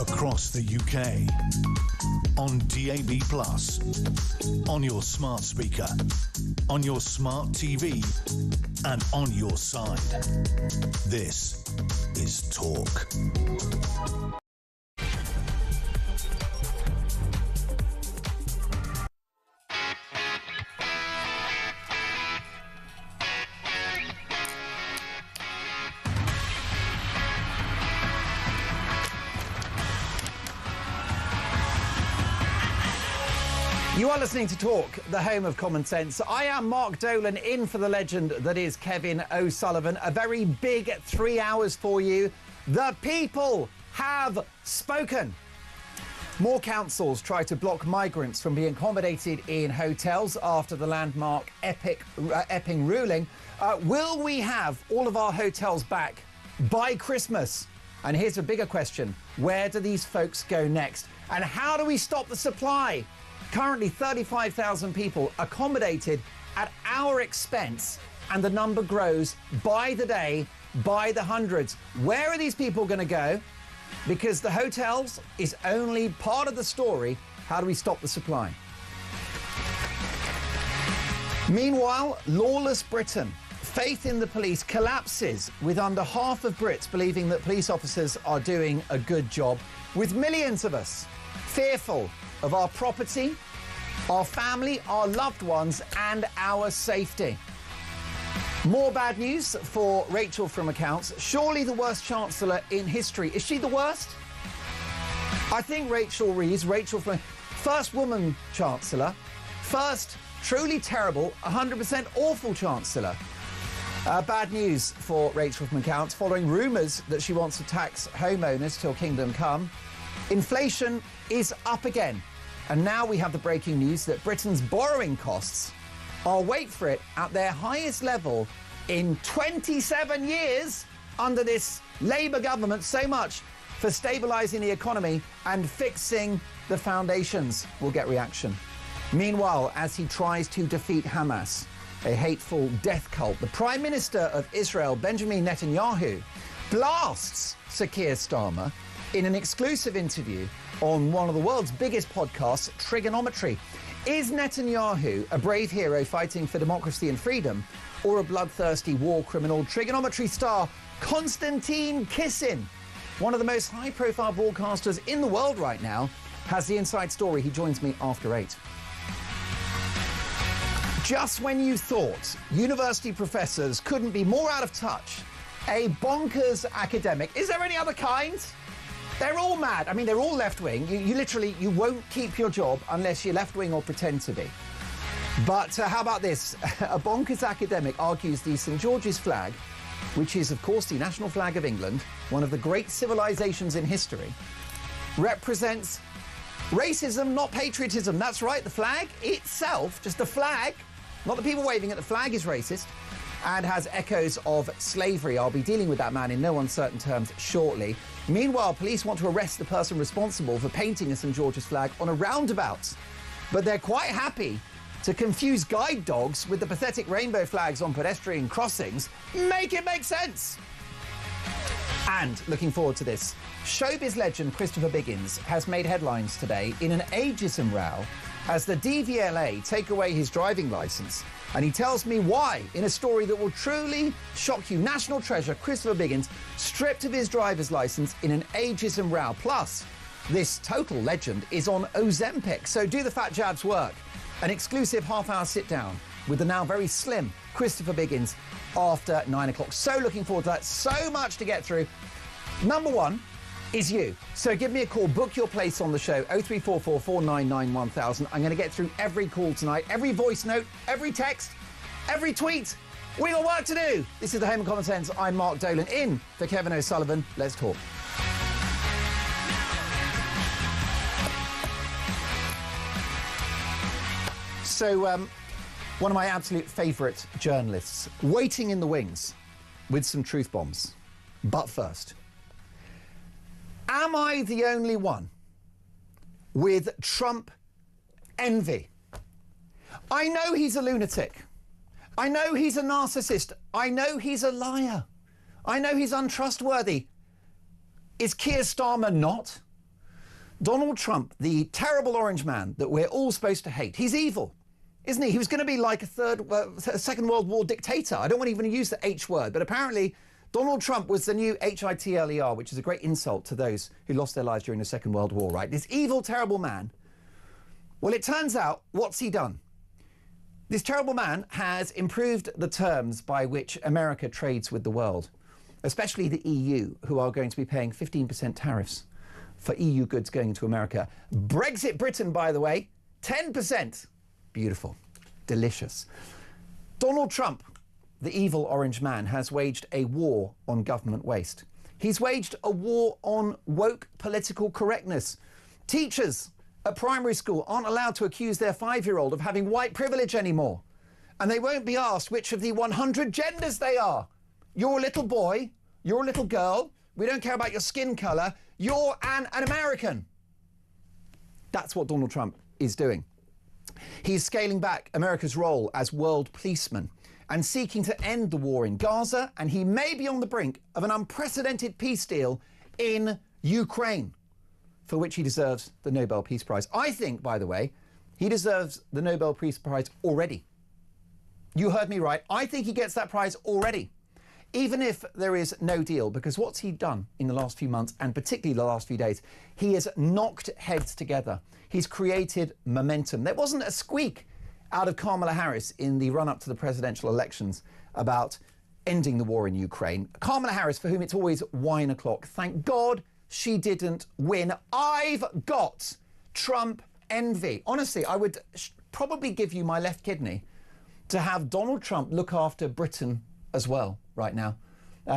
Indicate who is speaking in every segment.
Speaker 1: across the UK, on DAB+, on your smart speaker, on your smart TV, and on your side. This is Talk.
Speaker 2: You are listening to Talk, the home of common sense. I am Mark Dolan, in for the legend that is Kevin O'Sullivan. A very big 3 hours for you. The people have spoken. More councils try to block migrants from being accommodated in hotels after the landmark Epping ruling. Will we have all of our hotels back by Christmas? And here's a bigger question. Where do these folks go next? And how do we stop the supply? Currently 35,000 people accommodated at our expense, and the number grows by the day, by the hundreds. Where are these people going to go? Because the hotels is only part of the story. How do we stop the supply? Meanwhile, lawless Britain. Faith in the police collapses, with under half of Brits believing that police officers are doing a good job, with millions of us fearful of our property, our family, our loved ones, and our safety. More bad news for Rachel from Accounts. Surely the worst Chancellor in history. Is she the worst? I think Rachel Reeves, first woman Chancellor, first truly terrible, 100% awful Chancellor. Bad news for Rachel from Accounts, following rumours that she wants to tax homeowners till kingdom come. Inflation is up again. And now we have the breaking news that Britain's borrowing costs are, wait for it, at their highest level in 27 years under this Labour government. So much for stabilising the economy and fixing the foundations. We'll get reaction. Meanwhile, as he tries to defeat Hamas, a hateful death cult, the Prime Minister of Israel, Benjamin Netanyahu, blasts Sir Keir Starmer in an exclusive interview on one of the world's biggest podcasts, Trigonometry. Is Netanyahu a brave hero fighting for democracy and freedom, or a bloodthirsty war criminal? Trigonometry star Konstantin Kissin, one of the most high-profile broadcasters in the world right now, has the inside story. He joins me after 8. Just when you thought university professors couldn't be more out of touch, a bonkers academic, is there any other kind? They're all mad. I mean, they're all left-wing. You won't keep your job unless you're left-wing or pretend to be. But how about this? A bonkers academic argues the St George's flag, which is, of course, the national flag of England, one of the great civilizations in history, represents racism, not patriotism. That's right, the flag itself, just the flag, not the people waving it, the flag is racist and has echoes of slavery. I'll be dealing with that man in no uncertain terms shortly. Meanwhile, police want to arrest the person responsible for painting a St George's flag on a roundabout. But they're quite happy to confuse guide dogs with the pathetic rainbow flags on pedestrian crossings. Make it make sense! And looking forward to this, showbiz legend Christopher Biggins has made headlines today in an ageism row as the DVLA take away his driving licence. And he tells me why, in a story that will truly shock you. National treasure Christopher Biggins stripped of his driver's licence in an ageism row. Plus, this total legend is on Ozempic, so do the fat jabs work? An exclusive half-hour sit-down with the now very slim Christopher Biggins after 9 o'clock. So looking forward to that. So much to get through. Number one is you. So give me a call, book your place on the show, 0344 499 1000. I'm going to get through every call tonight, every voice note, every text, every tweet. We got work to do. This is the Home of Common Sense. I'm Mark Dolan, in for Kevin O'Sullivan. Let's talk. So, one of my absolute favourite journalists, waiting in the wings with some truth bombs. But first, am I the only one with Trump envy? I know he's a lunatic. I know he's a narcissist. I know he's a liar. I know he's untrustworthy. Is Keir Starmer not? Donald Trump, the terrible orange man that we're all supposed to hate, he's evil, isn't he? He was going to be like a Second World War dictator. I don't want to even use the H word, but apparently Donald Trump was the new Hitler, which is a great insult to those who lost their lives during the Second World War, right? This evil, terrible man. Well, it turns out, what's he done? This terrible man has improved the terms by which America trades with the world, especially the EU, who are going to be paying 15% tariffs for EU goods going into America. Brexit Britain, by the way, 10%. Beautiful. Delicious. Donald Trump, the evil orange man, has waged a war on government waste. He's waged a war on woke political correctness. Teachers at primary school aren't allowed to accuse their 5-year-old of having white privilege anymore. And they won't be asked which of the 100 genders they are. You're a little boy, you're a little girl, we don't care about your skin colour, you're an American. That's what Donald Trump is doing. He's scaling back America's role as world policeman and seeking to end the war in Gaza, and he may be on the brink of an unprecedented peace deal in Ukraine, for which he deserves the Nobel Peace Prize. I think, by the way, he deserves the Nobel Peace Prize already. You heard me right. I think he gets that prize already, even if there is no deal, because what's he done in the last few months, and particularly the last few days? He has knocked heads together. He's created momentum. There wasn't a squeak out of Kamala Harris in the run-up to the presidential elections about ending the war in Ukraine. Kamala Harris, for whom it's always wine o'clock, thank God she didn't win. I've got Trump envy. Honestly, I would probably give you my left kidney to have Donald Trump look after Britain as well right now.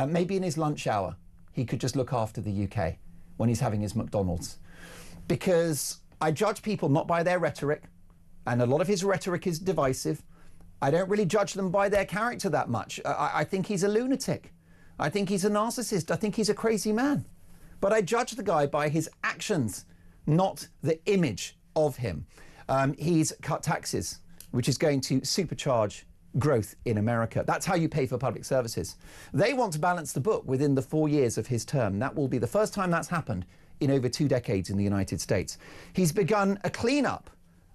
Speaker 2: Maybe in his lunch hour, he could just look after the UK when he's having his McDonald's. Because I judge people not by their rhetoric, and a lot of his rhetoric is divisive. I don't really judge them by their character that much. I think he's a lunatic. I think he's a narcissist. I think he's a crazy man. But I judge the guy by his actions, not the image of him. He's cut taxes, which is going to supercharge growth in America. That's how you pay for public services. They want to balance the book within the 4 years of his term. That will be the first time that's happened in over 2 decades in the United States. He's begun a cleanup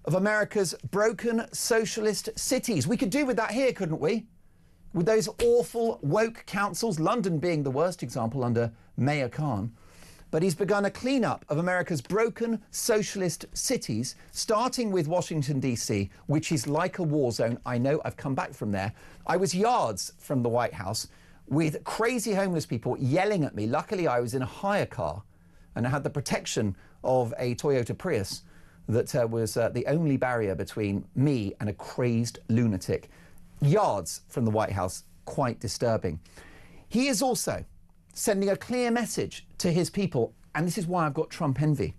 Speaker 2: of America's broken socialist cities. We could do with that here, couldn't we? With those awful woke councils, London being the worst example under Mayor Khan. But he's begun a cleanup of America's broken socialist cities, starting with Washington, D.C., which is like a war zone. I know, I've come back from there. I was yards from the White House with crazy homeless people yelling at me. Luckily, I was in a hire car and I had the protection of a Toyota Prius that was the only barrier between me and a crazed lunatic. Yards from the White House, quite disturbing. He is also sending a clear message to his people, and this is why I've got Trump envy.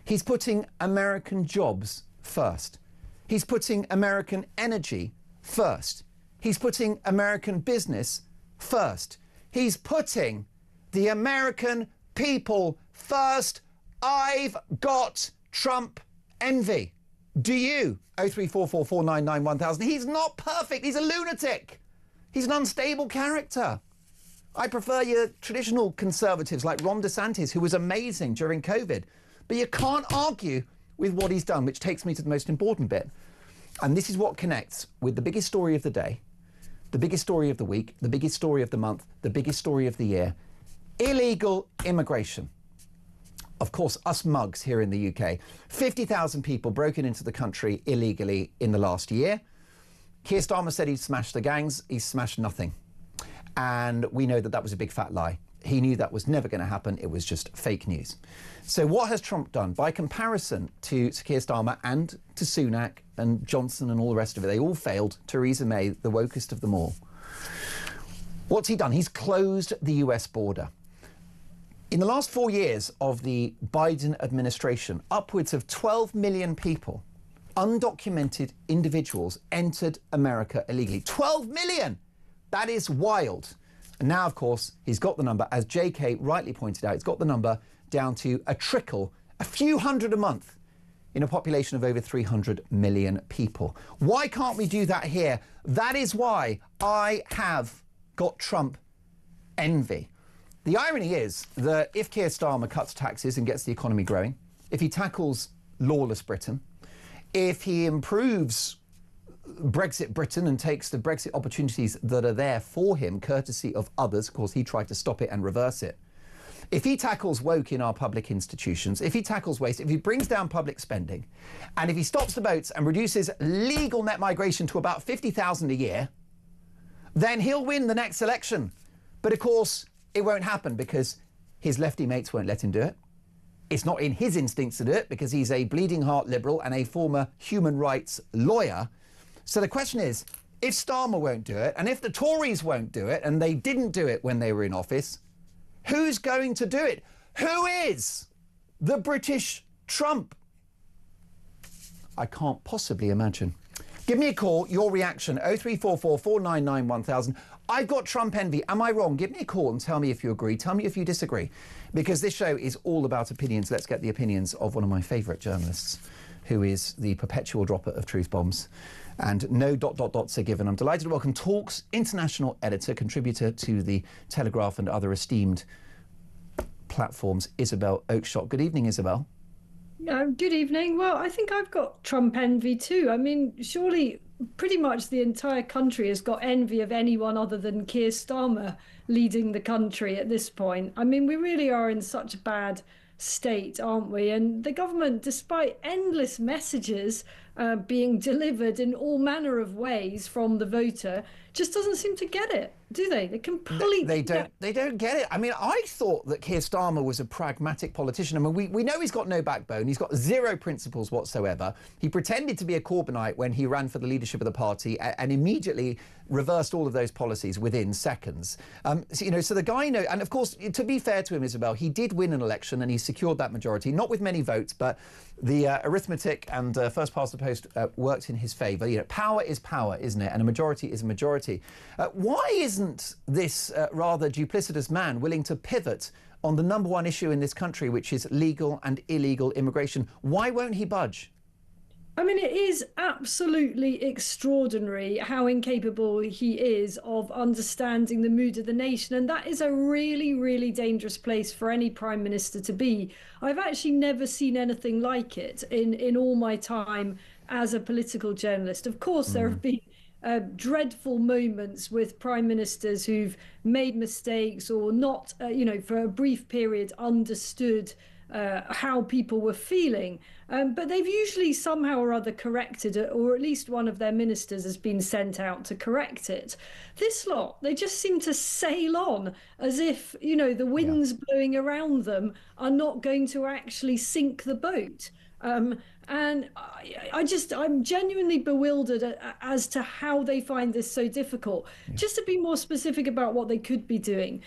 Speaker 2: He's putting American jobs first. He's putting American energy first. He's putting American business first. He's putting the American people first. I've got Trump envy. Do you? 03444991000. He's not perfect. He's a lunatic. He's an unstable character. I prefer your traditional conservatives like Ron DeSantis, who was amazing during COVID. But you can't argue with what he's done, which takes me to the most important bit. And this is what connects with the biggest story of the day, the biggest story of the week, the biggest story of the month, the biggest story of the year. Illegal immigration. Of course, us mugs here in the UK. 50,000 people broken into the country illegally in the last year. Keir Starmer said he'd smash the gangs. He's smashed nothing. And we know that that was a big fat lie. He knew that was never going to happen. It was just fake news. So what has Trump done? By comparison to Keir Starmer and to Sunak and Johnson and all the rest of it, they all failed. Theresa May, the wokest of them all. What's he done? He's closed the US border. In the last 4 years of the Biden administration, upwards of 12 million people, undocumented individuals, entered America illegally. 12 million! That is wild. And now, of course, he's got the number, as JK rightly pointed out, he's got the number down to a trickle, a few hundred a month, in a population of over 300 million people. Why can't we do that here? That is why I have got Trump envy. The irony is that if Keir Starmer cuts taxes and gets the economy growing, if he tackles lawless Britain, if he improves Brexit Britain and takes the Brexit opportunities that are there for him, courtesy of others, of course he tried to stop it and reverse it. If he tackles woke in our public institutions, if he tackles waste, if he brings down public spending, and if he stops the boats and reduces legal net migration to about 50,000 a year, then he'll win the next election. But of course, it won't happen because his lefty mates won't let him do it. It's not in his instincts to do it because he's a bleeding heart liberal and a former human rights lawyer. So the question is, if Starmer won't do it, and if the Tories won't do it, and they didn't do it when they were in office, who's going to do it? Who is the British Trump? I can't possibly imagine. Give me a call, your reaction, 0344 499 1000. I've got Trump envy. Am I wrong? Give me a call and tell me if you agree. Tell me if you disagree. Because this show is all about opinions. Let's get the opinions of one of my favourite journalists, who is the perpetual dropper of truth bombs. And no ... are given. I'm delighted to welcome Talk's international editor, contributor to the Telegraph and other esteemed platforms, Isabel Oakeshott. Good evening, Isabel.
Speaker 3: Good evening. Well, I think I've got Trump envy too. I mean, surely pretty much the entire country has got envy of anyone other than Keir Starmer leading the country at this point. I mean, we really are in such a bad state, aren't we? And the government, despite endless messages being delivered in all manner of ways from the voter, just doesn't seem to get it, do they? They completely...
Speaker 2: They don't get it. I mean, I thought that Keir Starmer was a pragmatic politician. I mean, we know he's got no backbone. He's got zero principles whatsoever. He pretended to be a Corbynite when he ran for the leadership of the party and immediately reversed all of those policies within seconds. So the guy knows... And of course, to be fair to him, Isabel, he did win an election and he secured that majority, not with many votes, but the arithmetic and first past the post worked in his favour. You know, power is power, isn't it? And a majority is a majority. Why isn't this rather duplicitous man willing to pivot on the number one issue in this country, which is legal and illegal immigration? Why won't he budge?
Speaker 3: I mean, it is absolutely extraordinary how incapable he is of understanding the mood of the nation. And that is a really, really dangerous place for any prime minister to be. I've actually never seen anything like it in all my time as a political journalist. Of course, there have been dreadful moments with prime ministers who've made mistakes or not, for a brief period understood how people were feeling. But they've usually somehow or other corrected it, or at least one of their ministers has been sent out to correct it. This lot, they just seem to sail on as if, the winds blowing around them are not going to actually sink the boat. And I'm genuinely bewildered as to how they find this so difficult. Just to be more specific about what they could be doing,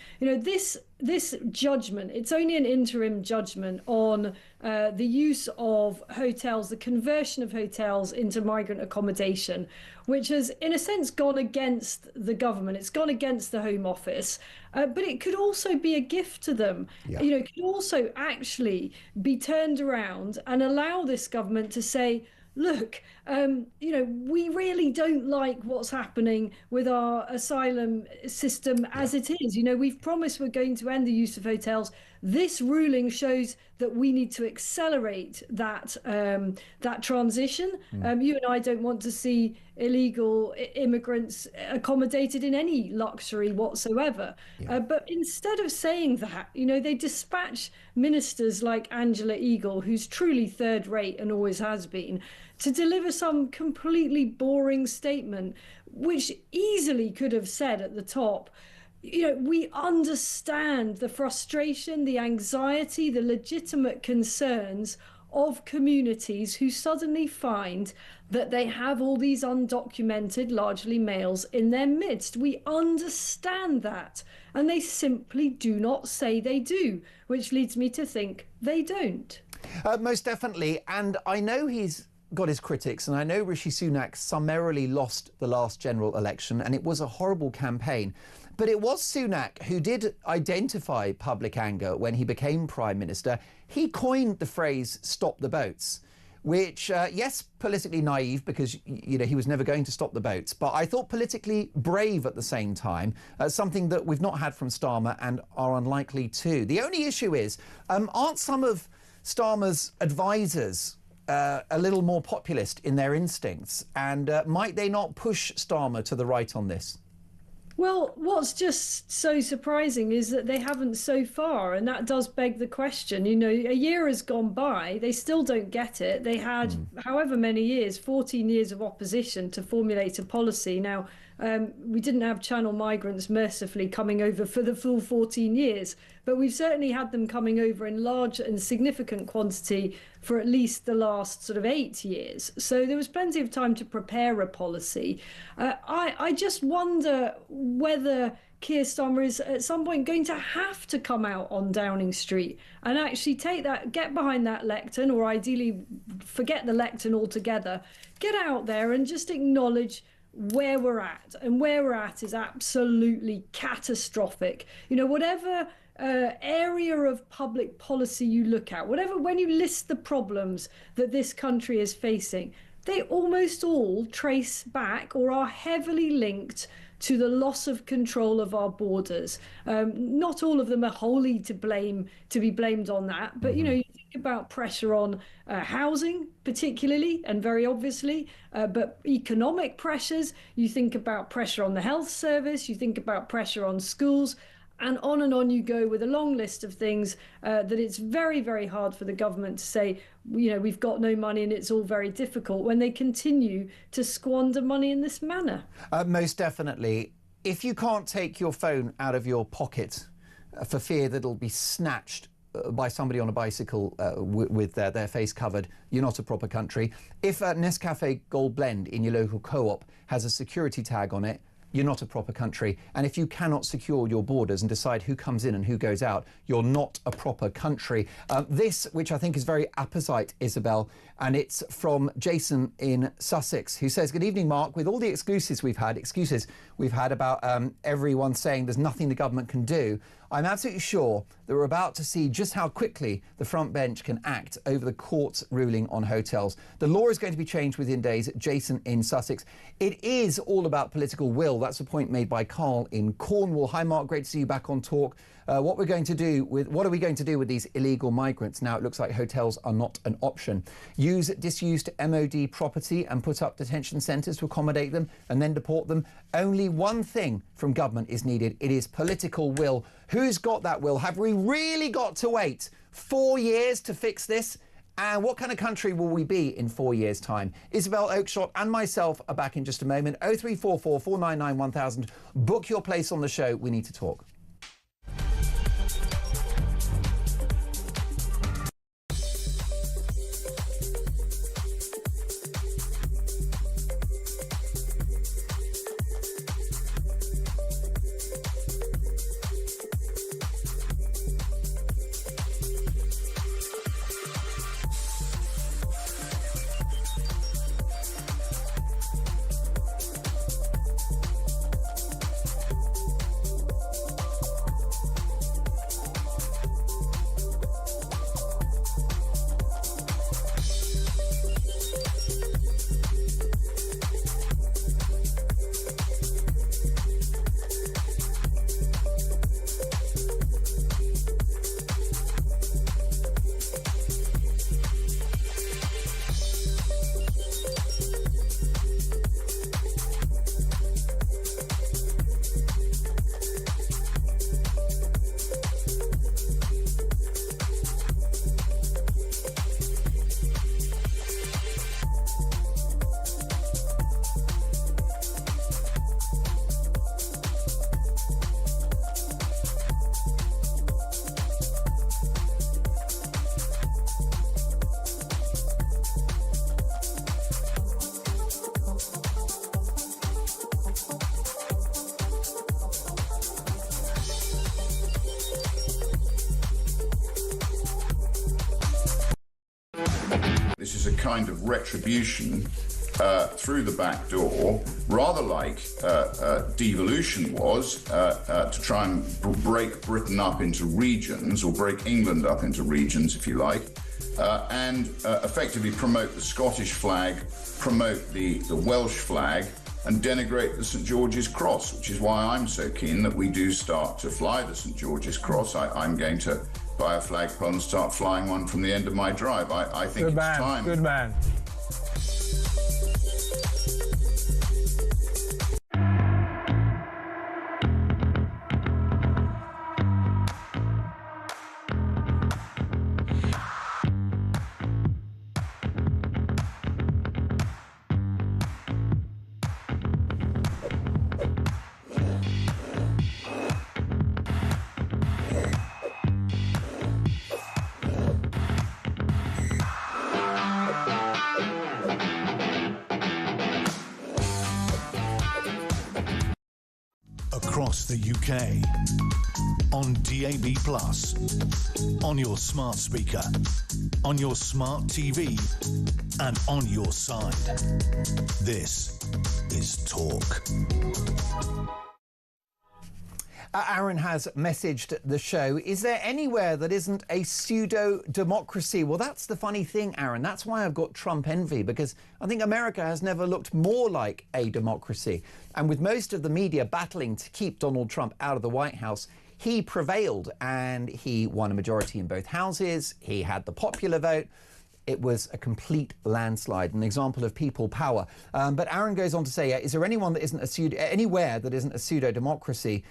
Speaker 3: this judgment, it's only an interim judgment on the use of hotels, the conversion of hotels into migrant accommodation, which has, in a sense, gone against the government. It's gone against the Home Office, but it could also be a gift to them. It could also actually be turned around and allow this government to say, look, we really don't like what's happening with our asylum system as it is. We've promised we're going to end the use of hotels. This ruling shows that we need to accelerate that transition. You and I don't want to see illegal immigrants accommodated in any luxury whatsoever. But instead of saying that, they dispatch ministers like Angela Eagle, who's truly third rate and always has been, to deliver some completely boring statement, which easily could have said at the top, we understand the frustration, the anxiety, the legitimate concerns of communities who suddenly find that they have all these undocumented, largely males, in their midst. We understand that. And they simply do not say they do, which leads me to think they don't.
Speaker 2: Most definitely. And I know he's got his critics, and I know Rishi Sunak summarily lost the last general election, and it was a horrible campaign. But it was Sunak who did identify public anger when he became Prime Minister. He coined the phrase "stop the boats," which, yes, politically naive because, he was never going to stop the boats, but I thought politically brave at the same time, something that we've not had from Starmer and are unlikely to. The only issue is, aren't some of Starmer's advisors a little more populist in their instincts? And might they not push Starmer to the right on this?
Speaker 3: Well, what's just so surprising is that they haven't so far, and that does beg the question. You know, a year has gone by, they still don't get it. They had however many years, 14 years of opposition to formulate a policy. Now, we didn't have channel migrants mercifully coming over for the full 14 years, but we've certainly had them coming over in large and significant quantity for at least the last sort of 8 years. So there was plenty of time to prepare a policy. I just wonder whether Keir Starmer is at some point going to have to come out on Downing Street and actually take that, get behind that lectern, or ideally forget the lectern altogether, get out there and just acknowledge where we're at. And where we're at is absolutely catastrophic. You know, whatever area of public policy you look at, whatever, when you list the problems that this country is facing, they almost all trace back or are heavily linked to the loss of control of our borders. Not all of them are wholly to be blamed on that, but you know, you think about pressure on housing particularly and very obviously, but economic pressures, you think about pressure on the health service, you think about pressure on schools, and on you go with a long list of things that it's very, very hard for the government to say, you know, we've got no money and it's all very difficult when they continue to squander money in this manner.
Speaker 2: Most definitely. If you can't take your phone out of your pocket for fear that it'll be snatched by somebody on a bicycle with their face covered, you're not a proper country. If Nescafe Gold Blend in your local co-op has a security tag on it, you're not a proper country. And if you cannot secure your borders and decide who comes in and who goes out, you're not a proper country. This, which I think is very apposite, Isabel, and it's from Jason in Sussex, who says, "Good evening, Mark. With all the excuses we've had about everyone saying there's nothing the government can do, I'm absolutely sure that we're about to see just how quickly the front bench can act over the court's ruling on hotels. The law is going to be changed within days." Jason in Sussex. It is all about political will. That's a point made by Carl in Cornwall. Hi, Mark. Great to see you back on Talk. What are we going to do with these illegal migrants? Now it looks like hotels are not an option. Use disused MOD property and put up detention centres to accommodate them and then deport them. Only one thing from government is needed. It is political will. Who's got that will? Have we really got to wait 4 years to fix this? And what kind of country will we be in 4 years' time? Isabel Oakeshott and myself are back in just a moment. 0344 499 1000. Book your place on the show. We need to talk.
Speaker 4: This is a kind of retribution through the back door, rather like devolution was, to try and break Britain up into regions, or break England up into regions, if you like, and effectively promote the Scottish flag, promote the Welsh flag, and denigrate the St George's Cross, which is why I'm so keen that we do start to fly the St George's Cross. I'm going to buy a flagpole and start flying one from the end of my drive. I think it's time.
Speaker 5: Good man.
Speaker 1: Across the UK, on DAB+, on your smart speaker, on your smart TV, and on your side. This is Talk.
Speaker 2: Aaron has messaged the show. Is there anywhere that isn't a pseudo-democracy? Well, that's the funny thing, Aaron. That's why I've got Trump envy, because I think America has never looked more like a democracy. And with most of the media battling to keep Donald Trump out of the White House, he prevailed and he won a majority in both houses. He had the popular vote. It was a complete landslide, an example of people power. But Aaron goes on to say, is there anyone that isn't anywhere that isn't a pseudo-democracy?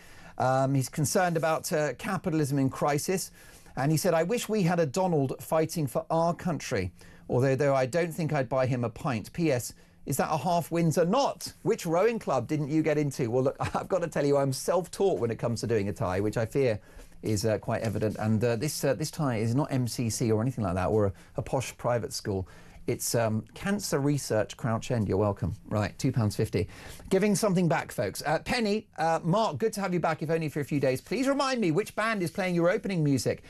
Speaker 2: He's concerned about capitalism in crisis. And he said, I wish we had a Donald fighting for our country, although I don't think I'd buy him a pint. P.S. Is that a half Windsor knot? Which rowing club didn't you get into? Well, look, I've got to tell you, I'm self-taught when it comes to doing a tie, which I fear is quite evident. And this tie is not MCC or anything like that, or a posh private school. It's Cancer Research, Crouch End. You're welcome. Right, £2.50. Giving something back, folks. Penny, Mark, good to have you back, if only for a few days. Please remind me which band is playing your opening music.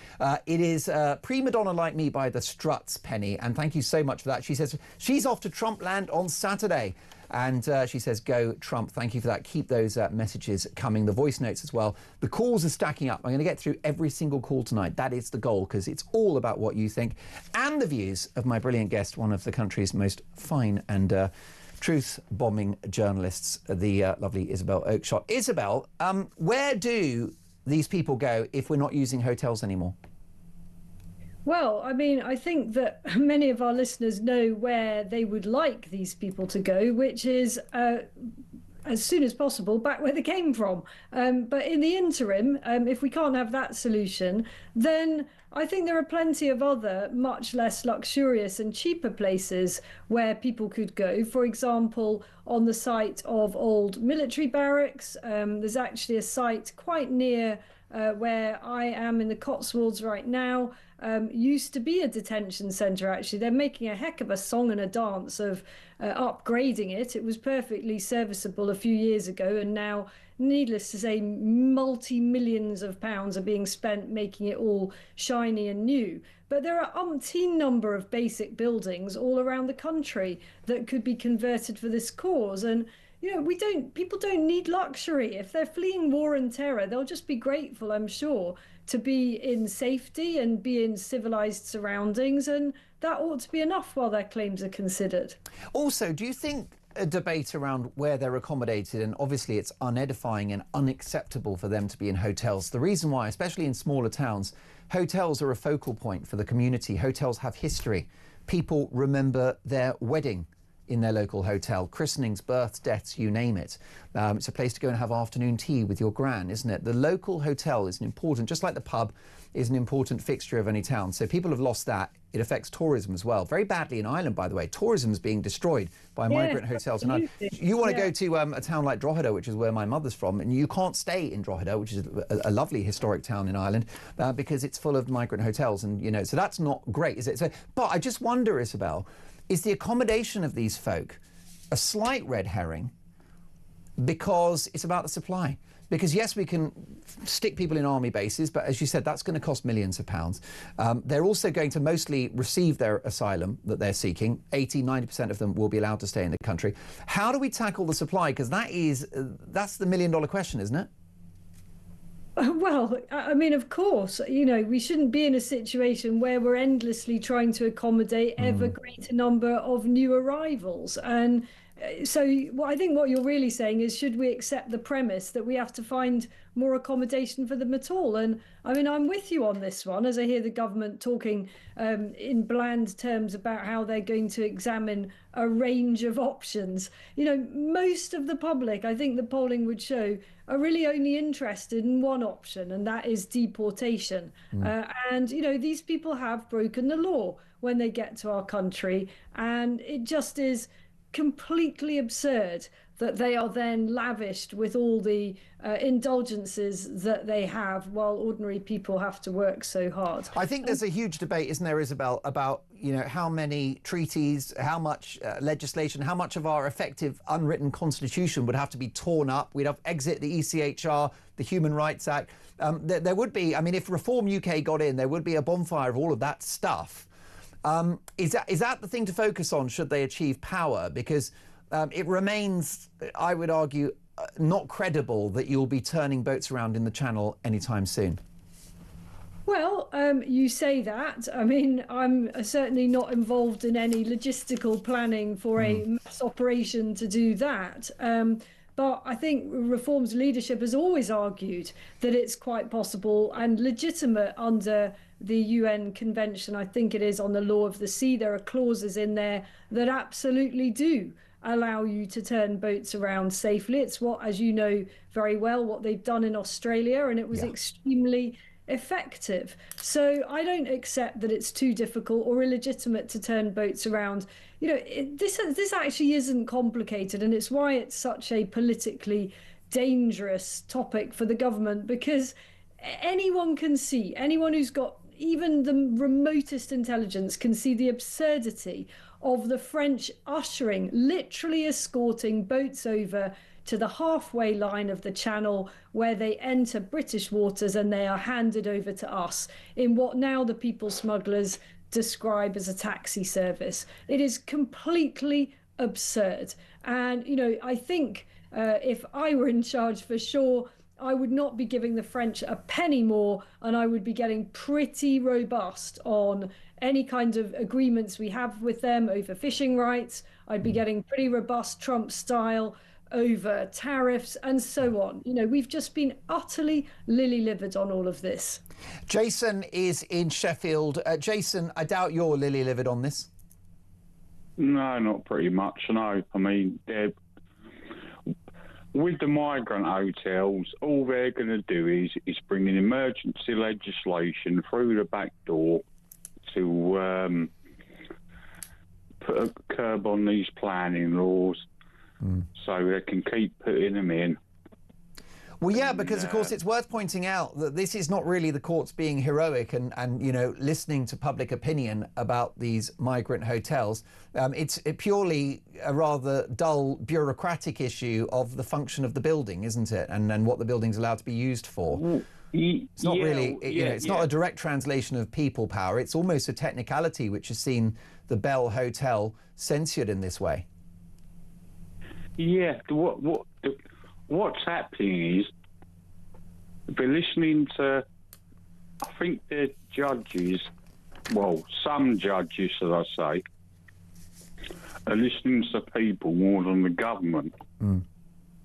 Speaker 2: It is Prima Donna Like Me by the Struts, Penny, and thank you so much for that. She says she's off to Trumpland on Saturday. And she says, go Trump. Thank you for that. Keep those messages coming, the voice notes as well. The calls are stacking up. I'm going to get through every single call tonight. That is the goal, because it's all about what you think and the views of my brilliant guest, one of the country's most fine and truth-bombing journalists, the lovely Isabel Oakeshott. Isabel, where do these people go if we're not using hotels anymore?
Speaker 3: Well, I mean, I think that many of our listeners know where they would like these people to go, which is as soon as possible back where they came from. But in the interim, if we can't have that solution, then I think there are plenty of other much less luxurious and cheaper places where people could go. For example, on the site of old military barracks, there's actually a site quite near where I am in the Cotswolds right now. Used to be a detention centre, actually. They're making a heck of a song and a dance of upgrading it. It was perfectly serviceable a few years ago, and now, needless to say, multi-millions of pounds are being spent making it all shiny and new. But there are umpteen number of basic buildings all around the country that could be converted for this cause. And you know, people don't need luxury. If they're fleeing war and terror, they'll just be grateful, I'm sure, to be in safety and be in civilized surroundings, and that ought to be enough while their claims are considered.
Speaker 2: Also, do you think a debate around where they're accommodated, and obviously it's unedifying and unacceptable for them to be in hotels. The reason why, especially in smaller towns, hotels are a focal point for the community. Hotels have history. People remember their wedding in their local hotel, christenings, births, deaths, you name it. It's a place to go and have afternoon tea with your gran, isn't it? The local hotel is an important, just like the pub is an important fixture of any town. So people have lost that. It affects tourism as well. Very badly in Ireland, by the way. Tourism is being destroyed by migrant hotels. And you want to go to a town like Drogheda, which is where my mother's from, and you can't stay in Drogheda, which is a lovely historic town in Ireland, because it's full of migrant hotels. And, you know, so that's not great, is it? So, but I just wonder, Isabel, is the accommodation of these folk a slight red herring because it's about the supply? Because yes, we can stick people in army bases, but as you said, that's going to cost millions of pounds. They're also going to mostly receive their asylum that they're seeking. 80–90% of them will be allowed to stay in the country. How do we tackle the supply? Because that's the million-dollar question, isn't it?
Speaker 3: Well, I mean, of course, you know, we shouldn't be in a situation where we're endlessly trying to accommodate ever greater number of new arrivals. And So I think what you're really saying is, should we accept the premise that we have to find more accommodation for them at all? And I mean, I'm with you on this one, as I hear the government talking in bland terms about how they're going to examine a range of options. You know, most of the public, I think the polling would show, are really only interested in one option, and that is deportation. And, you know, these people have broken the law when they get to our country, and it just is completely absurd that they are then lavished with all the indulgences that they have while ordinary people have to work so hard.
Speaker 2: I think there's a huge debate, isn't there, Isabel, about, you know, how many treaties, how much legislation, how much of our effective unwritten constitution would have to be torn up. We'd have exit the ECHR, the Human Rights Act. There would be, I mean, if Reform UK got in, there would be a bonfire of all of that stuff. Is that the thing to focus on should they achieve power? Because it remains, I would argue, not credible that you'll be turning boats around in the Channel anytime soon.
Speaker 3: Well, you say that. I mean, I'm certainly not involved in any logistical planning for a mass operation to do that. But I think Reform's leadership has always argued that it's quite possible and legitimate under the UN Convention, I think it is, on the law of the sea. There are clauses in there that absolutely do allow you to turn boats around safely. It's what, as you know very well, what they've done in Australia, and it was extremely effective. So I don't accept that it's too difficult or illegitimate to turn boats around. You know, this actually isn't complicated, and it's why it's such a politically dangerous topic for the government, because anyone can see, anyone who's got even the remotest intelligence can see the absurdity of the French literally escorting boats over to the halfway line of the Channel, where they enter British waters and they are handed over to us in what now the people smugglers describe as a taxi service. It is completely absurd. And, you know, I think if I were in charge, for sure, I would not be giving the French a penny more, and I would be getting pretty robust on any kind of agreements we have with them over fishing rights. I'd be getting pretty robust Trump style over tariffs and so on. You know, we've just been utterly lily-livered on all of this.
Speaker 2: Jason is in Sheffield. Jason, I doubt you're lily-livered on this.
Speaker 5: No, not pretty much, no. I mean, with the migrant hotels, all they're going to do is bring in emergency legislation through the back door to put a curb on these planning laws so they can keep putting them in.
Speaker 2: Well, yeah, because, of course, it's worth pointing out that this is not really the courts being heroic and you know, listening to public opinion about these migrant hotels. It's purely a rather dull bureaucratic issue of the function of the building, isn't it? And what the building's allowed to be used for. It's not really, you know, it's not a direct translation of people power. It's almost a technicality which has seen the Bell Hotel censured in this way.
Speaker 5: Yeah, what's happening is they're listening to, I think they're judges, well, some judges, should I say, are listening to people more than the government.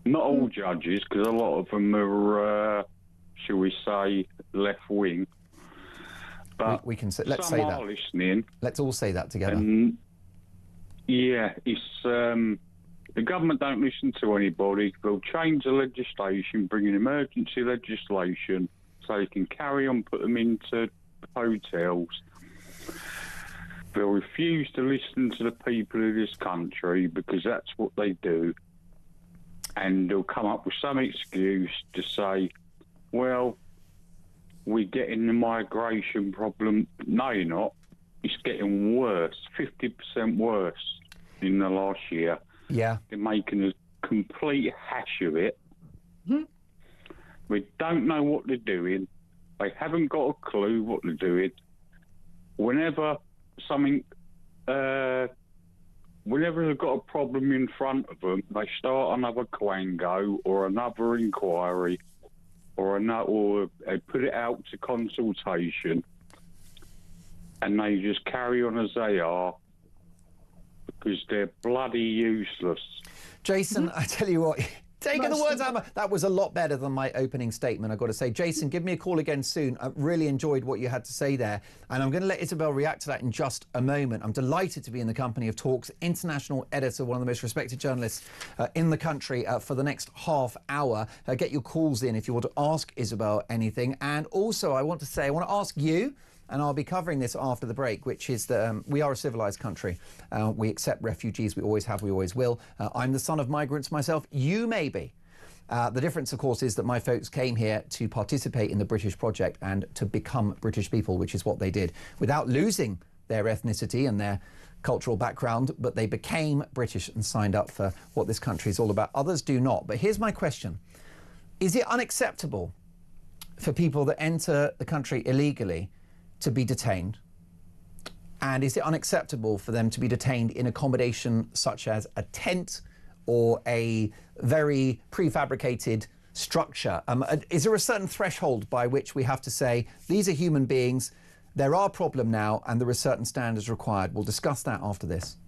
Speaker 5: Not all judges, because a lot of them are, shall we say, left wing. But
Speaker 2: we can say, let's
Speaker 5: some
Speaker 2: say
Speaker 5: are
Speaker 2: that.
Speaker 5: listening.
Speaker 2: Let's all say that together.
Speaker 5: Yeah, it's the government don't listen to anybody. They'll change the legislation, bring in emergency legislation so they can carry on, put them into hotels. They'll refuse to listen to the people of this country because that's what they do. And they'll come up with some excuse to say, well, we're getting the migration problem. No, you're not. It's getting worse, 50% worse in the last year.
Speaker 2: Yeah.
Speaker 5: They're making a complete hash of it. We don't know what they're doing. They haven't got a clue what they're doing. Whenever something, whenever they've got a problem in front of them, they start another quango or another inquiry or they put it out to consultation, and they just carry on as they are. because they're bloody useless.
Speaker 2: Jason, I tell you what, taking the words out, that was a lot better than my opening statement, I've got to say. Jason, give me a call again soon. I really enjoyed what you had to say there. And I'm going to let Isabel react to that in just a moment. I'm delighted to be in the company of Talk's international editor, one of the most respected journalists in the country for the next half hour. Get your calls in if you want to ask Isabel anything. And also, I want to ask you, and I'll be covering this after the break, which is that we are a civilised country. We accept refugees. We always have. We always will. I'm the son of migrants myself. You may be. The difference, of course, is that my folks came here to participate in the British project and to become British people, which is what they did, without losing their ethnicity and their cultural background, but they became British and signed up for what this country is all about. Others do not. But here's my question. Is it unacceptable for people that enter the country illegally to be detained? And is it unacceptable for them to be detained in accommodation such as a tent or a very prefabricated structure? Is there a certain threshold by which we have to say, these are human beings, they're our problem now, and there are certain standards required? We'll discuss that after this.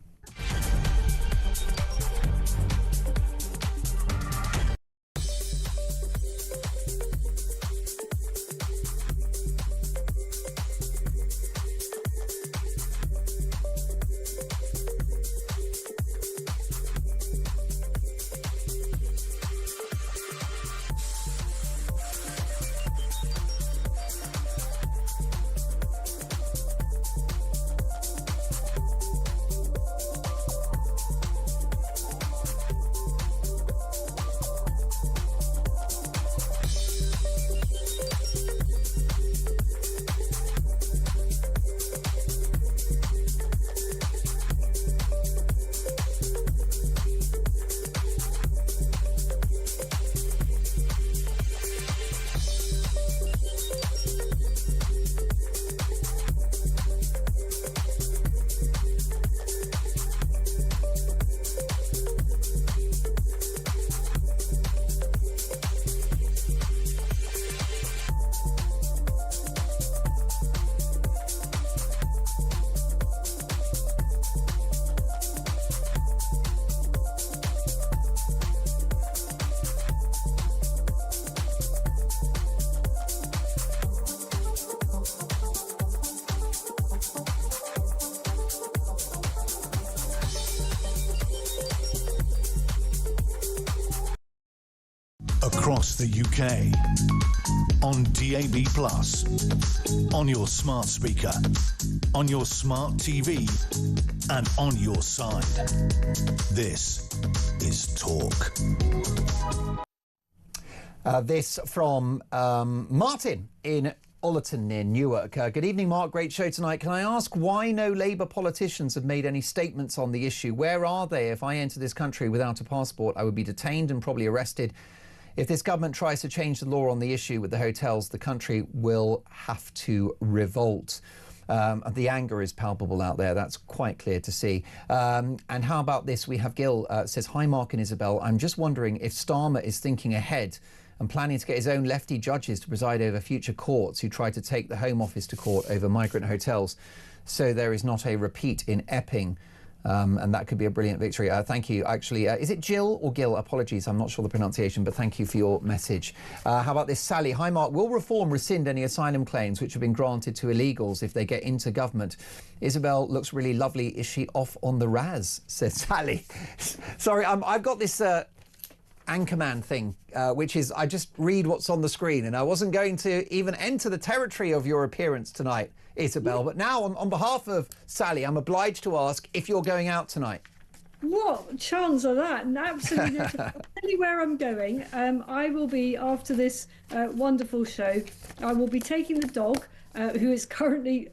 Speaker 1: Across the UK, on DAB+, on your smart speaker, on your smart TV, and on your side. This is Talk.
Speaker 2: This from Martin in Ollerton near Newark. Good evening, Mark. Great show tonight. Can I ask why no Labour politicians have made any statements on the issue? Where are they? If I enter this country without a passport, I would be detained and probably arrested. If this government tries to change the law on the issue with the hotels, the country will have to revolt. The anger is palpable out there. That's quite clear to see. And how about this? We have Gil says, hi, Mark and Isabel. I'm just wondering if Starmer is thinking ahead and planning to get his own lefty judges to preside over future courts who try to take the Home Office to court over migrant hotels. So there is not a repeat in Epping. And that could be a brilliant victory. Thank you. Actually, is it Jill or Gil? Apologies, I'm not sure the pronunciation, but thank you for your message. How about this, Sally? Hi, Mark. Will reform rescind any asylum claims which have been granted to illegals if they get into government? Isabel looks really lovely. Is she off on the Raz? Says Sally. Sorry, I've got this Anchorman thing, which is I just read what's on the screen, and I wasn't going to even enter the territory of your appearance tonight, Isabel, but now on behalf of Sally, I'm obliged to ask if you're going out tonight.
Speaker 3: What chance of that? Absolutely. I'll tell you where I'm going. I will be, after this wonderful show, I will be taking the dog, who is currently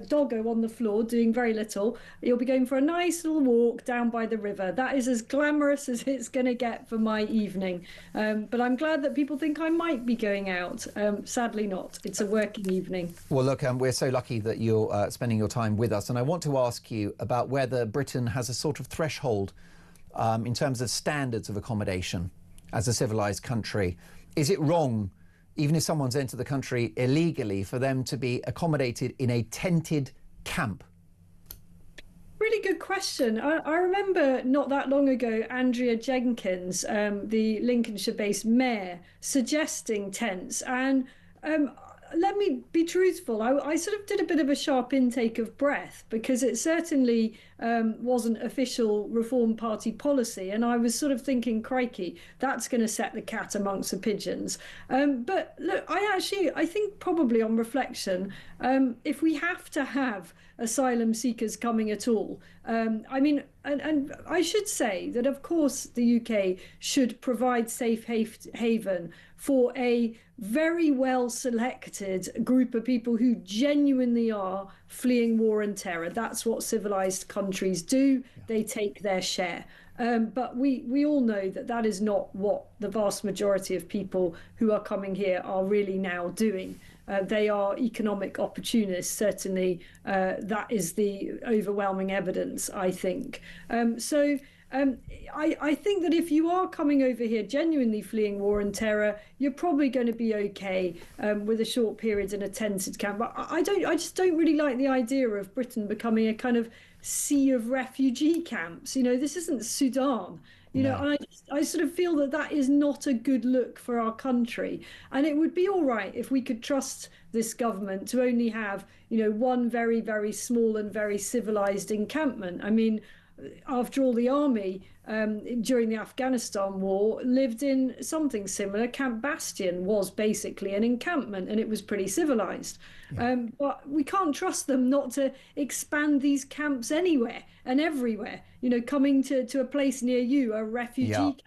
Speaker 3: doggo on the floor doing very little. He'll be going for a nice little walk down by the river. That is as glamorous as it's going to get for my evening. But I'm glad that people think I might be going out. Sadly not. It's a working evening.
Speaker 2: Well, look, we're so lucky that you're spending your time with us. And I want to ask you about whether Britain has a sort of threshold in terms of standards of accommodation as a civilised country. Is it wrong, even if someone's entered the country illegally, for them to be accommodated in a tented camp?
Speaker 3: Really really good question. I remember not that long ago, Andrea Jenkins, the Lincolnshire-based mayor, suggesting tents. And let me be truthful, I sort of did a bit of a sharp intake of breath, because it certainly wasn't official Reform Party policy. And I was sort of thinking, crikey, that's going to set the cat amongst the pigeons. But look, I think probably on reflection, if we have to have asylum seekers coming at all, I mean, and I should say that, of course, the UK should provide safe haven for a very well selected group of people who genuinely are fleeing war and terror. That's what civilized countries do. They take their share. But we all know that that is not what the vast majority of people who are coming here are really now doing. They are economic opportunists, certainly. That is the overwhelming evidence, I think. I think that if you are coming over here genuinely fleeing war and terror, you're probably going to be okay with a short period in a tented camp. But I just don't really like the idea of Britain becoming a kind of sea of refugee camps. You know, this isn't Sudan. You know, and I sort of feel that that is not a good look for our country. And it would be all right if we could trust this government to only have, you know, one very, very small and very civilized encampment. I mean, after all, the army during the Afghanistan war lived in something similar. Camp Bastion was basically an encampment, and it was pretty civilized. But we can't trust them not to expand these camps anywhere and everywhere. You know, coming to a place near you, a refugee camp.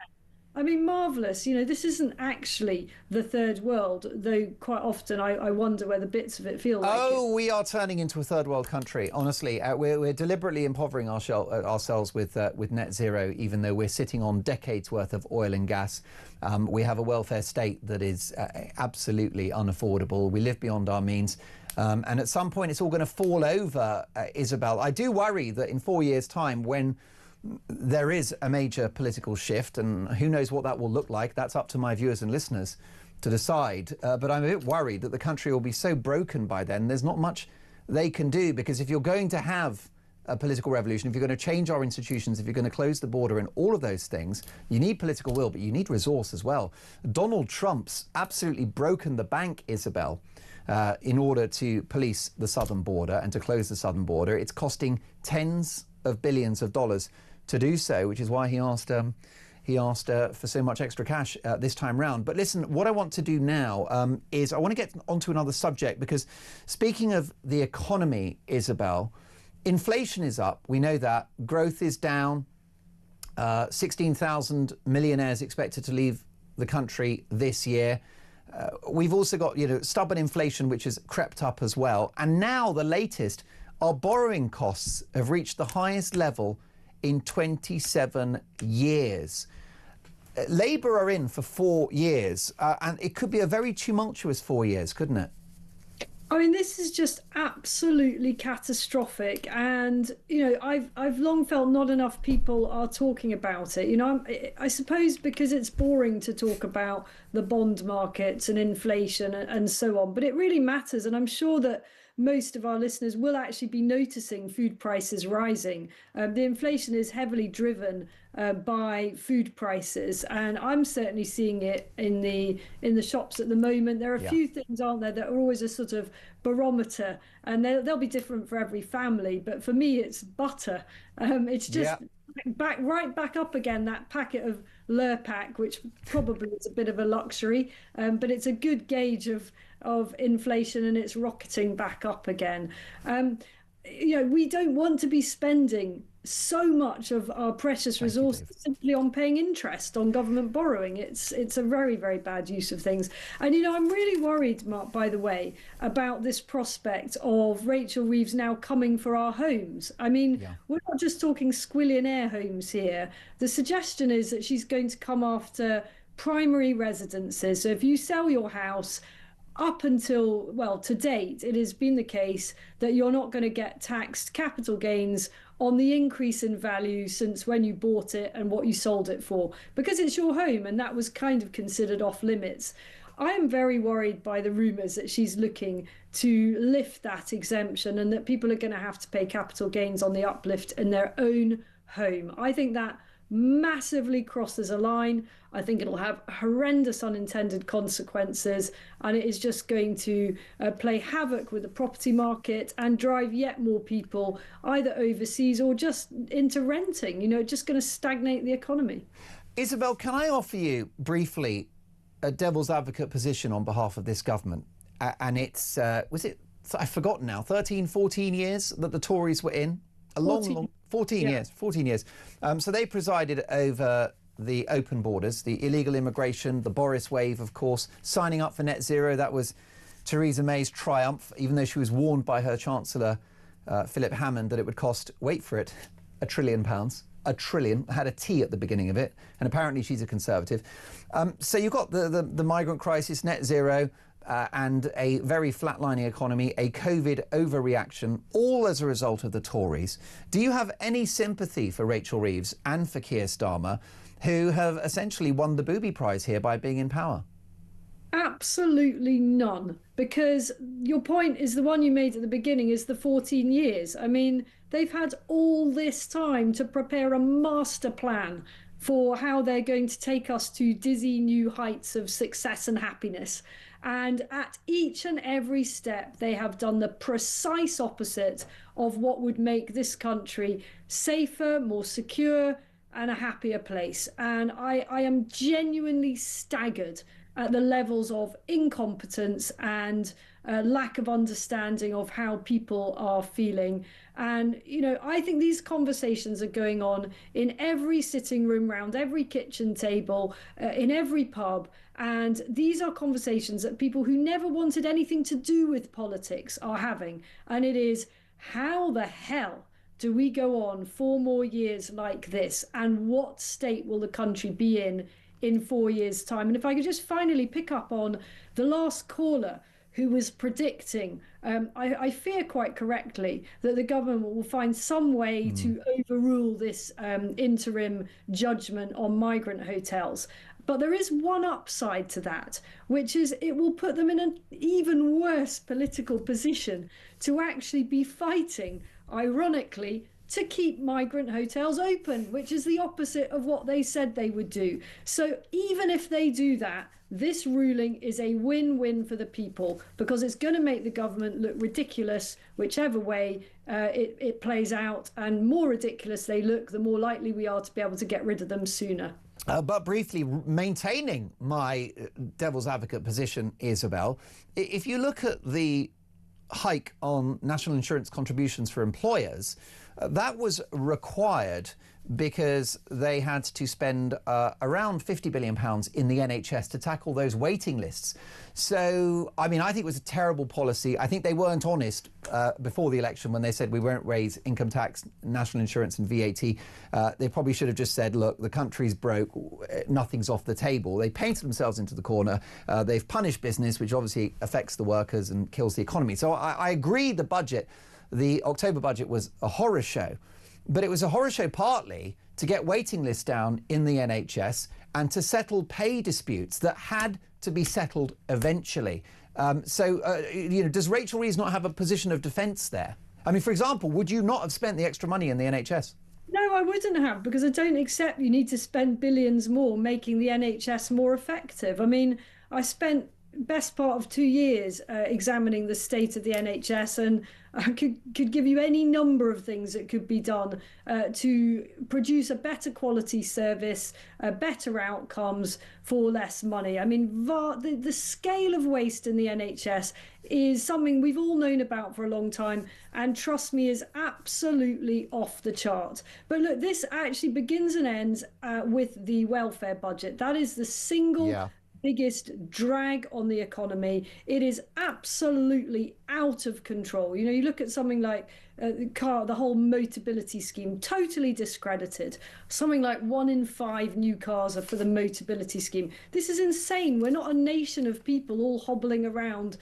Speaker 3: I mean, marvellous. You know, this isn't actually the third world, though quite often I wonder whether bits of it feel like it.
Speaker 2: We are turning into a third world country, honestly. We're deliberately impovering ourselves with net zero, even though we're sitting on decades worth of oil and gas. We have a welfare state that is absolutely unaffordable. We live beyond our means. And at some point, it's all going to fall over, Isabel. I do worry that in 4 years' time, when there is a major political shift, and who knows what that will look like, that's up to my viewers and listeners to decide. But I'm a bit worried that the country will be so broken by then, there's not much they can do, because if you're going to have a political revolution, if you're going to change our institutions, if you're going to close the border and all of those things, you need political will, but you need resource as well. Donald Trump's absolutely broken the bank, Isabel, in order to police the southern border and to close the southern border. It's costing tens of billions of dollars to do so, which is why he asked for so much extra cash this time round. But listen, what I want to do now is I want to get onto another subject, because speaking of the economy, Isabel, inflation is up. We know that. Growth is down. 16,000 millionaires expected to leave the country this year. We've also got, you know, stubborn inflation, which has crept up as well. And now the latest, our borrowing costs have reached the highest level in 27 years. Labour are in for 4 years, and it could be a very tumultuous 4 years, couldn't it?
Speaker 3: I mean, this is just absolutely catastrophic, and you know, I've long felt not enough people are talking about it. You know, I suppose because it's boring to talk about the bond markets and inflation and so on, but it really matters, and I'm sure that most of our listeners will actually be noticing food prices rising. The inflation is heavily driven by food prices, and I'm certainly seeing it in the shops at the moment. There are a few things, aren't there, that are always a sort of barometer, and they'll be different for every family. But for me, it's butter. It's just right back up again, that packet of Lurpak, which probably is a bit of a luxury, but it's a good gauge of inflation, and it's rocketing back up again. You know, we don't want to be spending so much of our precious resources simply on paying interest on government borrowing. It's a very, very bad use of things. And, you know, I'm really worried, Mark, by the way, about this prospect of Rachel Reeves now coming for our homes. I mean, we're not just talking squillionaire homes here. The suggestion is that she's going to come after primary residences. So if you sell your house, up until, well, to date, it has been the case that you're not going to get taxed capital gains on the increase in value since when you bought it and what you sold it for, because it's your home, and that was kind of considered off limits. I am very worried by the rumours that she's looking to lift that exemption and that people are going to have to pay capital gains on the uplift in their own home. I think that massively crosses a line. I think it'll have horrendous unintended consequences, and it is just going to play havoc with the property market and drive yet more people either overseas or just into renting. Just going to stagnate the economy.
Speaker 2: Isabel, can I offer you briefly a devil's advocate position on behalf of this government? And it's, I've forgotten now, 13, 14 years that the Tories were in? 14 years. So they presided over the open borders, the illegal immigration, the Boris wave, of course, signing up for net zero. That was Theresa May's triumph, even though she was warned by her Chancellor, Philip Hammond, that it would cost, wait for it, £1 trillion. A trillion, had a T at the beginning of it, and apparently she's a Conservative. So you've got the migrant crisis, net zero, and a very flatlining economy, a COVID overreaction, all as a result of the Tories. Do you have any sympathy for Rachel Reeves and for Keir Starmer, who have essentially won the booby prize here by being in power?
Speaker 3: Absolutely none, because your point is the one you made at the beginning, is the 14 years. I mean, they've had all this time to prepare a master plan for how they're going to take us to dizzy new heights of success and happiness. And at each and every step, they have done the precise opposite of what would make this country safer, more secure, and a happier place. And I am genuinely staggered at the levels of incompetence and lack of understanding of how people are feeling. And, I think these conversations are going on in every sitting room, round every kitchen table, in every pub. And these are conversations that people who never wanted anything to do with politics are having. And it is, how the hell do we go on 4 more years like this? And what state will the country be in 4 years' time? And if I could just finally pick up on the last caller who was predicting, I fear quite correctly, that the government will find some way to overrule this interim judgment on migrant hotels. But there is one upside to that, which is it will put them in an even worse political position to actually be fighting, ironically, to keep migrant hotels open, which is the opposite of what they said they would do. So even if they do that, this ruling is a win-win for the people, because it's going to make the government look ridiculous whichever way it plays out. And more ridiculous they look, the more likely we are to be able to get rid of them sooner.
Speaker 2: But briefly, maintaining my devil's advocate position, Isabel, if you look at the hike on national insurance contributions for employers, that was required because they had to spend around £50 billion in the NHS to tackle those waiting lists. So, I think it was a terrible policy. I think they weren't honest before the election when they said we won't raise income tax, national insurance and VAT. They probably should have just said, look, the country's broke, nothing's off the table. They painted themselves into the corner. They've punished business, which obviously affects the workers and kills the economy. So I agree the budget, the October budget, was a horror show. But it was a horror show partly to get waiting lists down in the NHS and to settle pay disputes that had to be settled eventually. Does Rachel Reeves not have a position of defence there? For example, would you not have spent the extra money in the NHS?
Speaker 3: No, I wouldn't have, because I don't accept you need to spend billions more making the NHS more effective. I spent best part of 2 years examining the state of the NHS, and I could give you any number of things that could be done to produce a better quality service, better outcomes for less money. The scale of waste in the NHS is something we've all known about for a long time, and trust me, is absolutely off the chart. But look, this actually begins and ends with the welfare budget. That is the single biggest drag on the economy. It is absolutely out of control. You look at something like the whole Motability scheme, totally discredited. Something like 1 in 5 new cars are for the Motability scheme. This is insane. We're not a nation of people all hobbling around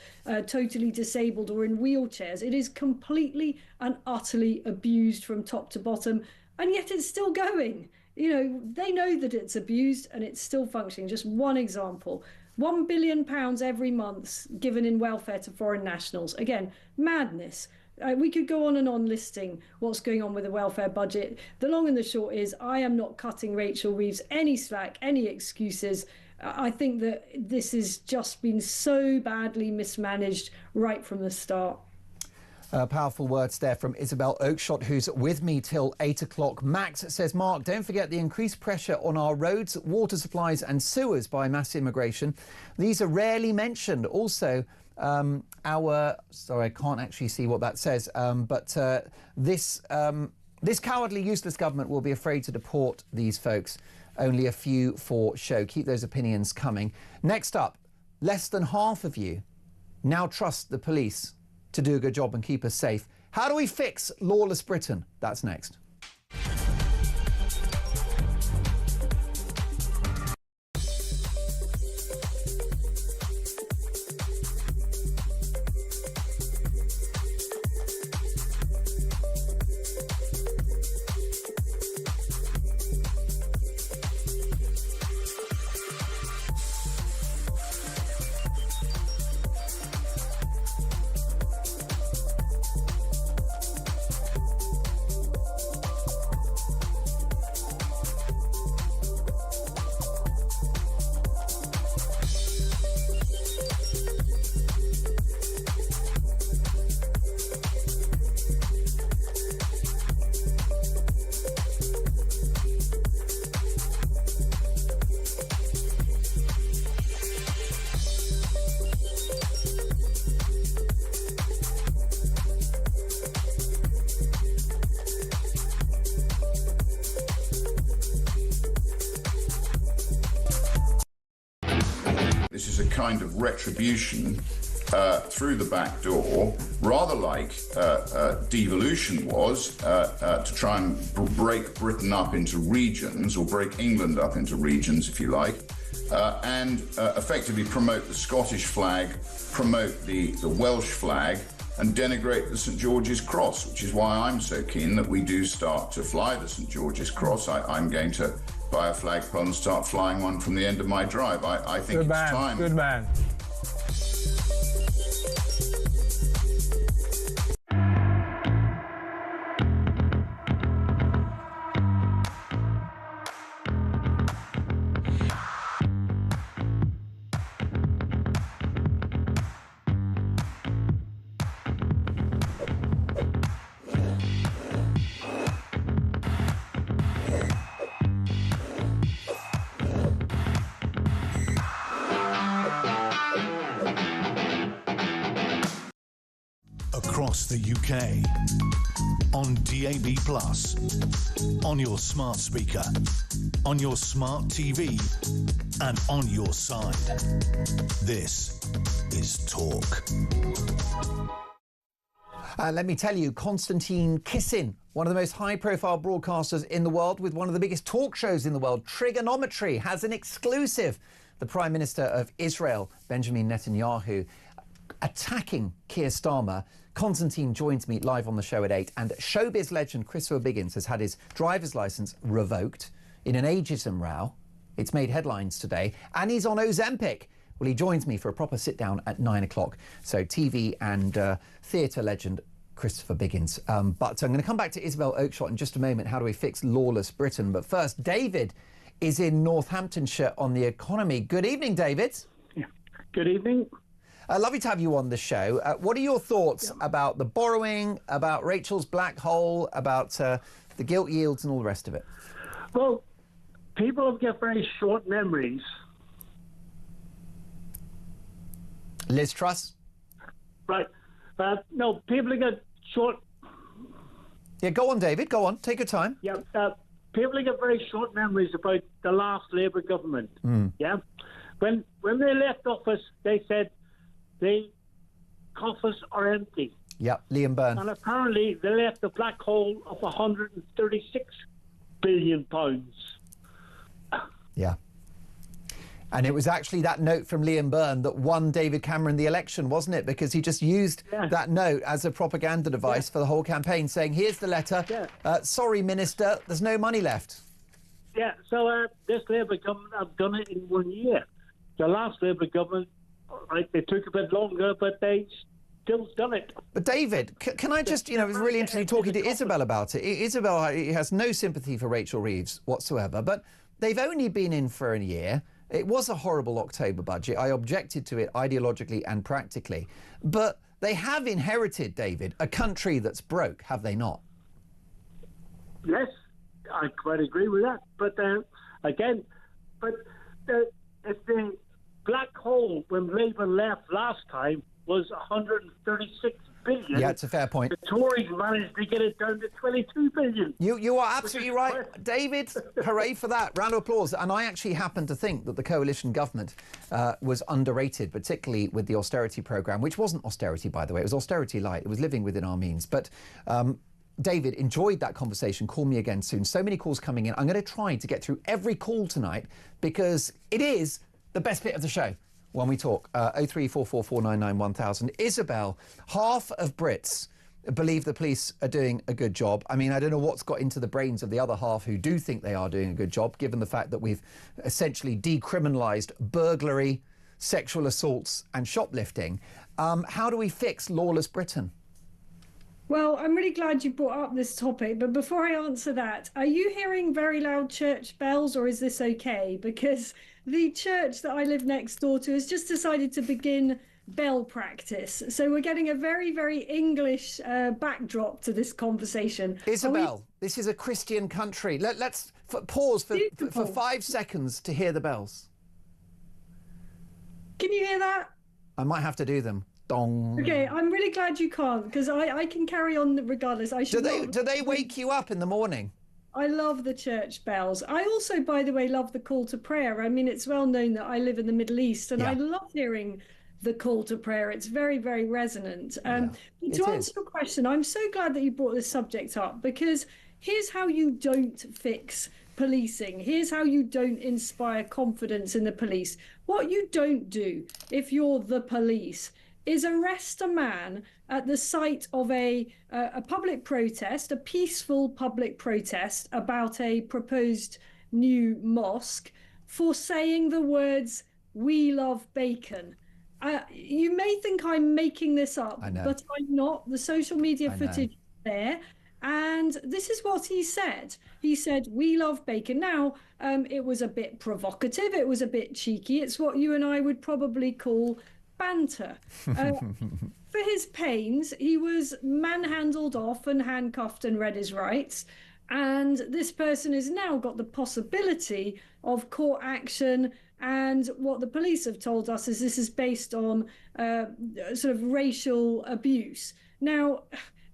Speaker 3: totally disabled or in wheelchairs. It is completely and utterly abused from top to bottom, and yet it's still going. They know that it's abused and it's still functioning. Just one example. £1 billion every month given in welfare to foreign nationals. Again, madness. We could go on and on listing what's going on with the welfare budget. The long and the short is I am not cutting Rachel Reeves any slack, any excuses. I think that this has just been so badly mismanaged right from the start.
Speaker 2: Powerful words there from Isabel Oakeshott, who's with me till 8 o'clock. Max says, Mark, don't forget the increased pressure on our roads, water supplies and sewers by mass immigration. These are rarely mentioned. Also, sorry, I can't actually see what that says, this cowardly, useless government will be afraid to deport these folks. Only a few for show. Keep those opinions coming. Next up, less than half of you now trust the police to do a good job and keep us safe. How do we fix lawless Britain? That's next.
Speaker 4: This is a kind of retribution through the back door, rather like devolution was, to try and break Britain up into regions, or break England up into regions, if you like, and effectively promote the Scottish flag, promote the Welsh flag, and denigrate the St George's Cross, which is why I'm so keen that we do start to fly the St George's Cross. I'm going to buy a flagpole and start flying one from the end of my drive. I think it's time.
Speaker 6: Good man.
Speaker 1: Across the UK, on DAB+, on your smart speaker, on your smart TV, and on your side. This is Talk.
Speaker 2: Let me tell you, Konstantin Kisin, one of the most high-profile broadcasters in the world with one of the biggest talk shows in the world, Trigonometry, has an exclusive. The Prime Minister of Israel, Benjamin Netanyahu, attacking Keir Starmer. Konstantin joins me live on the show at 8, and showbiz legend Christopher Biggins has had his driver's licence revoked in an ageism row. It's made headlines today, and he's on Ozempic. Well, he joins me for a proper sit-down at 9 o'clock. So TV and theatre legend Christopher Biggins. But I'm going to come back to Isabel Oakeshott in just a moment. How do we fix lawless Britain? But first, David is in Northamptonshire on the economy. Good evening, David.
Speaker 7: Yeah. Good evening.
Speaker 2: Lovely to have you on the show. What are your thoughts about the borrowing, about Rachel's black hole, about the gilt yields and all the rest of it?
Speaker 7: Well, people have got very short memories.
Speaker 2: Liz Truss?
Speaker 7: Right. No, people have got short...
Speaker 2: Yeah, go on, David. Go on. Take your time.
Speaker 7: Yeah. People have got very short memories about the last Labour government. Yeah. When they left office, they said the coffers are empty.
Speaker 2: Yeah, Liam Byrne.
Speaker 7: And apparently they left a black hole of £136 billion.
Speaker 2: Yeah. And it was actually that note from Liam Byrne that won David Cameron the election, wasn't it? Because he just used that note as a propaganda device for the whole campaign, saying, here's the letter. Sorry, Minister, there's no money left.
Speaker 7: Yeah, so this Labour government have done it in 1 year. the last Labour government, right, they took a bit longer, but they still done it.
Speaker 2: But David, can I just, it was really interesting talking to Isabel about it. Isabel has no sympathy for Rachel Reeves whatsoever, but they've only been in for a year. It was a horrible October budget. I objected to it ideologically and practically. But they have inherited, David, a country that's broke, have they not?
Speaker 7: Yes, I quite agree with that. But again, if the black hole when Labour left last time was 136 billion.
Speaker 2: Yeah, it's a fair point.
Speaker 7: The Tories managed to get it down to 22 billion.
Speaker 2: You are absolutely right, David. Hooray for that. Round of applause. And I actually happen to think that the coalition government was underrated, particularly with the austerity programme, which wasn't austerity, by the way. It was austerity light. It was living within our means. But David, enjoyed that conversation. Call me again soon. So many calls coming in. I'm going to try to get through every call tonight because it is the best bit of the show when we talk. 03444991000. Isabel, half of Brits believe the police are doing a good job. I mean, I don't know what's got into the brains of the other half who do think they are doing a good job, given the fact that we've essentially decriminalised burglary, sexual assaults and shoplifting. How do we fix lawless Britain?
Speaker 3: Well, I'm really glad you brought up this topic, but before I answer that, are you hearing very loud church bells or is this okay? Because the church that I live next door to has just decided to begin bell practice. So we're getting a very, very English backdrop to this conversation.
Speaker 2: Isabel, this is a Christian country. Let's pause for 5 seconds to hear the bells.
Speaker 3: Can you hear that?
Speaker 2: I might have to do them. Dong.
Speaker 3: Okay, I'm really glad you can't, because I can carry on regardless.
Speaker 2: Do they wake you up in the morning?
Speaker 3: I love the church bells. I also, by the way, love the call to prayer. I mean, it's well known that I live in the Middle East, and I love hearing the call to prayer. It's very, very resonant. To answer your question, I'm so glad that you brought this subject up, because here's how you don't fix policing. Here's how you don't inspire confidence in the police. What you don't do if you're the police is arrest a man at the site of a public protest, a peaceful public protest about a proposed new mosque, for saying the words, "We love bacon." You may think I'm making this up, but I'm not. The social media footage is there. And this is what he said. He said, "We love bacon." Now, it was a bit provocative. It was a bit cheeky. It's what you and I would probably call banter. For his pains, he was manhandled off and handcuffed and read his rights. And this person has now got the possibility of court action. And what the police have told us is this is based on sort of racial abuse. Now,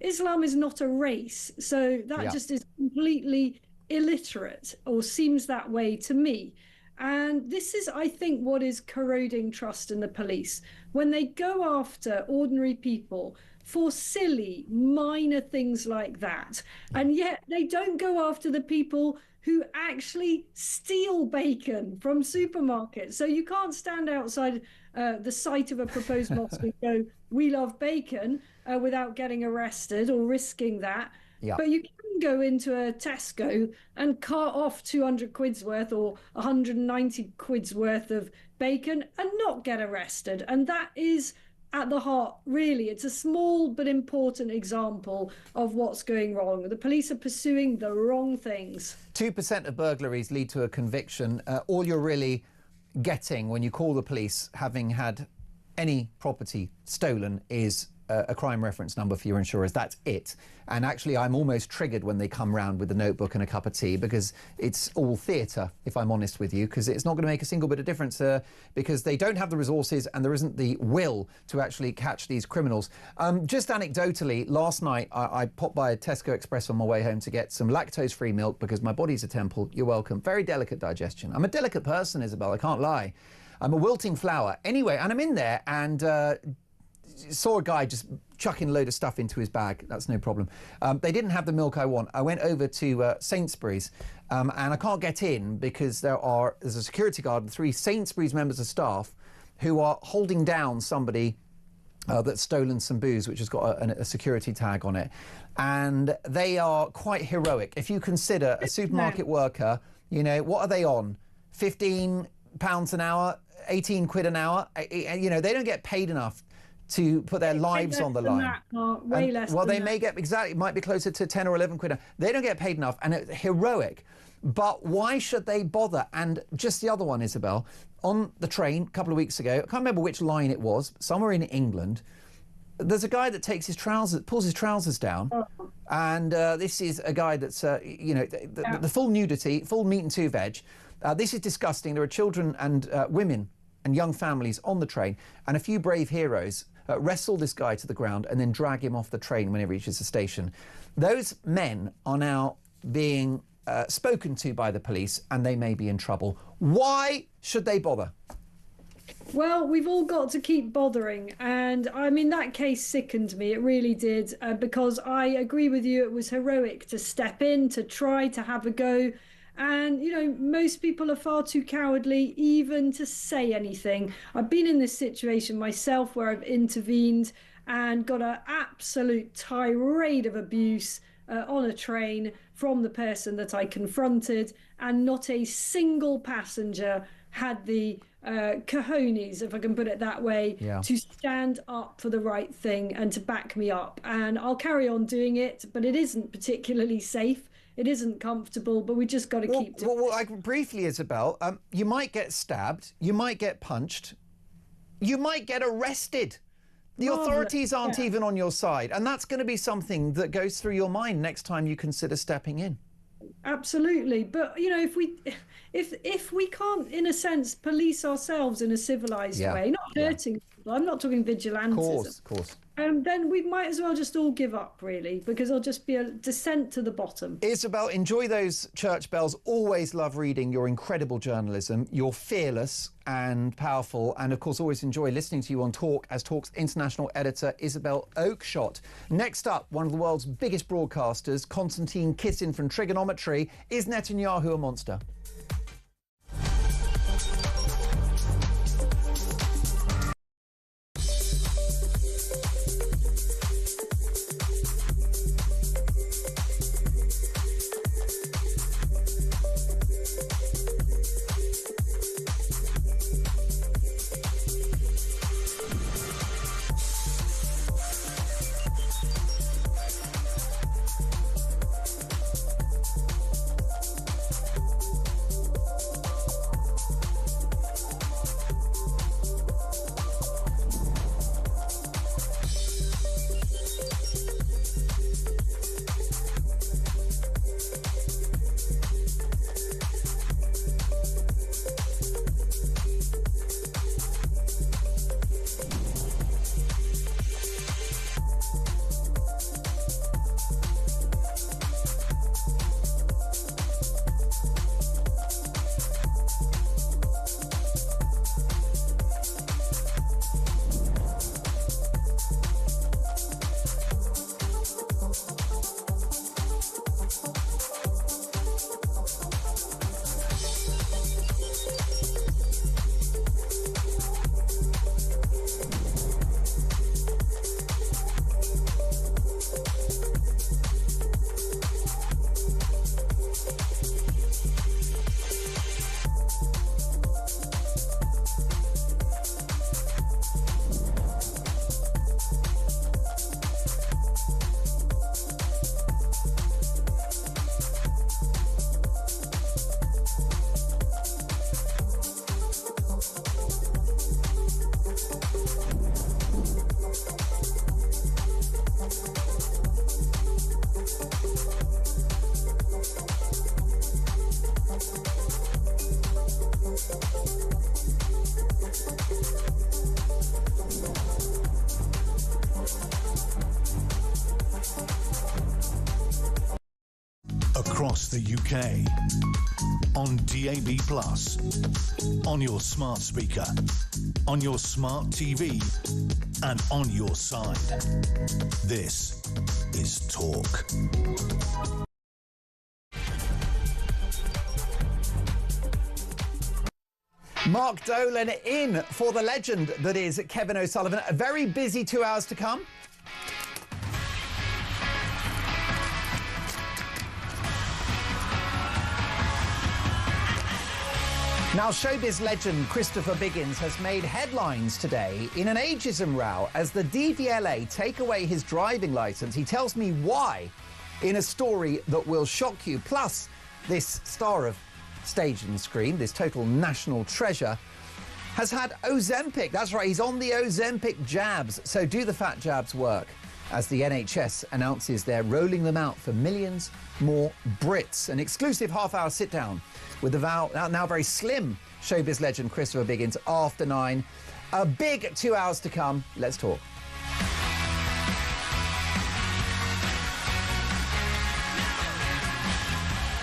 Speaker 3: Islam is not a race, so that just is completely illiterate, or seems that way to me. And this is, I think, what is corroding trust in the police. When they go after ordinary people for silly, minor things like that, and yet they don't go after the people who actually steal bacon from supermarkets. So you can't stand outside the site of a proposed mosque and go, "We love bacon," without getting arrested or risking that. But you can go into a Tesco and cart off 200 quid's worth or 190 quid's worth of bacon and not get arrested. And that is at the heart, really. It's a small but important example of what's going wrong. The police are pursuing the wrong things.
Speaker 2: 2% of burglaries lead to a conviction. All you're really getting when you call the police, having had any property stolen, is a crime reference number for your insurers. That's it. And actually, I'm almost triggered when they come round with a notebook and a cup of tea, because it's all theatre, if I'm honest with you, because it's not going to make a single bit of difference because they don't have the resources and there isn't the will to actually catch these criminals. Just anecdotally, last night I popped by a Tesco Express on my way home to get some lactose-free milk because my body's a temple. You're welcome. Very delicate digestion. I'm a delicate person, Isabel, I can't lie. I'm a wilting flower. Anyway, and I'm in there and saw a guy just chucking a load of stuff into his bag. That's no problem. They didn't have the milk I want. I went over to Sainsbury's and I can't get in because there's a security guard and 3 Sainsbury's members of staff who are holding down somebody that's stolen some booze, which has got a security tag on it. And they are quite heroic. If you consider a supermarket worker, you know, what are they on? £15 an hour? 18 quid an hour. You know, they don't get paid enough to put their lives on the line.
Speaker 3: Way less.
Speaker 2: Well, they may get, exactly, it might be closer to 10 or 11 quid. They don't get paid enough, and it's heroic. But why should they bother? And just the other one, Isabel, on the train a couple of weeks ago, I can't remember which line it was, somewhere in England, there's a guy that takes his trousers, pulls his trousers down, and this is a guy that's, you know, the full nudity, full meat and two veg. This is disgusting. There are children and women and young families on the train, and a few brave heroes wrestle this guy to the ground and then drag him off the train when he reaches the station. Those men are now being spoken to by the police, and they may be in trouble. Why should they bother?
Speaker 3: Well, we've all got to keep bothering, and I mean, that case sickened me. It really did, because I agree with you. It was heroic to step in, to try to have a go. And, you know, most people are far too cowardly even to say anything. I've been in this situation myself where I've intervened and got an absolute tirade of abuse on a train from the person that I confronted, and not a single passenger had the cojones, if I can put it that way, to stand up for the right thing and to back me up. And I'll carry on doing it, but it isn't particularly safe. It isn't comfortable, but we just got to keep doing it.
Speaker 2: Well, like, briefly, Isabel, you might get stabbed, you might get punched, you might get arrested. The authorities aren't even on your side, and that's going to be something that goes through your mind next time you consider stepping in.
Speaker 3: Absolutely, but you know, if we can't, in a sense, police ourselves in a civilized way, not hurting people, I'm not talking vigilantism.
Speaker 2: Of course.
Speaker 3: Then we might as well just all give up, really, because it'll just be a descent to the bottom.
Speaker 2: Isabel, enjoy those church bells. Always love reading your incredible journalism. You're fearless and powerful, and of course always enjoy listening to you on Talk as Talk's international editor, Isabel Oakeshott. Next up, one of the world's biggest broadcasters, Konstantin Kisin from Trigonometry. Is Netanyahu a monster?
Speaker 1: Across the UK, on DAB+, on your smart speaker, on your smart TV, and on your side. This is Talk.
Speaker 2: Mark Dolan in for the legend that is Kevin O'Sullivan. A very busy 2 hours to come. Now, showbiz legend Christopher Biggins has made headlines today in an ageism row as the DVLA take away his driving licence. He tells me why in a story that will shock you. Plus, this star of stage and screen, this total national treasure, has had Ozempic. That's right, he's on the Ozempic jabs. So do the fat jabs work? As the NHS announces they're rolling them out for millions more Brits. An exclusive half-hour sit-down with the now very slim showbiz legend Christopher Biggins after 9. A big 2 hours to come. Let's talk.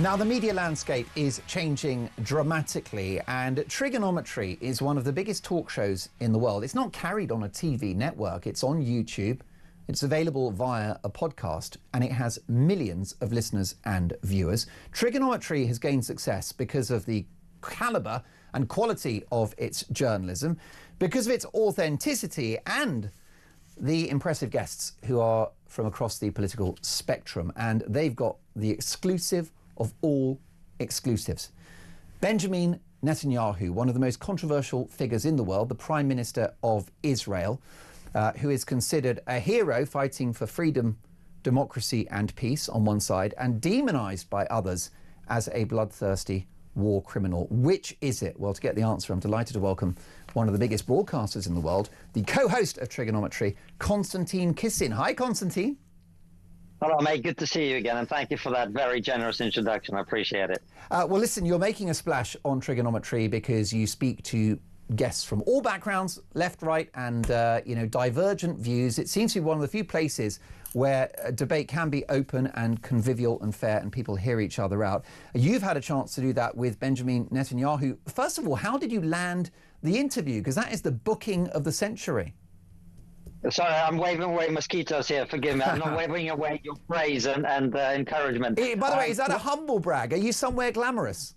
Speaker 2: Now, the media landscape is changing dramatically, and Trigonometry is one of the biggest talk shows in the world. It's not carried on a TV network. It's on YouTube. It's available via a podcast, and it has millions of listeners and viewers. Trigonometry has gained success because of the calibre and quality of its journalism, because of its authenticity, and the impressive guests who are from across the political spectrum. And they've got the exclusive of all exclusives. Benjamin Netanyahu, one of the most controversial figures in the world, the Prime Minister of Israel, who is considered a hero fighting for freedom, democracy and peace on one side, and demonised by others as a bloodthirsty war criminal. Which is it? Well, to get the answer, I'm delighted to welcome one of the biggest broadcasters in the world, the co-host of Trigonometry, Konstantin Kisin. Hi, Konstantin.
Speaker 6: Hello, mate. Good to see you again, and thank you for that very generous introduction. I appreciate it.
Speaker 2: Well, listen, you're making a splash on Trigonometry because you speak to guests from all backgrounds, left, right, and divergent views. It seems to be one of the few places where debate can be open and convivial and fair, and people hear each other out. You've had a chance to do that with Benjamin Netanyahu. First of all, how did you land the interview? Because that is the booking of the century.
Speaker 6: Sorry, I'm waving away mosquitoes here. Forgive me. I'm not waving away your praise and encouragement.
Speaker 2: By the way, is that a humble brag? Are you somewhere glamorous?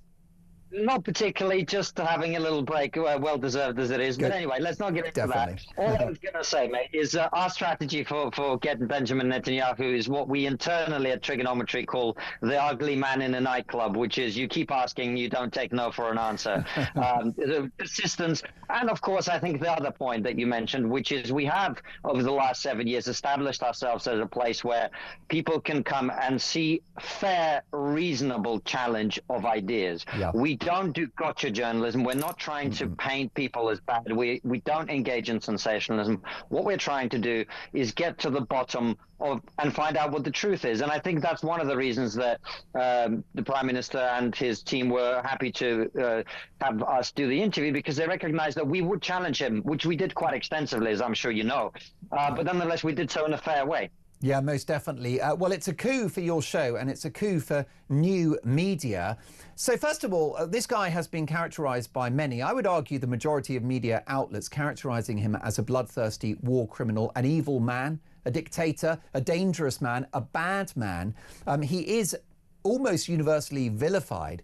Speaker 6: Not particularly, just having a little break, well deserved as it is.
Speaker 2: Good.
Speaker 6: But anyway, let's not get into
Speaker 2: Definitely.
Speaker 6: that. All I was going to say, mate, is our strategy for getting Benjamin Netanyahu is what we internally at Trigonometry call the ugly man in a nightclub, which is you keep asking, you don't take no for an answer. The persistence. And of course, I think the other point that you mentioned, which is we have over the last 7 years established ourselves as a place where people can come and see fair, reasonable challenge of ideas.
Speaker 2: Yeah.
Speaker 6: We don't do gotcha journalism. We're not trying to paint people as bad. We don't engage in sensationalism. What we're trying to do is get to the bottom of and find out what the truth is. And I think that's one of the reasons that the Prime Minister and his team were happy to have us do the interview, because they recognized that we would challenge him, which we did quite extensively, as I'm sure you know. But nonetheless, we did so in a fair way.
Speaker 2: Yeah, most definitely. Well, it's a coup for your show, and it's a coup for new media. So first of all, this guy has been characterised by many, I would argue the majority of media outlets, characterising him as a bloodthirsty war criminal, an evil man, a dictator, a dangerous man, a bad man. He is almost universally vilified,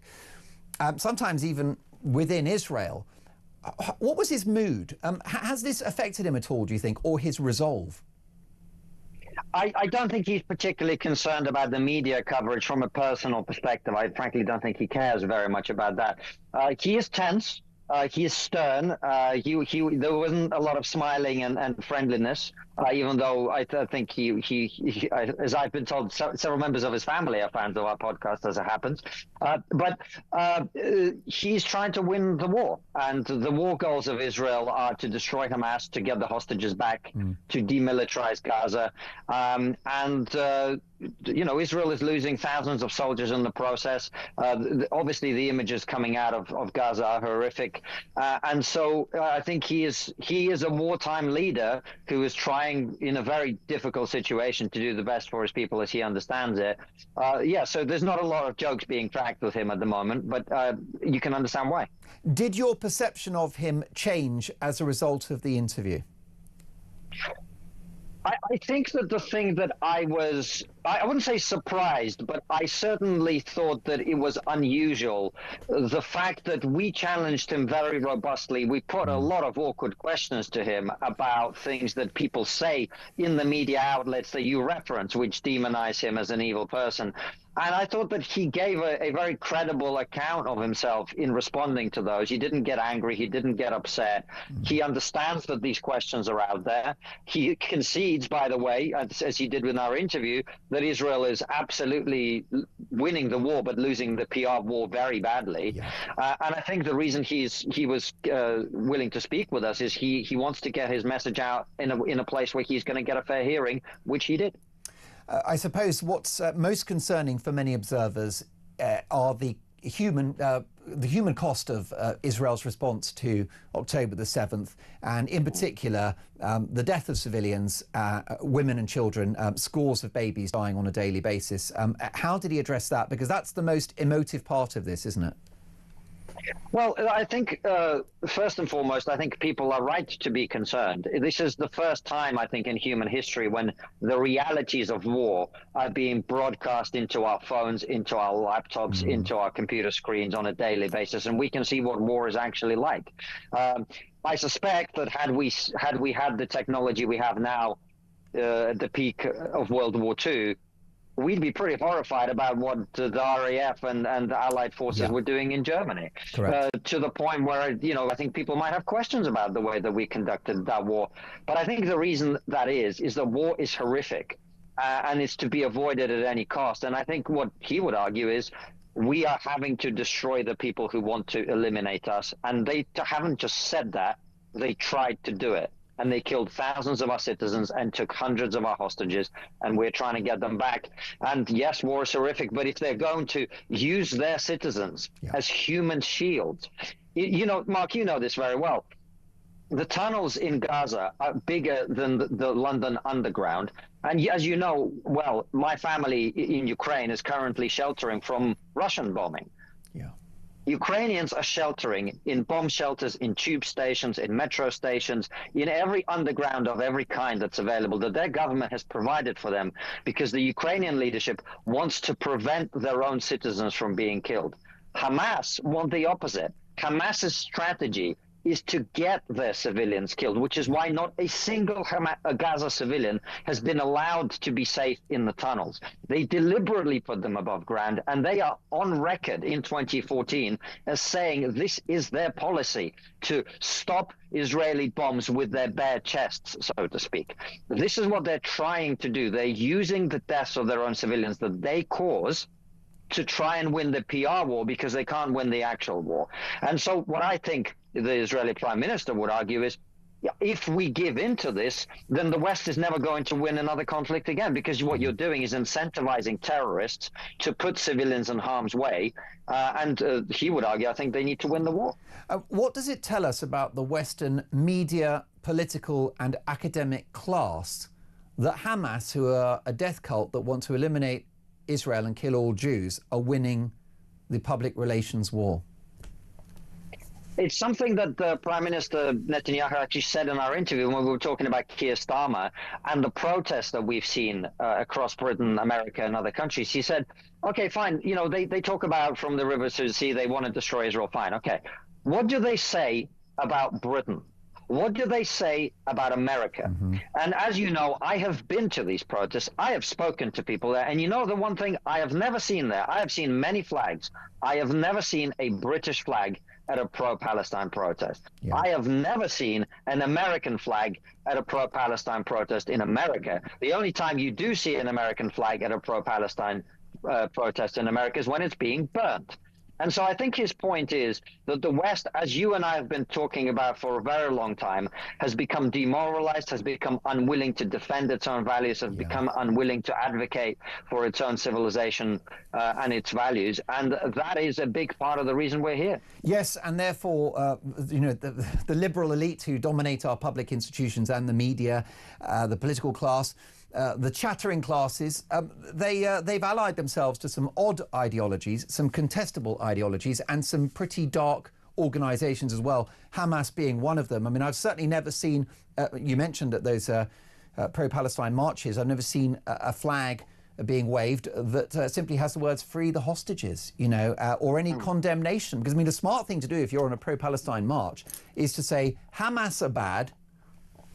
Speaker 2: sometimes even within Israel. What was his mood? Has this affected him at all, do you think, or his resolve?
Speaker 6: I don't think he's particularly concerned about the media coverage from a personal perspective. I frankly don't think he cares very much about that. He is tense. He is stern. There wasn't a lot of smiling and friendliness, even though I think he as I've been told, several members of his family are fans of our podcast, as it happens. But he's trying to win the war, and the war goals of Israel are to destroy Hamas, to get the hostages back, to demilitarize Gaza, Israel is losing thousands of soldiers in the process. Obviously, the images coming out of Gaza are horrific. And so I think he is a wartime leader who is trying in a very difficult situation to do the best for his people as he understands it. So there's not a lot of jokes being cracked with him at the moment, but you can understand why.
Speaker 2: Did your perception of him change as a result of the interview?
Speaker 6: I think that the thing that I wouldn't say surprised, but I certainly thought that it was unusual. The fact that we challenged him very robustly, we put a lot of awkward questions to him about things that people say in the media outlets that you reference, which demonize him as an evil person. And I thought that he gave a very credible account of himself in responding to those. He didn't get angry. He didn't get upset. He understands that these questions are out there. He concedes, by the way, as he did with our interview, that Israel is absolutely winning the war, but losing the PR war very badly.
Speaker 2: Yeah.
Speaker 6: And I think the reason he was willing to speak with us is he wants to get his message out in a place where he's going to get a fair hearing, which he did.
Speaker 2: I suppose what's most concerning for many observers are the human cost of Israel's response to October the 7th, and in particular the death of civilians, women and children, scores of babies dying on a daily basis. How did he address that? Because that's the most emotive part of this, isn't it?
Speaker 6: Well, I think, first and foremost, I think people are right to be concerned. This is the first time, I think, in human history when the realities of war are being broadcast into our phones, into our laptops, into our computer screens on a daily basis, and we can see what war is actually like. I suspect that had we had the technology we have now at the peak of World War II, we'd be pretty horrified about what the RAF and the Allied forces were doing in Germany. To the point where, I think people might have questions about the way that we conducted that war. But I think the reason that is the war is horrific and it's to be avoided at any cost. And I think what he would argue is we are having to destroy the people who want to eliminate us. And they haven't just said that, they tried to do it. And they killed thousands of our citizens and took hundreds of our hostages, and we're trying to get them back. And yes, war is horrific, but if they're going to use their citizens as human shields, Mark, you know this very well. The tunnels in Gaza are bigger than the London Underground. And as you know, well, my family in Ukraine is currently sheltering from Russian bombing. Ukrainians are sheltering in bomb shelters, in tube stations, in metro stations, in every underground of every kind that's available that their government has provided for them, because the Ukrainian leadership wants to prevent their own citizens from being killed. Hamas want the opposite. Hamas's strategy is to get their civilians killed, which is why not a single Gaza civilian has been allowed to be safe in the tunnels. They deliberately put them above ground, and they are on record in 2014 as saying this is their policy, to stop Israeli bombs with their bare chests, so to speak. This is what they're trying to do. They're using the deaths of their own civilians that they cause to try and win the PR war, because they can't win the actual war. And so what I think the Israeli prime minister would argue is, if we give in to this, then the West is never going to win another conflict again, because what you're doing is incentivizing terrorists to put civilians in harm's way. And he would argue, I think they need to win the war.
Speaker 2: What does it tell us about the Western media, political and academic class that Hamas, who are a death cult that want to eliminate Israel and kill all Jews, are winning the public relations war?
Speaker 6: It's something that the Prime Minister Netanyahu actually said in our interview when we were talking about Keir Starmer and the protests that we've seen across Britain, America, and other countries. He said, okay, fine, they talk about from the river to the sea, they want to destroy Israel, fine, okay. What do they say about Britain? What do they say about America? And as you know, I have been to these protests. I have spoken to people there. And the one thing I have never seen there, I have seen many flags. I have never seen a British flag at a pro-Palestine protest. I have never seen an American flag at a pro-Palestine protest in America. The only time you do see an American flag at a pro-Palestine protest in America is when it's being burnt. And so I think his point is that the West, as you and I have been talking about for a very long time, has become demoralized, has become unwilling to defend its own values, has become unwilling to advocate for its own civilization and its values. And that is a big part of the reason we're here.
Speaker 2: Yes, and therefore, the liberal elite who dominate our public institutions and the media, the political class, the chattering classes, they've allied themselves to some odd ideologies, some contestable ideologies, and some pretty dark organisations as well, Hamas being one of them. I mean, I've certainly never seen, you mentioned at those pro-Palestine marches, I've never seen a flag being waved that simply has the words "free the hostages," or any condemnation. Because, I mean, the smart thing to do if you're on a pro-Palestine march is to say, Hamas are bad,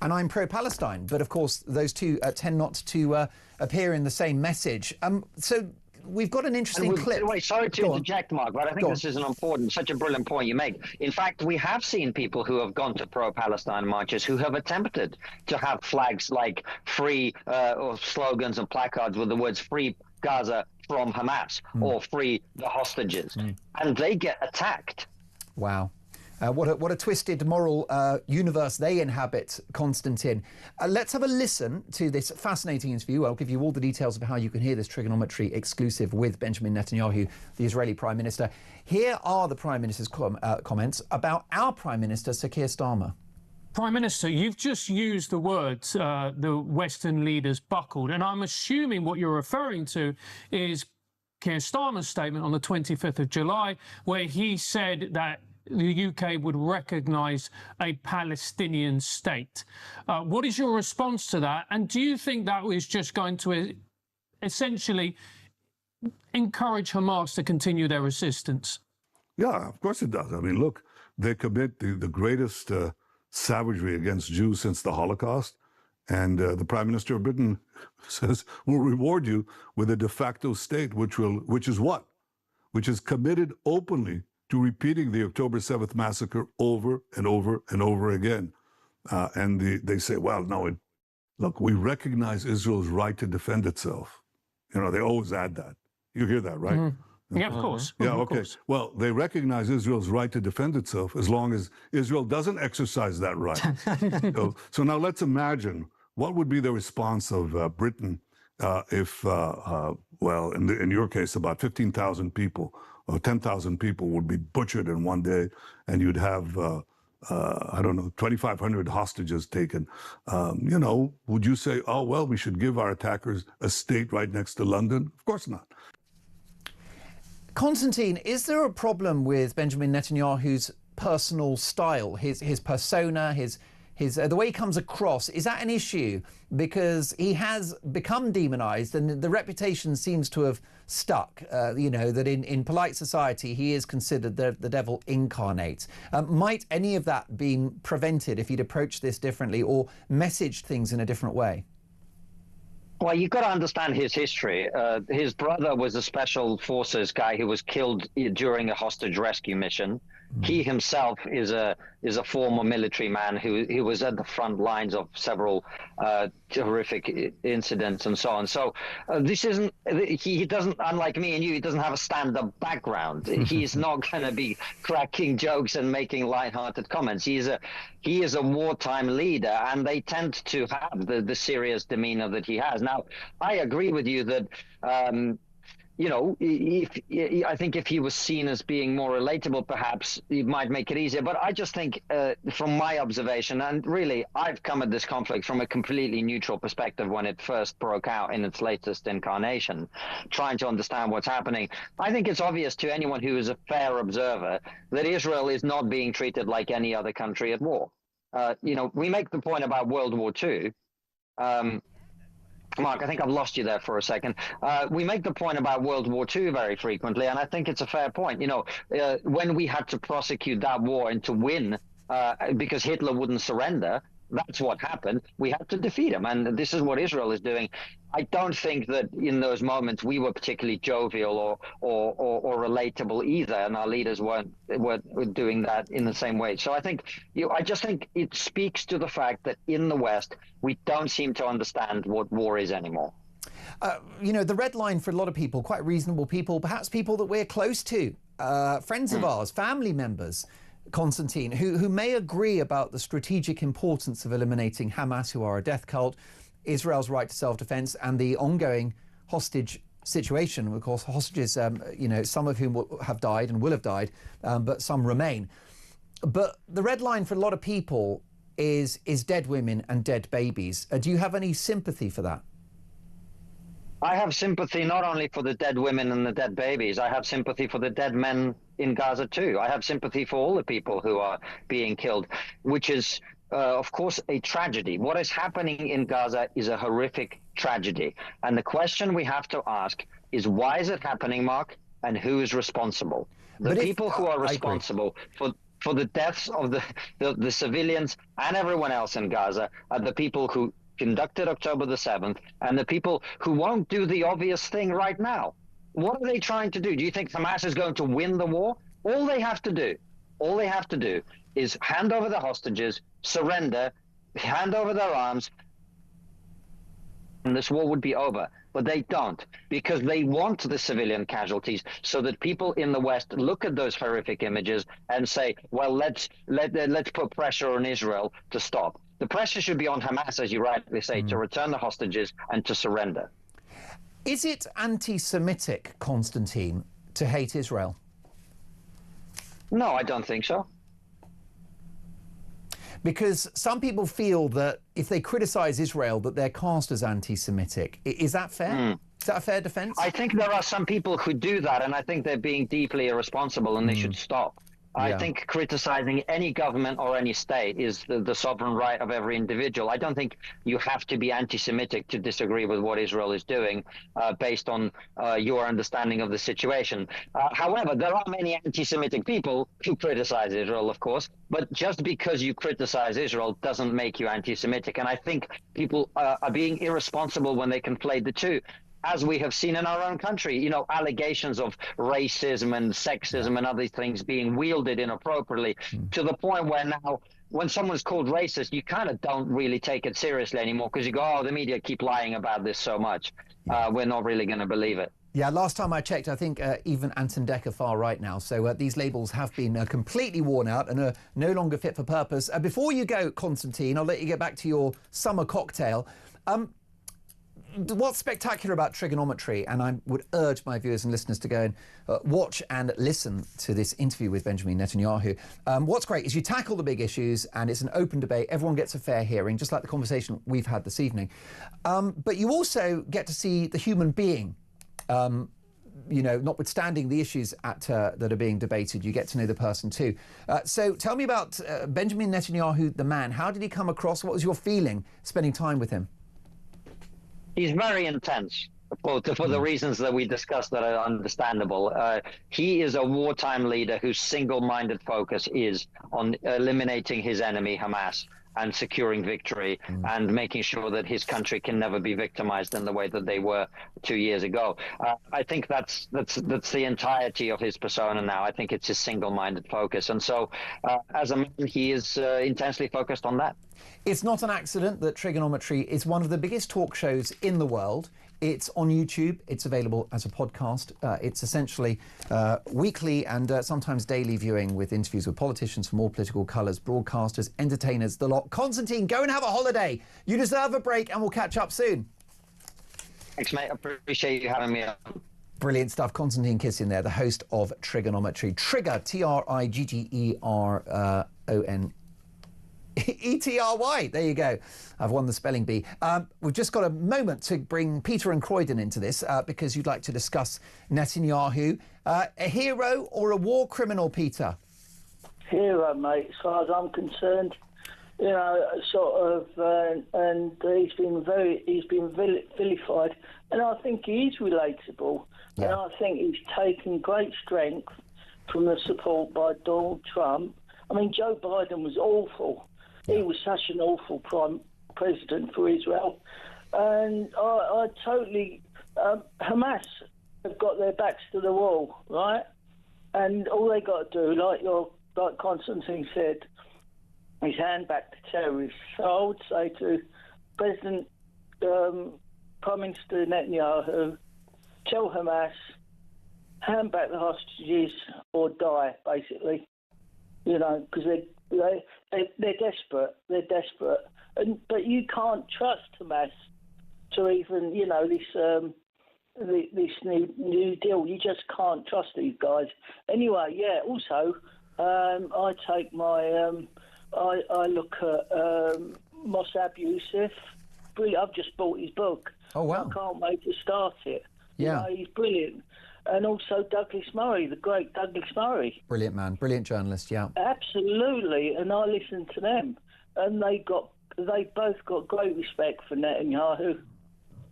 Speaker 2: and I'm pro-Palestine. But of course, those two tend not to appear in the same message. So we've got an interesting clip.
Speaker 6: Wait, sorry to interject, Mark, but I think this is such a brilliant point you make. In fact, we have seen people who have gone to pro-Palestine marches who have attempted to have flags like free or slogans and placards with the words "Free Gaza from Hamas" or "Free the hostages," and they get attacked.
Speaker 2: Wow. What a twisted moral universe they inhabit, Konstantin. Let's have a listen to this fascinating interview. I'll give you all the details of how you can hear this trigonometry exclusive with Benjamin Netanyahu, the Israeli Prime Minister. Here are the Prime Minister's comments about our Prime Minister, Sir Keir Starmer.
Speaker 8: Prime Minister, you've just used the words the Western leaders buckled, and I'm assuming what you're referring to is Keir Starmer's statement on the 25th of July, where he said that the UK would recognise a Palestinian state. What is your response to that? And do you think that is just going to essentially encourage Hamas to continue their resistance?
Speaker 9: Yeah, of course it does. I mean, look, they commit the greatest savagery against Jews since the Holocaust. And the Prime Minister of Britain says, we'll reward you with a de facto state, which is what? Which is committed openly to repeating the October 7th massacre over and over and over again. And they say, well, no, look, we recognize Israel's right to defend itself. You know, they always add that. You hear that, right?
Speaker 8: Mm-hmm. Yeah, of course.
Speaker 9: Yeah,
Speaker 8: of
Speaker 9: okay.
Speaker 8: Course.
Speaker 9: Well, they recognize Israel's right to defend itself as long as Israel doesn't exercise that right. So now let's imagine what would be the response of Britain if, well, in your case, about 15,000 people or 10,000 people would be butchered in one day, and you'd have, I don't know, 2,500 hostages taken. You know, would you say, oh, well, we should give our attackers a state right next to London? Of course not.
Speaker 2: Konstantin, is there a problem with Benjamin Netanyahu's personal style, his persona, the way he comes across? Is that an issue? Because he has become demonized and the reputation seems to have stuck, you know, that in polite society he is considered the devil incarnate. Might any of that be prevented if he'd approached this differently or messaged things in a different way?
Speaker 6: Well, you've got to understand his history. His brother was a special forces guy who was killed during a hostage rescue mission. He himself is a former military man who was at the front lines of several horrific incidents and so on. So this isn't, he doesn't, unlike me and you, he doesn't have a stand-up background. He's not going to be cracking jokes and making lighthearted comments. He is a wartime leader, and they tend to have the serious demeanor that he has. Now, I agree with you that you know, I think if he was seen as being more relatable, perhaps it might make it easier. But I just think, from my observation, and really, I've come at this conflict from a completely neutral perspective when it first broke out in its latest incarnation, trying to understand what's happening. I think it's obvious to anyone who is a fair observer that Israel is not being treated like any other country at war. You know, we make the point about World War II. Mark, I think I've lost you there for a second. We make the point about World War II very frequently, and I think it's a fair point. You know, when we had to prosecute that war and to win because Hitler wouldn't surrender, that's what happened. We had to defeat him, and this is what Israel is doing. I don't think that in those moments we were particularly jovial or relatable either, and our leaders weren't doing that in the same way. So I think, I just think it speaks to the fact that in the West we don't seem to understand what war is anymore.
Speaker 2: You know, the red line for a lot of people, quite reasonable people, perhaps people that we're close to, friends of ours, family members, Konstantin, who may agree about the strategic importance of eliminating Hamas, who are a death cult, Israel's right to self-defense, and the ongoing hostage situation. Of course, hostages, you know, some of whom have died and will have died, but some remain. But the red line for a lot of people is dead women and dead babies. Do you have any sympathy for that?
Speaker 6: I have sympathy not only for the dead women and the dead babies. I have sympathy for the dead men in Gaza too. I have sympathy for all the people who are being killed, which is, of course, a tragedy. What is happening in Gaza is a horrific tragedy. And the question we have to ask is, why is it happening, Mark, and who is responsible? The people who are responsible for the deaths of the civilians and everyone else in Gaza are the people who conducted October the 7th, and the people who won't do the obvious thing right now. What are they trying to do? Do you think Hamas is going to win the war? All they have to do is hand over the hostages, surrender, hand over their arms, and this war would be over. But they don't, because they want the civilian casualties so that people in the West look at those horrific images and say, well, let's put pressure on Israel to stop. The pressure should be on Hamas, as you rightly say, to return the hostages and to surrender.
Speaker 2: Is it anti-Semitic, Konstantin, to hate Israel?
Speaker 6: No, I don't think so.
Speaker 2: Because some people feel that if they criticize Israel, that they're cast as anti-Semitic. Is that fair? Is that a fair defense?
Speaker 6: I think there are some people who do that, and I think they're being deeply irresponsible, and they should stop. I think criticizing any government or any state is the sovereign right of every individual. I don't think you have to be anti-Semitic to disagree with what Israel is doing based on your understanding of the situation. However, there are many anti-Semitic people who criticize Israel, of course, but just because you criticize Israel doesn't make you anti-Semitic. And I think people are being irresponsible when they conflate the two. As we have seen in our own country, you know, allegations of racism and sexism and other things being wielded inappropriately to the point where now when someone's called racist, you kind of don't really take it seriously anymore because you go, oh, the media keep lying about this so much. We're not really going to believe it.
Speaker 2: Yeah, last time I checked, I think even Anton Decker far right now. So these labels have been completely worn out and are no longer fit for purpose. Before you go, Konstantin, I'll let you get back to your summer cocktail. What's spectacular about trigonometry, and I would urge my viewers and listeners to go and watch and listen to this interview with Benjamin Netanyahu. What's great is you tackle the big issues and it's an open debate. Everyone gets a fair hearing, just like the conversation we've had this evening. But you also get to see the human being. You know, notwithstanding the issues that are being debated, you get to know the person too. So tell me about Benjamin Netanyahu, the man. How did he come across? What was your feeling spending time with him?
Speaker 6: He's very intense for the reasons that we discussed that are understandable. He is a wartime leader whose single-minded focus is on eliminating his enemy, Hamas, and securing victory and making sure that his country can never be victimized in the way that they were 2 years ago. I think that's the entirety of his persona now. I think it's his single-minded focus. And so as a man, he is intensely focused on that.
Speaker 2: It's not an accident that Trigonometry is one of the biggest talk shows in the world. It's on YouTube. It's available as a podcast. It's essentially weekly and sometimes daily viewing with interviews with politicians from all political colours, broadcasters, entertainers, the lot. Konstantin, go and have a holiday. You deserve a break and we'll catch up soon.
Speaker 6: Thanks, mate. I appreciate you having me on.
Speaker 2: Brilliant stuff. Konstantin Kissin there, the host of Trigonometry. Trigger, Triggeron. E-T-R-Y. There you go. I've won the spelling bee. We've just got a moment to bring Peter and Croydon into this because you'd like to discuss Netanyahu. A hero or a war criminal, Peter?
Speaker 10: Hero, mate, as far as I'm concerned. You know, sort of, and he's been vilified, and I think he is relatable. Yeah. And I think he's taken great strength from the support by Donald Trump. I mean, Joe Biden was awful. He was such an awful prime president for Israel. And I totally... Hamas have got their backs to the wall, right? And all they got to do, like Konstantin said, is hand back the terrorists. So I would say to President, Prime Minister Netanyahu, tell Hamas, hand back the hostages or die, basically. You know, because they're desperate. They're desperate, but you can't trust Hamas to even, you know, this new deal. You just can't trust these guys. Anyway, yeah. Also, I take my I look at Mossab Youssef. Brilliant. I've just bought his book.
Speaker 2: Oh wow!
Speaker 10: I can't wait to start it.
Speaker 2: Yeah,
Speaker 10: you know, he's brilliant. And also Douglas Murray, the great Douglas Murray.
Speaker 2: Brilliant man, brilliant journalist, yeah.
Speaker 10: Absolutely, and I listened to them, and they both got great respect for Netanyahu.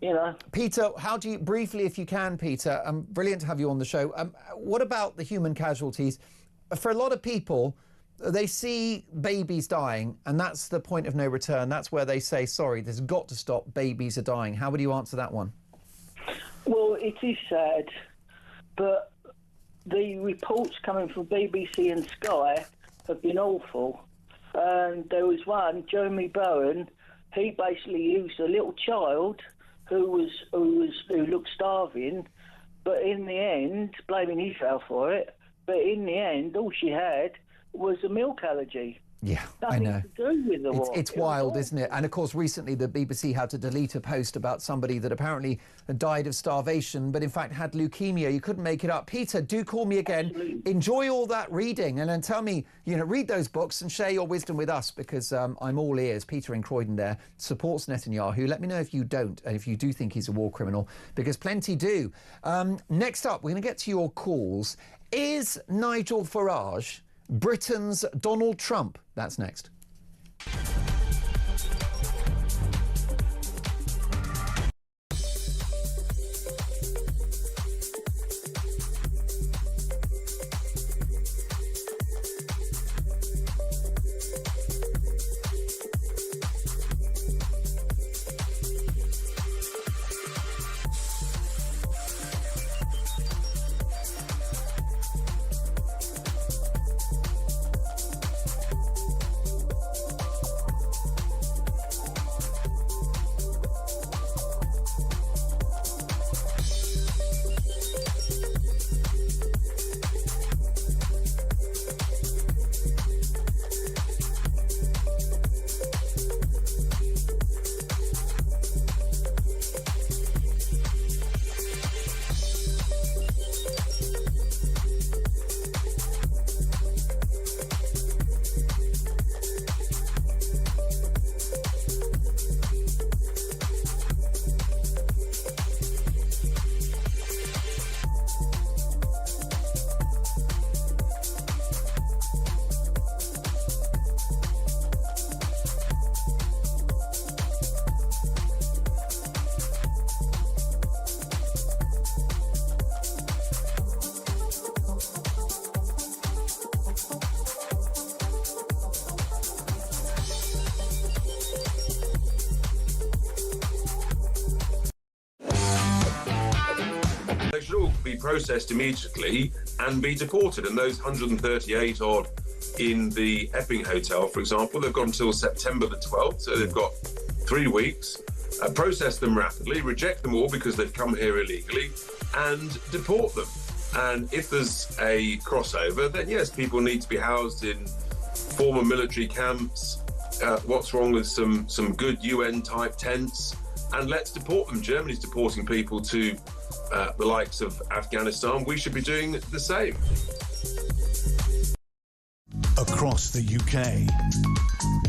Speaker 10: You know.
Speaker 2: Peter, how do you, briefly if you can, Peter, brilliant to have you on the show. What about the human casualties? For a lot of people, they see babies dying, and that's the point of no return. That's where they say, sorry, there's got to stop, babies are dying. How would you answer that one?
Speaker 10: Well, it is sad. but the reports coming from BBC and Sky have been awful. And there was one, Jeremy Bowen, he basically used a little child who looked starving, but in the end, blaming Israel for it, but in the end, all she had was a milk allergy.
Speaker 2: Yeah,
Speaker 10: Nothing
Speaker 2: I know.
Speaker 10: to do with the war.
Speaker 2: It's wild, isn't it? And of course, recently the BBC had to delete a post about somebody that apparently died of starvation, but in fact had leukemia. You couldn't make it up. Peter, do call me again.
Speaker 10: Absolutely.
Speaker 2: Enjoy all that reading, and then tell me, read those books and share your wisdom with us, because I'm all ears. Peter in Croydon there supports Netanyahu. Let me know if you don't, and if you do think he's a war criminal, because plenty do. Next up, we're going to get to your calls. Is Nigel Farage Britain's Donald Trump? That's next.
Speaker 11: They should all be processed immediately and be deported. And those 138 odd in the Epping Hotel, for example, they've got until September the 12th, so they've got 3 weeks. Process them rapidly, reject them all because they've come here illegally, and deport them. And if there's a crossover, then yes, people need to be housed in former military camps. What's wrong with some good UN-type tents? And let's deport them. Germany's deporting people to the likes of Afghanistan. We should be doing the same.
Speaker 1: Across the UK,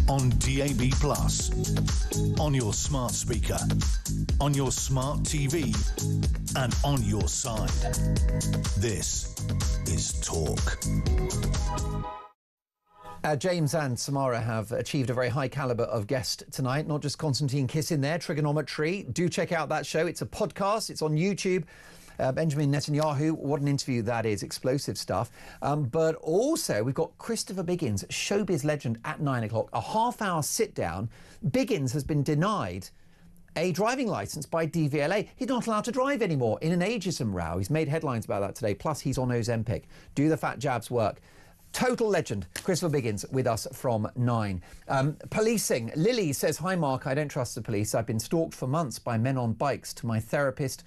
Speaker 1: on DAB+, on your smart speaker, on your smart TV, and on your side. This is Talk.
Speaker 2: James and Samara have achieved a very high calibre of guest tonight, not just Constantine Kiss in there, Trigonometry. Do check out that show. It's a podcast. It's on YouTube. Benjamin Netanyahu, what an interview that is. Explosive stuff. But also, we've got Christopher Biggins, showbiz legend, at 9 o'clock. A half-hour sit-down. Biggins has been denied a driving licence by DVLA. He's not allowed to drive anymore in an ageism row. He's made headlines about that today. Plus, he's on Ozempic. Do the fat jabs work? Total legend, Christopher Biggins, with us from 9. Policing. Lily says, hi, Mark, I don't trust the police. I've been stalked for months by men on bikes. To my therapist,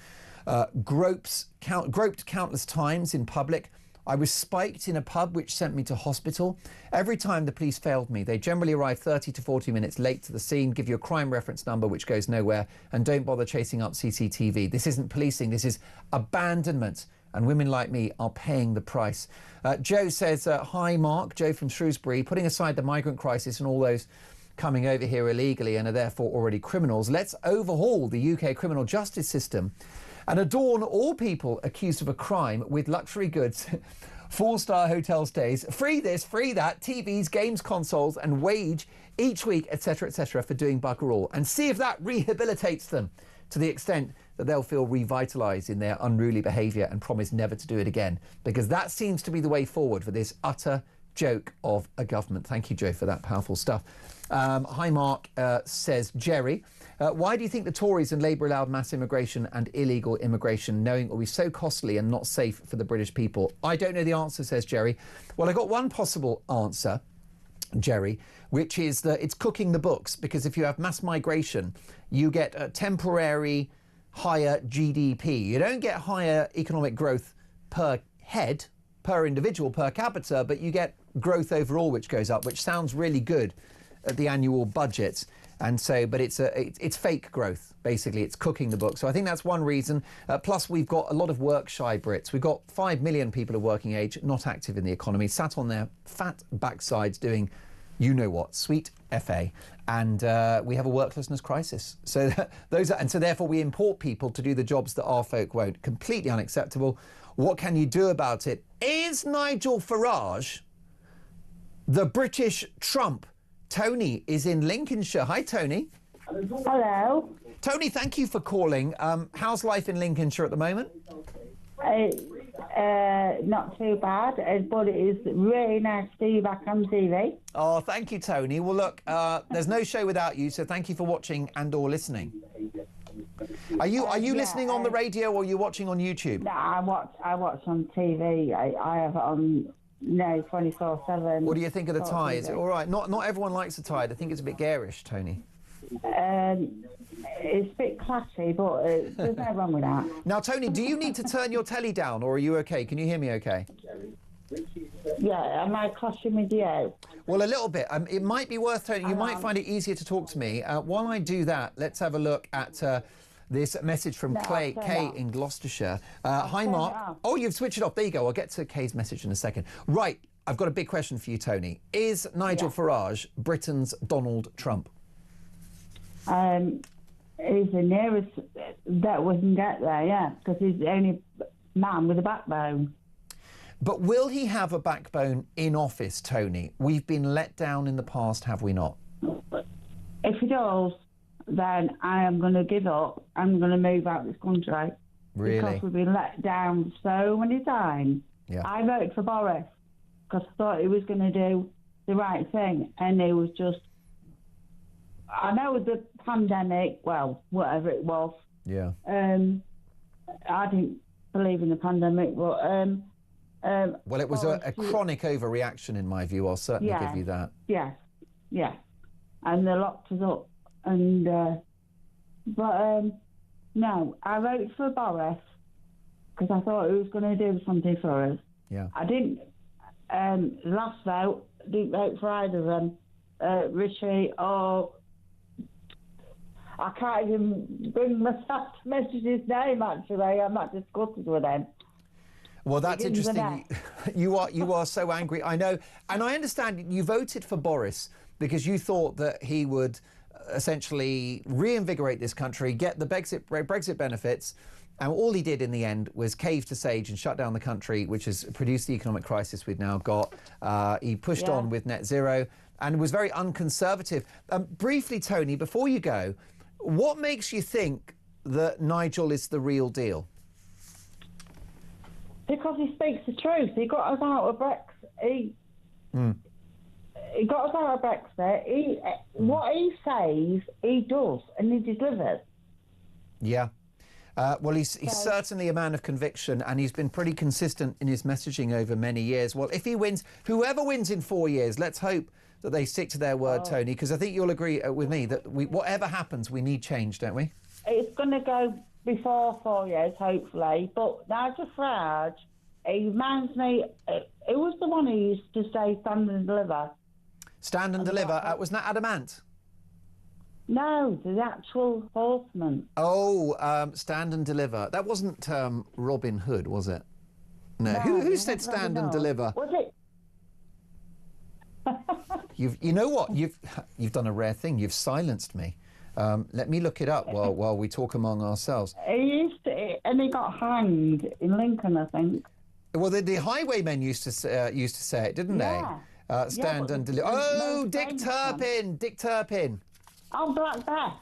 Speaker 2: groped countless times in public. I was spiked in a pub, which sent me to hospital. Every time the police failed me, they generally arrive 30 to 40 minutes late to the scene, give you a crime reference number, which goes nowhere, and don't bother chasing up CCTV. This isn't policing, this is abandonment. And women like me are paying the price. Joe says, hi, Mark. Joe from Shrewsbury. Putting aside the migrant crisis and all those coming over here illegally and are therefore already criminals, let's overhaul the UK criminal justice system and adorn all people accused of a crime with luxury goods, 4-star hotel stays, free this, free that, TVs, games, consoles, and wage each week, etc., for doing bugger all. And see if that rehabilitates them to the extent that they'll feel revitalised in their unruly behaviour and promise never to do it again. Because that seems to be the way forward for this utter joke of a government. Thank you, Joe, for that powerful stuff. Hi, Mark, says Jerry. Why do you think the Tories and Labour allowed mass immigration and illegal immigration, knowing it will be so costly and not safe for the British people? I don't know the answer, says Jerry. Well, I got one possible answer, Jerry, which is that it's cooking the books, because if you have mass migration, you get a temporary higher GDP. You don't get higher economic growth per head, per individual, per capita, but you get growth overall, which goes up, which sounds really good at the annual budget. And so, but it's fake growth, basically. It's cooking the book. So I think that's one reason. Plus, we've got a lot of work-shy Brits. We've got 5 million people of working age not active in the economy, sat on their fat backsides doing you-know-what, sweet FA. And we have a worklessness crisis. So so therefore we import people to do the jobs that our folk won't. Completely unacceptable. What can you do about it? Is Nigel Farage the British Trump? Tony is in Lincolnshire. Hi, Tony.
Speaker 12: Hello.
Speaker 2: Tony, thank you for calling. How's life in Lincolnshire at the moment?
Speaker 12: Not too bad, but it is really nice to see you back on TV.
Speaker 2: Oh, thank you, Tony. Well, look, there's no show without you, so thank you for watching and or listening. Are you listening on the radio, or are you watching on YouTube?
Speaker 12: No, I watch on TV. I have it on 24/7.
Speaker 2: What do you think of the tie? Is it all right? Not everyone likes the tie. I think it's a bit garish, Tony.
Speaker 12: It's a bit classy, but there's no wrong with that.
Speaker 2: Now, Tony, do you need to turn your telly down, or are you okay? Can you hear me okay?
Speaker 12: Yeah, am I clashing with you?
Speaker 2: Well, a little bit. It might be worth turning. You might find it easier to talk to me. While I do that, let's have a look at this message from Kay in Gloucestershire. Hi, Mark. Oh, you've switched it off. There you go. I'll get to Kay's message in a second. Right. I've got a big question for you, Tony. Is Nigel Farage Britain's Donald Trump?
Speaker 12: He's the nearest that we can get there, yeah, because he's the only man with a backbone.
Speaker 2: But will he have a backbone in office, Tony? We've been let down in the past, have we not?
Speaker 12: If he does, then I am going to give up. I'm going to move out of this country.
Speaker 2: Really?
Speaker 12: Because we've been let down so many times.
Speaker 2: Yeah.
Speaker 12: I voted for Boris because I thought he was going to do the right thing, and he was just... I know the pandemic, well, whatever it was.
Speaker 2: Yeah.
Speaker 12: I didn't believe in the pandemic, but...
Speaker 2: well, it was a chronic overreaction, in my view. I'll certainly give you that.
Speaker 12: Yeah, yeah. And they locked us up. And no, I voted for Boris because I thought he was going to do something for us.
Speaker 2: Yeah.
Speaker 12: I didn't. Last vote, didn't vote for either of them. Richie or... I can't even bring myself to mention his name, actually. I'm not discussing with him.
Speaker 2: Well, that's interesting. You are so angry. I know. And I understand you voted for Boris because you thought that he would essentially reinvigorate this country, get the Brexit benefits, and all he did in the end was cave to Sage and shut down the country, which has produced the economic crisis we've now got. He pushed on with net zero and was very unconservative. Briefly, Tony, before you go, what makes you think that Nigel is the real deal?
Speaker 12: Because he speaks the truth. He got us out of Brexit. He got us out of Brexit. What he says, he does, and he delivers.
Speaker 2: Yeah. Well, he's certainly a man of conviction, and he's been pretty consistent in his messaging over many years. Well, if he wins, whoever wins in 4 years, let's hope that they stick to their word, Tony, because I think you'll agree with me that whatever happens, we need change, don't we?
Speaker 12: It's going to go before 4 years, hopefully. But Nigel Farage, he reminds me, it was the one who used to say stand and deliver.
Speaker 2: Stand and deliver? Wasn't that Adamant?
Speaker 12: No, the actual horseman.
Speaker 2: Oh, stand and deliver. That wasn't Robin Hood, was it? No. Who said stand and deliver?
Speaker 12: Was it?
Speaker 2: You know what? You've done a rare thing. You've silenced me. Let me look it up while we talk among ourselves.
Speaker 12: He used to, and he got hanged in Lincoln, I think.
Speaker 2: Well, the highwaymen used to say it, didn't they? Stand and deliver. Oh, Dick Turpin. Dick Turpin.
Speaker 12: Oh, Black Beth.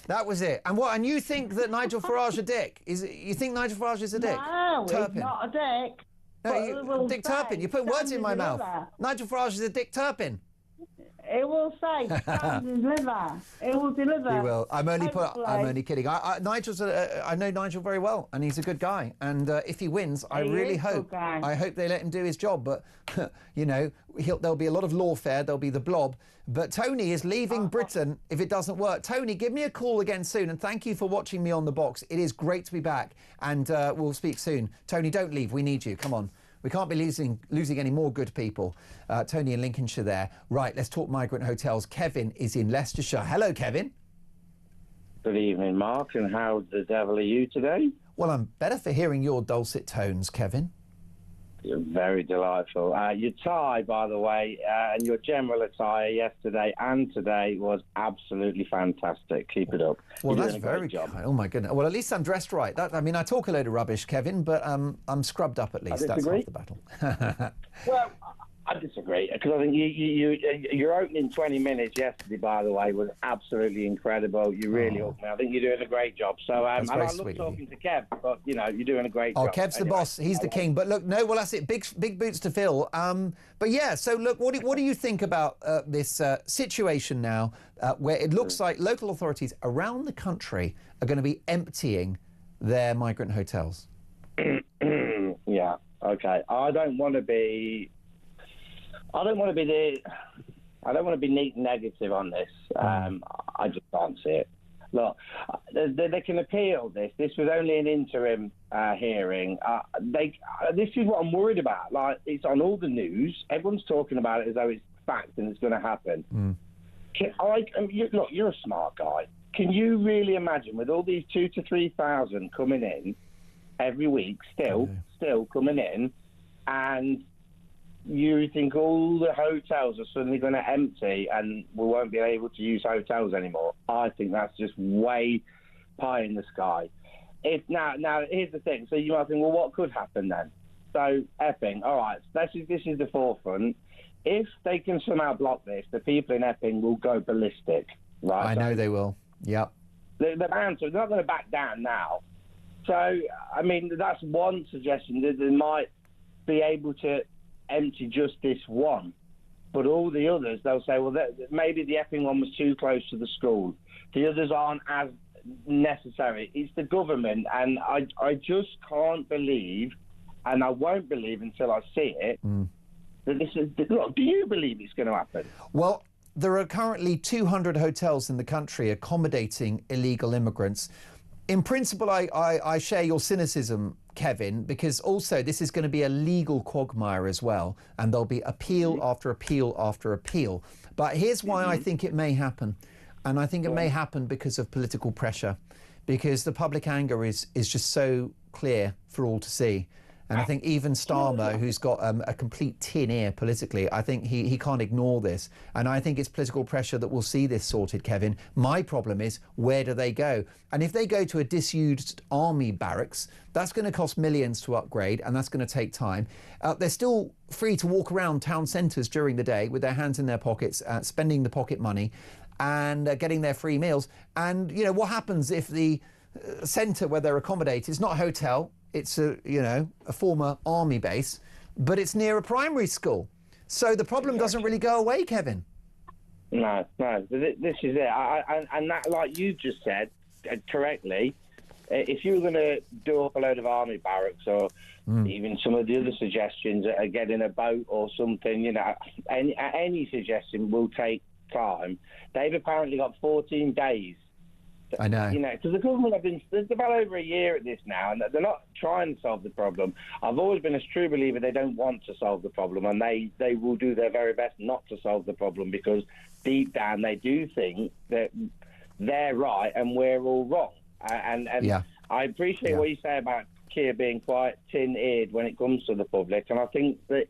Speaker 2: That was it. And what? And you think that Nigel Farage a dick? You think Nigel Farage is a dick?
Speaker 12: No,
Speaker 2: Turpin.
Speaker 12: he's not a dick.
Speaker 2: No, Dick Turpin. You put words in my mouth. Nigel Farage is a Dick Turpin.
Speaker 12: He will say, stand and deliver. He will deliver.
Speaker 2: He will. I'm only kidding.
Speaker 12: Nigel's
Speaker 2: I know Nigel very well, and he's a good guy. And if he wins, I really hope they let him do his job. But you know, there'll be a lot of lawfare. There'll be the blob. But Tony is leaving Britain if it doesn't work. Tony, give me a call again soon, and thank you for watching me on The Box. It is great to be back, and we'll speak soon. Tony, don't leave. We need you. Come on. We can't be losing any more good people. Tony in Lincolnshire there. Right, let's talk migrant hotels. Kevin is in Leicestershire. Hello, Kevin.
Speaker 13: Good evening, Mark, and how the devil are you today?
Speaker 2: Well, I'm better for hearing your dulcet tones, Kevin.
Speaker 13: You're very delightful. Your tie, by the way, and your general attire yesterday and today was absolutely fantastic. Keep it up.
Speaker 2: Well,
Speaker 13: You're
Speaker 2: that's
Speaker 13: doing a great
Speaker 2: very
Speaker 13: job.
Speaker 2: Oh my goodness. Well, at least I'm dressed right. I mean, I talk a load of rubbish, Kevin, but I'm scrubbed up at least. That's half the battle.
Speaker 13: Well, I disagree, because I think your opening 20 minutes yesterday, by the way, was absolutely incredible. You really hooked me. I think you're doing a great job. So and I love talking to Kev, but you know, you're doing a great job.
Speaker 2: Oh, Kev's the boss. He's the king. But look, no, well, that's it. Big boots to fill. But yeah, so look, what do you think about this situation now, where it looks like local authorities around the country are going to be emptying their migrant hotels?
Speaker 13: Yeah. Okay. I don't want to be neat and negative on this. I just can't see it. Look, they can appeal this. This was only an interim hearing. This is what I'm worried about. Like, it's on all the news. Everyone's talking about it as though it's fact and it's going to happen. Look, you're a smart guy. Can you really imagine, with all these 2,000 to 3,000 coming in every week, still coming in, and you think all the hotels are suddenly going to empty and we won't be able to use hotels anymore? I think that's just way pie in the sky. Now here's the thing. So you might think, well, what could happen then? So Epping, all right, this is the forefront. If they can somehow block this, the people in Epping will go ballistic, right?
Speaker 2: I know they will. Yep.
Speaker 13: They're bound to. They're not going to back down now. So, I mean, that's one suggestion, that they might be able to empty just this one. But all the others, they'll say, well, maybe the Epping one was too close to the school. The others aren't as necessary. It's the government, and I just can't believe, and I won't believe until I see it, that this is... Look, do you believe it's going to happen?
Speaker 2: Well, there are currently 200 hotels in the country accommodating illegal immigrants. In principle, I share your cynicism, Kevin, because also this is going to be a legal quagmire as well, and there'll be appeal after appeal after appeal. But here's why I think it may happen. And I think it may happen because of political pressure, because the public anger is just so clear for all to see. And I think even Starmer, who's got a complete tin ear politically, I think he can't ignore this. And I think it's political pressure that will see this sorted, Kevin. My problem is, where do they go? And if they go to a disused army barracks, that's going to cost millions to upgrade, and that's going to take time. They're still free to walk around town centres during the day with their hands in their pockets, spending the pocket money and getting their free meals. And, you know, what happens if the centre where they're accommodated is not a hotel? It's a former army base, but it's near a primary school. So the problem doesn't really go away, Kevin.
Speaker 13: No. This is it. And that, like you just said correctly, if you were going to do up a load of army barracks, or even some of the other suggestions, getting a boat or something, you know, any suggestion will take time. They've apparently got 14 days.
Speaker 2: I know.
Speaker 13: You know, because the government they've well over a year at this now, and they're not trying to solve the problem. I've always been a true believer they don't want to solve the problem, and they will do their very best not to solve the problem, because deep down they do think that they're right and we're all wrong. And I appreciate what you say about Keir being quite tin-eared when it comes to the public, and I think that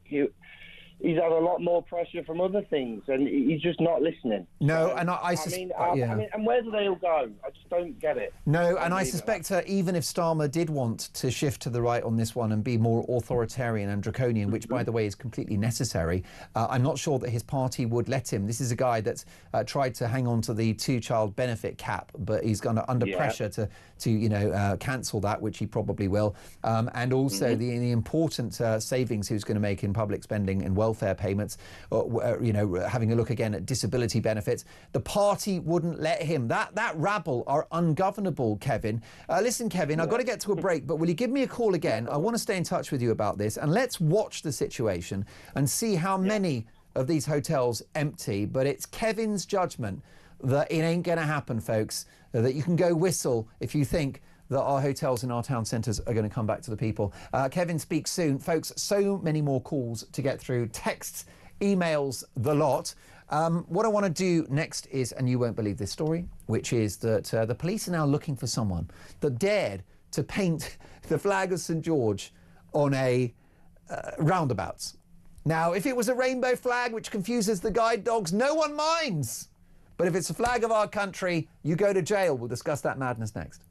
Speaker 13: he's had a lot more pressure from other things, and he's just not listening.
Speaker 2: No,
Speaker 13: so,
Speaker 2: and I
Speaker 13: mean, and where do they all go? I just don't get it.
Speaker 2: No, and I suspect even if Starmer did want to shift to the right on this one and be more authoritarian and draconian, which, by the way, is completely necessary, I'm not sure that his party would let him. This is a guy that's tried to hang on to the two-child benefit cap, but he's under pressure to cancel that, which he probably will, and also the important savings he was going to make in public spending and welfare welfare payments, having a look again at disability benefits. The party wouldn't let him. That rabble are ungovernable, Kevin. Listen, Kevin, I've got to get to a break, but will you give me a call again? I want to stay in touch with you about this, and let's watch the situation and see how many of these hotels empty. But it's Kevin's judgment that it ain't going to happen, folks, that you can go whistle if you think that our hotels in our town centres are going to come back to the people. Kevin speaks soon. Folks, so many more calls to get through. Texts, emails, the lot. What I want to do next is, and you won't believe this story, which is that the police are now looking for someone that dared to paint the flag of St George on a roundabouts. Now, if it was a rainbow flag, which confuses the guide dogs, no one minds. But if it's a flag of our country, you go to jail. We'll discuss that madness next.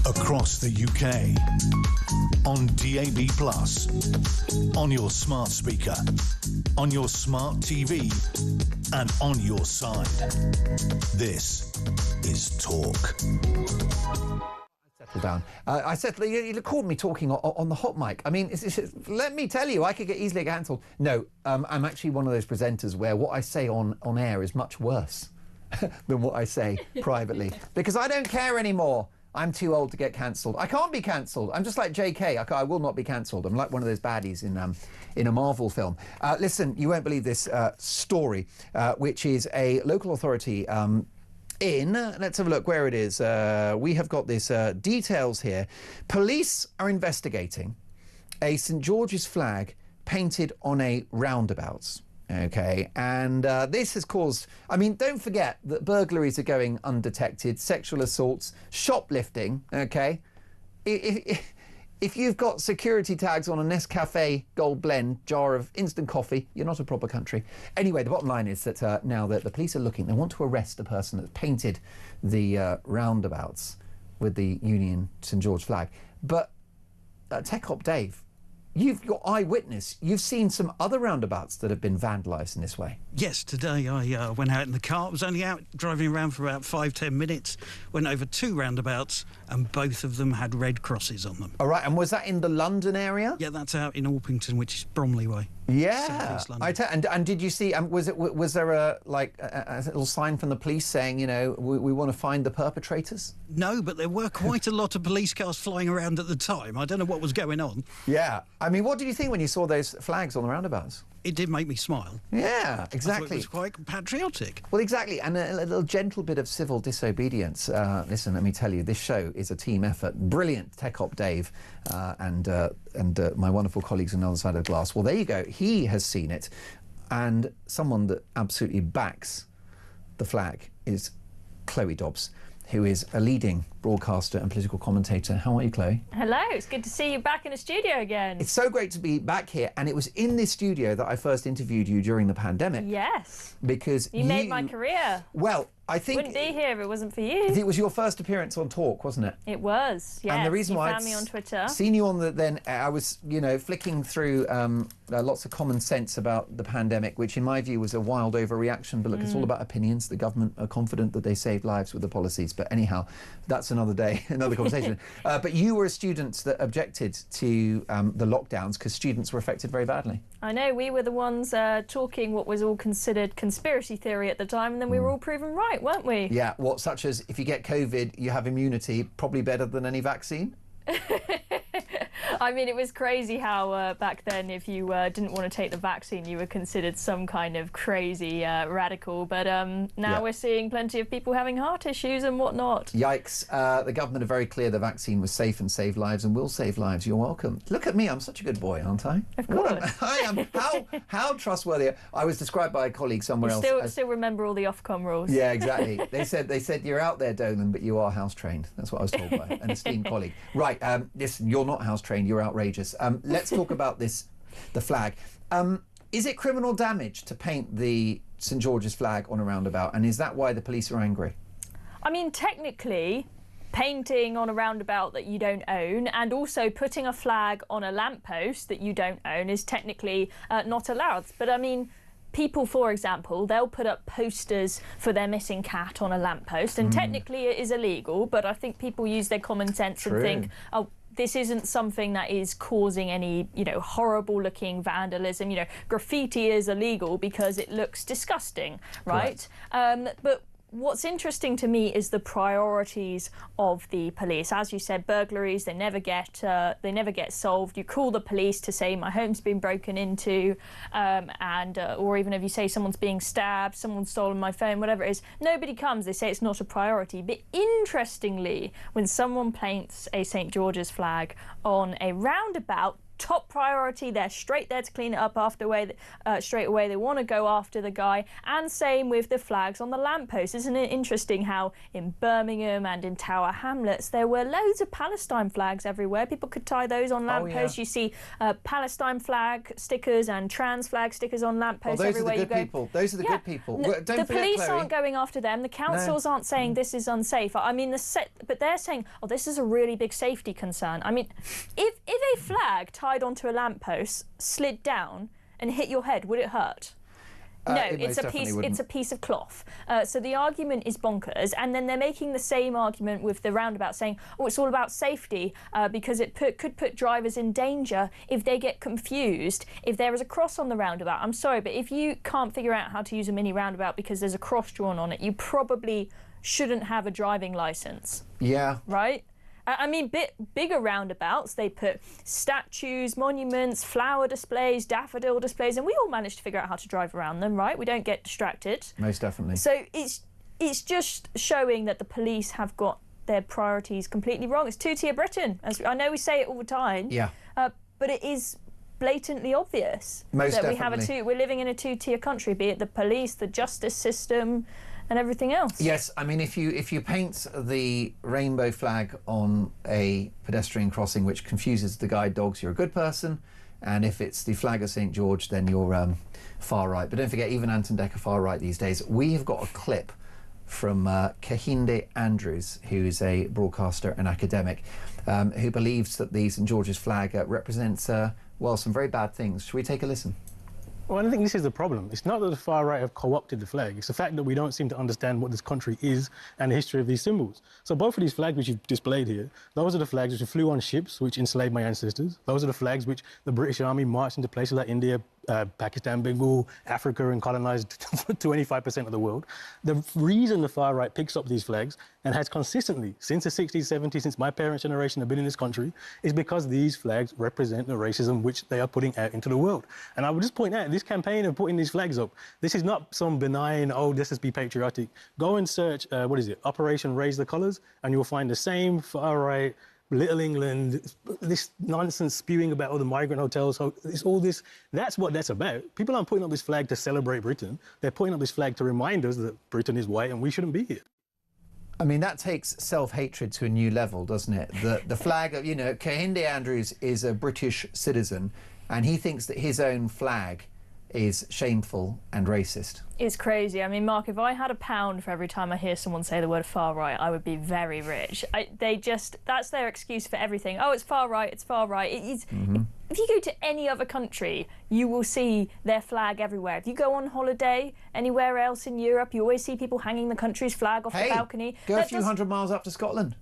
Speaker 1: Across the UK, on DAB+, on your smart speaker, on your smart TV, and on your side. This is Talk.
Speaker 2: Settle down. I said, you called me talking on the hot mic. I mean, let me tell you, I could easily get cancelled. No, I'm actually one of those presenters where what I say on air is much worse than what I say privately, because I don't care anymore. I'm too old to get cancelled. I can't be cancelled. I'm just like JK. I will not be cancelled. I'm like one of those baddies in a Marvel film. Listen, you won't believe this story, which is a local authority let's have a look where it is. We have got this details here. Police are investigating a St George's flag painted on a roundabouts. Okay, and this has caused, I mean, don't forget that burglaries are going undetected, sexual assaults, shoplifting, okay? If you've got security tags on a Nescafe Gold Blend jar of instant coffee, you're not a proper country. Anyway, the bottom line is that now that the police are looking, they want to arrest a person that's painted the roundabouts with the Union St George flag. But Tech Op Dave, you've got eyewitness. You've seen some other roundabouts that have been vandalised in this way.
Speaker 14: Yes, today I went out in the car. I was only out driving around for about 5-10 minutes. Went over 2 roundabouts, and both of them had red crosses on them.
Speaker 2: All right, and was that in the London area?
Speaker 14: Yeah, that's out in Orpington, which is Bromley way.
Speaker 2: Yeah,
Speaker 14: London.
Speaker 2: And did you see? Was there a little sign from the police saying, you know, we want to find the perpetrators?
Speaker 14: No, but there were quite a lot of police cars flying around at the time. I don't know what was going on.
Speaker 2: Yeah, I mean, what did you think when you saw those flags on the roundabouts?
Speaker 14: It did make me smile.
Speaker 2: Yeah, exactly.
Speaker 14: I thought it was quite patriotic.
Speaker 2: Well, exactly, and a little gentle bit of civil disobedience. Listen, let me tell you, this show is a team effort. Brilliant, Tech Op Dave and my wonderful colleagues on the other side of the glass. Well, there you go. He has seen it, and someone that absolutely backs the flag is Chloe Dobbs, who is a leading broadcaster and political commentator. How are you, Chloe?
Speaker 15: Hello, it's good to see you back in the studio again.
Speaker 2: It's so great to be back here, and it was in this studio that I first interviewed you during the pandemic.
Speaker 15: Yes.
Speaker 2: Because
Speaker 15: you made my career.
Speaker 2: Well, I think
Speaker 15: wouldn't be here if it wasn't for you.
Speaker 2: it was your first appearance on Talk, wasn't it?
Speaker 15: It was, yes.
Speaker 2: And the reason why
Speaker 15: found me on Twitter.
Speaker 2: Seen you on I was, flicking through lots of common sense about the pandemic, which in my view was a wild overreaction. But look, it's all about opinions. The government are confident that they saved lives with the policies. But anyhow, that's another day, another conversation. But you were a student that objected to the lockdowns because students were affected very badly.
Speaker 15: I know, we were the ones talking what was all considered conspiracy theory at the time, and then we were all proven right, weren't we?
Speaker 2: Yeah, such as if you get COVID, you have immunity, probably better than any vaccine?
Speaker 15: I mean, it was crazy how back then, if you didn't want to take the vaccine, you were considered some kind of crazy radical. But now we're seeing plenty of people having heart issues and whatnot.
Speaker 2: Yikes. The government are very clear the vaccine was safe and saved lives and will save lives. You're welcome. Look at me. I'm such a good boy, aren't I?
Speaker 15: Of course.
Speaker 2: I am. How trustworthy. I was described by a colleague somewhere else.
Speaker 15: Still remember all the Ofcom rules.
Speaker 2: Yeah, exactly. They said you're out there, Dolan, but you are house trained. That's what I was told by an esteemed colleague. Right. Listen, you're not house trained. You're outrageous. Let's talk about the flag. Is it criminal damage to paint the St George's flag on a roundabout, and is that why the police are angry?
Speaker 15: I mean, technically, painting on a roundabout that you don't own and also putting a flag on a lamppost that you don't own is technically not allowed. But I mean, people, for example, they'll put up posters for their missing cat on a lamppost, and technically it is illegal, but I think people use their common sense and think, oh, this isn't something that is causing any, horrible looking vandalism. Graffiti is illegal because it looks disgusting, right? But what's interesting to me is the priorities of the police. As you said, burglaries, they never get solved. You call the police to say my home's been broken into, or even if you say someone's being stabbed, someone's stolen my phone, whatever it is, nobody comes. They say it's not a priority. But interestingly, when someone paints a St George's flag on a roundabout, top priority, they're straight there to clean it up straight away. They want to go after the guy, and same with the flags on the lampposts. Isn't it interesting how in Birmingham and in Tower Hamlets there were loads of Palestine flags everywhere? People could tie those on lampposts. You see Palestine flag stickers and trans flag stickers on lampposts everywhere you go.
Speaker 2: Those are the good people.
Speaker 15: The police aren't going after them. The councils aren't saying this is unsafe. I mean, but they're saying, oh, this is a really big safety concern. I mean, if a flag tied onto a lamppost slid down and hit your head, would it hurt? No, it's a piece of cloth. So the argument is bonkers, and then they're making the same argument with the roundabout, saying, oh, it's all about safety because it could put drivers in danger if they get confused if there is a cross on the roundabout. I'm sorry, but if you can't figure out how to use a mini roundabout because there's a cross drawn on it, you probably shouldn't have a driving license.
Speaker 2: Yeah.
Speaker 15: Right? I mean, bigger roundabouts, they put statues, monuments, flower displays, daffodil displays, and we all manage to figure out how to drive around them, right? We don't get distracted.
Speaker 2: Most definitely.
Speaker 15: So it's just showing that the police have got their priorities completely wrong. It's two-tier Britain. As I know we say it all the time.
Speaker 2: Yeah.
Speaker 15: But it is blatantly obvious
Speaker 2: Most
Speaker 15: that
Speaker 2: definitely.
Speaker 15: we're living in a two-tier country, be it the police, the justice system, and everything else.
Speaker 2: Yes, I mean, if you paint the rainbow flag on a pedestrian crossing which confuses the guide dogs, you're a good person, and if it's the flag of St George, then you're far right. But don't forget, even Anton Decker far right these days. We have got a clip from Kehinde Andrews, who is a broadcaster and academic, who believes that the St George's flag represents, some very bad things. Should we take a listen?
Speaker 16: Well, I think this is the problem. It's not that the far right have co-opted the flag. It's the fact that we don't seem to understand what this country is and the history of these symbols. So both of these flags which you've displayed here, those are the flags which flew on ships which enslaved my ancestors. Those are the flags which the British Army marched into places like India, Pakistan, Bengal, Africa, and colonised 25% of the world. The reason the far right picks up these flags and has consistently, since the 60s, 70s, since my parents' generation have been in this country, is because these flags represent the racism which they are putting out into the world. And I would just point out, this campaign of putting these flags up, this is not some benign, oh, let's just be patriotic. Go and search, Operation Raise the Colours, and you'll find the same far right, Little England, this nonsense spewing about all the migrant hotels, that's what that's about. People aren't putting up this flag to celebrate Britain. They're putting up this flag to remind us that Britain is white and we shouldn't be here.
Speaker 2: I mean, that takes self-hatred to a new level, doesn't it? The flag of, Kehinde Andrews is a British citizen, and he thinks that his own flag is shameful and racist.
Speaker 15: It's crazy. I mean, Mark, if I had £1 for every time I hear someone say the word far right, I would be very rich. That's their excuse for everything. Oh, it's far right, it's far right. If you go to any other country, you will see their flag everywhere. If you go on holiday anywhere else in Europe, you always see people hanging the country's flag off the balcony.
Speaker 2: Go a few hundred miles up to Scotland.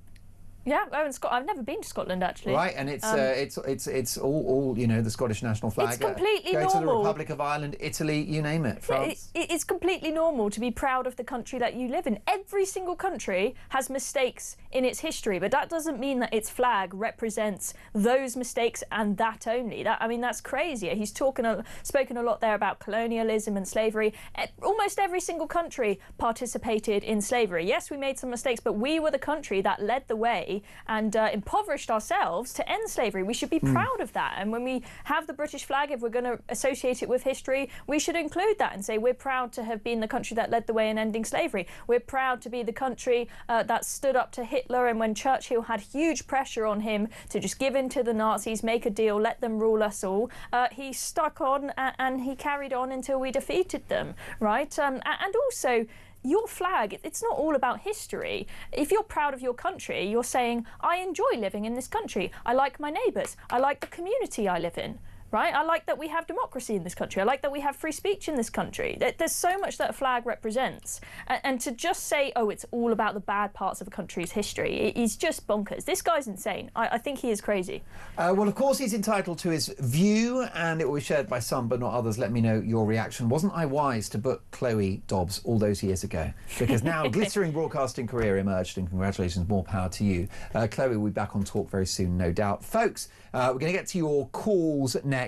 Speaker 15: Yeah, I've never been to Scotland actually.
Speaker 2: Right, and it's all you know, the Scottish national flag.
Speaker 15: It's completely
Speaker 2: normal. Go to the Republic of Ireland, Italy, you name it, France.
Speaker 15: Yeah, it's completely normal to be proud of the country that you live in. Every single country has mistakes in its history, but that doesn't mean that its flag represents those mistakes and that only. That's crazy. He's spoken a lot there about colonialism and slavery. Almost every single country participated in slavery. Yes, we made some mistakes, but we were the country that led the way and impoverished ourselves to end slavery. We should be proud of that. And when we have the British flag, if we're going to associate it with history, we should include that and say we're proud to have been the country that led the way in ending slavery. We're proud to be the country that stood up to Hitler, and when Churchill had huge pressure on him to just give in to the Nazis, make a deal, let them rule us all, he stuck on and he carried on until we defeated them, right? And also, your flag, it's not all about history. If you're proud of your country, you're saying, I enjoy living in this country. I like my neighbours. I like the community I live in. Right? I like that we have democracy in this country. I like that we have free speech in this country. There's so much that a flag represents. And to just say, oh, it's all about the bad parts of a country's history, is just bonkers. This guy's insane. I think he is crazy.
Speaker 2: Well, of course, he's entitled to his view, and it will be shared by some, but not others. Let me know your reaction. Wasn't I wise to book Chloe Dobbs all those years ago? Because now a glittering broadcasting career emerged, and congratulations, more power to you. Chloe will be back on Talk very soon, no doubt. Folks, we're going to get to your calls next.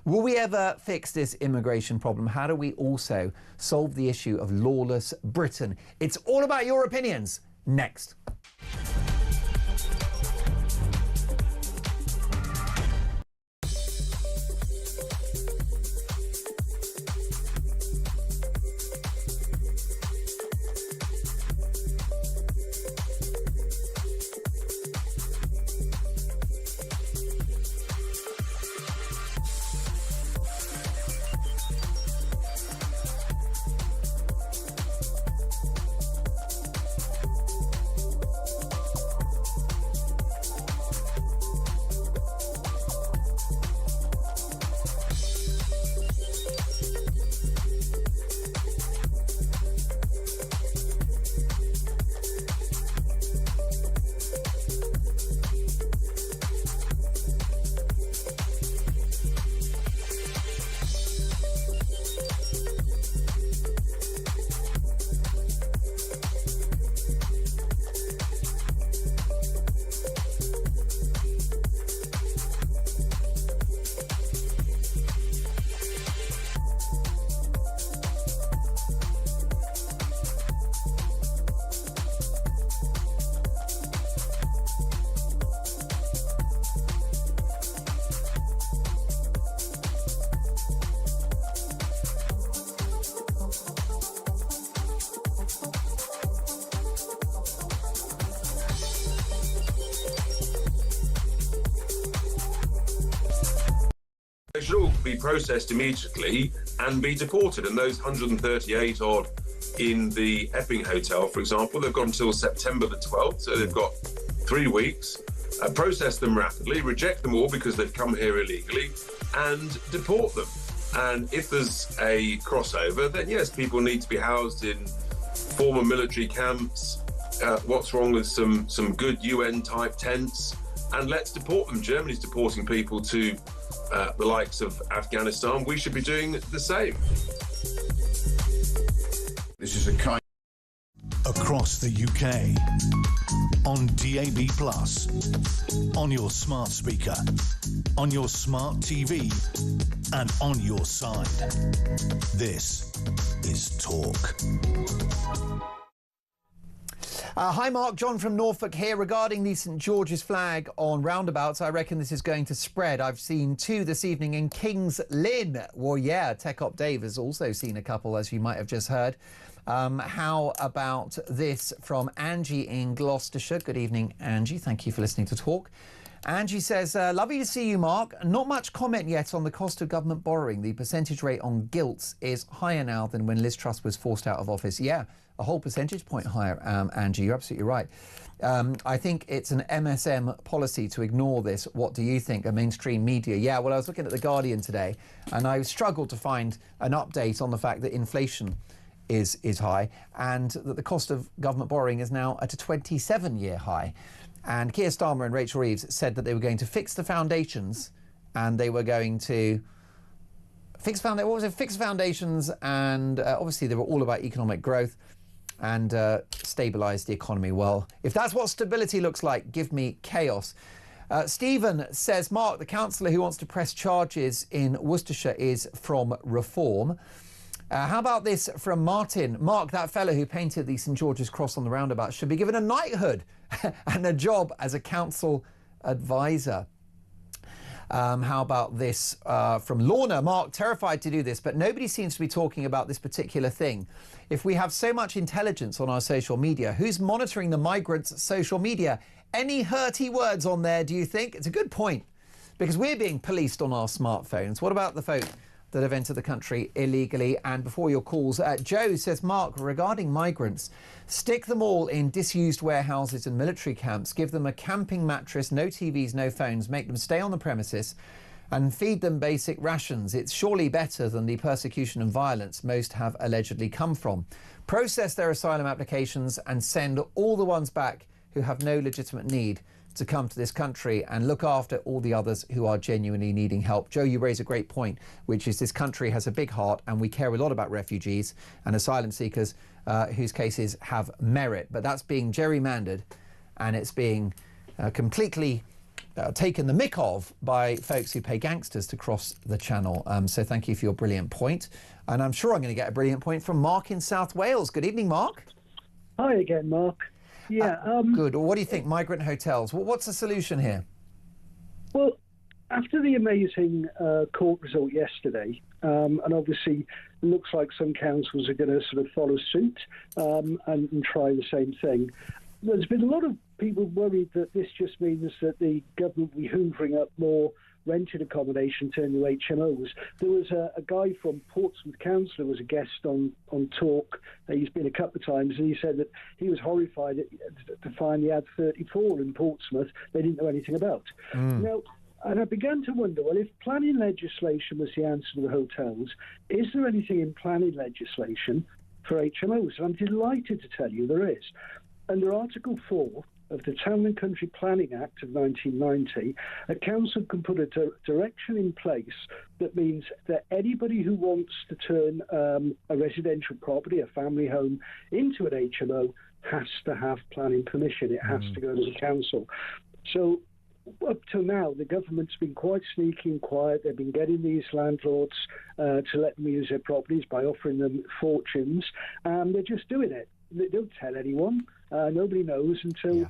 Speaker 2: Will we ever fix this immigration problem? How do we also solve the issue of lawless Britain? It's all about your opinions next.
Speaker 11: They should all be processed immediately and be deported. And those 138 odd in the Epping Hotel, for example, they've got until September the 12th, so they've got 3 weeks. Process them rapidly, reject them all because they've come here illegally, and deport them. And if there's a crossover, then yes, people need to be housed in former military camps. What's wrong with some good UN-type tents? And let's deport them. Germany's deporting people to the likes of Afghanistan. We should be doing the same.
Speaker 4: This is a kind
Speaker 1: across the UK on DAB+, on your smart speaker, on your smart TV, and on your side. This is Talk.
Speaker 2: Hi Mark, John from Norfolk here. Regarding the St George's flag on roundabouts, I reckon this is going to spread. I've seen 2 this evening in Kings Lynn. Well, yeah, Tech Op Dave has also seen a couple, as you might have just heard. How about this from Angie in Gloucestershire? Good evening, Angie. Thank you for listening to Talk. Angie says, lovely to see you, Mark. Not much comment yet on the cost of government borrowing. The percentage rate on gilts is higher now than when Liz Truss was forced out of office. Yeah, a whole percentage point higher, Angie. You're absolutely right. I think it's an MSM policy to ignore this. What do you think? A mainstream media? Yeah, well, I was looking at The Guardian today and I struggled to find an update on the fact that inflation is high and that the cost of government borrowing is now at a 27-year high. And Keir Starmer and Rachel Reeves said that they were going to fix the foundations and they were going to fix foundations and obviously they were all about economic growth and stabilise the economy. Well, if that's what stability looks like, give me chaos. Stephen says, Mark, the councillor who wants to press charges in Worcestershire is from Reform. How about this from Martin? Mark, that fellow who painted the St George's Cross on the roundabout should be given a knighthood and a job as a council advisor. How about this from Lorna? Mark, terrified to do this, but nobody seems to be talking about this particular thing. If we have so much intelligence on our social media, who's monitoring the migrants' social media? Any hurty words on there, do you think? It's a good point, because we're being policed on our smartphones. What about the folk that have entered the country illegally? And before your calls, Joe says, Mark, regarding migrants, stick them all in disused warehouses and military camps, give them a camping mattress, no TVs, no phones, make them stay on the premises and feed them basic rations. It's surely better than the persecution and violence most have allegedly come from. Process their asylum applications and send all the ones back who have no legitimate need to come to this country, and look after all the others who are genuinely needing help. Joe, you raise a great point, which is this country has a big heart and we care a lot about refugees and asylum seekers whose cases have merit. But that's being gerrymandered and it's being completely taken the mick of by folks who pay gangsters to cross the channel. So thank you for your brilliant point. And I'm sure I'm going to get a brilliant point from Mark in South Wales. Good evening, Mark.
Speaker 17: Hi again, Mark. Yeah.
Speaker 2: Good. What do you think? Migrant hotels. What's the solution here?
Speaker 17: Well, after the amazing court result yesterday, and obviously it looks like some councils are going to sort of follow suit and try the same thing, there's been a lot of people worried that this just means that the government will be hoovering up more rented accommodation to new HMOs. There was a guy from Portsmouth Council who was a guest on Talk. He's been a couple of times, and he said that he was horrified to find he had 34 in Portsmouth they didn't know anything about. Now, and I began to wonder, well, if planning legislation was the answer to the hotels, is there anything in planning legislation for HMOs? And I'm delighted to tell you there is. Under Article 4 of the Town and Country Planning Act of 1990, a council can put a direction in place that means that anybody who wants to turn a residential property, a family home, into an HMO has to have planning permission. It has to go to the council. So up till now, the government's been quite sneaky and quiet. They've been getting these landlords to let them use their properties by offering them fortunes. They're just doing it. They don't tell anyone. Nobody knows until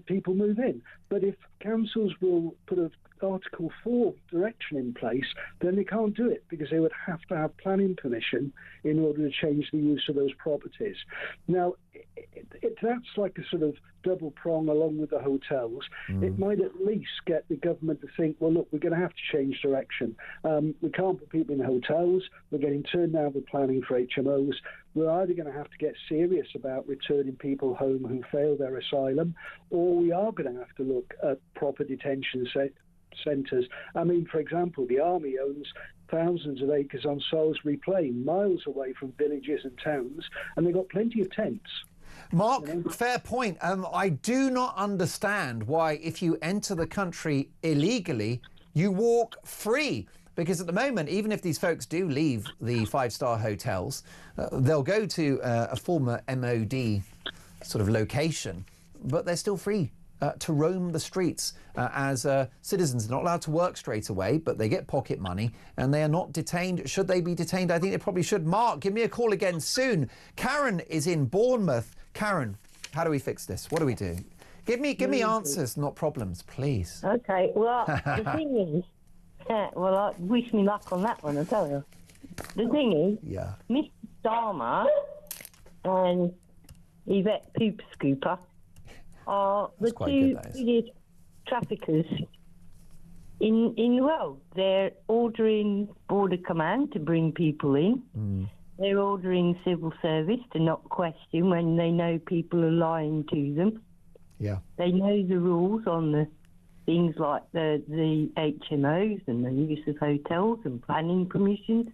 Speaker 17: people move in. But if councils will put an Article 4 direction in place, then they can't do it because they would have to have planning permission in order to change the use of those properties. Now, that's like a sort of double prong along with the hotels. It might at least get the government to think, well, look, we're going to have to change direction. We can't put people in hotels. We're getting turned down with planning for HMOs. We're either going to have to get serious about returning people home who fail their asylum, or we are going to have to look at proper detention centres. I mean, for example, the Army owns thousands of acres on Salisbury Plain, miles away from villages and towns, and they've got plenty of tents.
Speaker 2: Mark, fair point. I do not understand why, if you enter the country illegally, you walk free. Because at the moment, even if these folks do leave the five-star hotels, they'll go to a former MOD sort of location, but they're still free to roam the streets as citizens. They're not allowed to work straight away, but they get pocket money and they are not detained. Should they be detained? I think they probably should. Mark, give me a call again soon. Karen is in Bournemouth. Karen, how do we fix this? What do we do? Give me answers, not problems, please.
Speaker 12: Okay, well, the thing is, well, I wish me luck on that one, I tell you. The thing is, Mr. Starmer and Yvette Poop Scooper are the two biggest traffickers in the world. They're ordering Border Command to bring people in. They're ordering civil service to not question when they know people are lying to them.
Speaker 2: Yeah.
Speaker 12: They know the rules on the things like the HMOs and the use of hotels and planning permissions,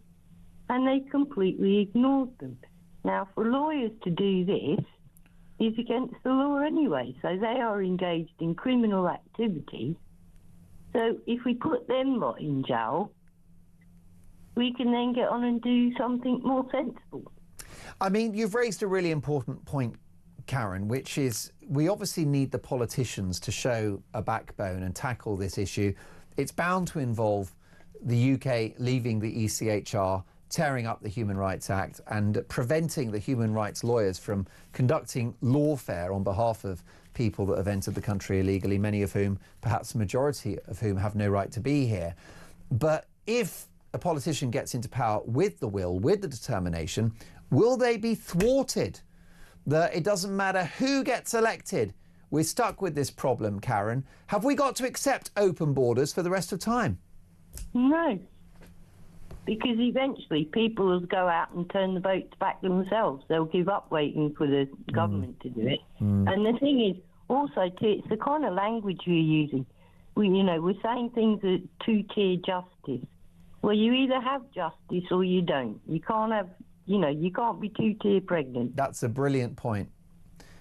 Speaker 12: and they completely ignored them. Now, for lawyers to do this is against the law anyway, so they are engaged in criminal activity. So if we put them lot in jail, we can then get on and do something more sensible.
Speaker 2: I mean, you've raised a really important point, Karen, which is we obviously need the politicians to show a backbone and tackle this issue. It's bound to involve the UK leaving the ECHR, tearing up the Human Rights Act and preventing the human rights lawyers from conducting lawfare on behalf of people that have entered the country illegally, many of whom, perhaps the majority of whom, have no right to be here. But if a politician gets into power with the will, with the determination, will they be thwarted? It doesn't matter who gets elected. We're stuck with this problem, Karen. Have we got to accept open borders for the rest of time?
Speaker 12: No. Because eventually people will go out and turn the votes back themselves. They'll give up waiting for the government to do it. And the thing is, also, too, it's the kind of language we're using. We're saying things are two-tier justice. Well, you either have justice or you don't. You can't have, you can't be two-tier pregnant.
Speaker 2: That's a brilliant point.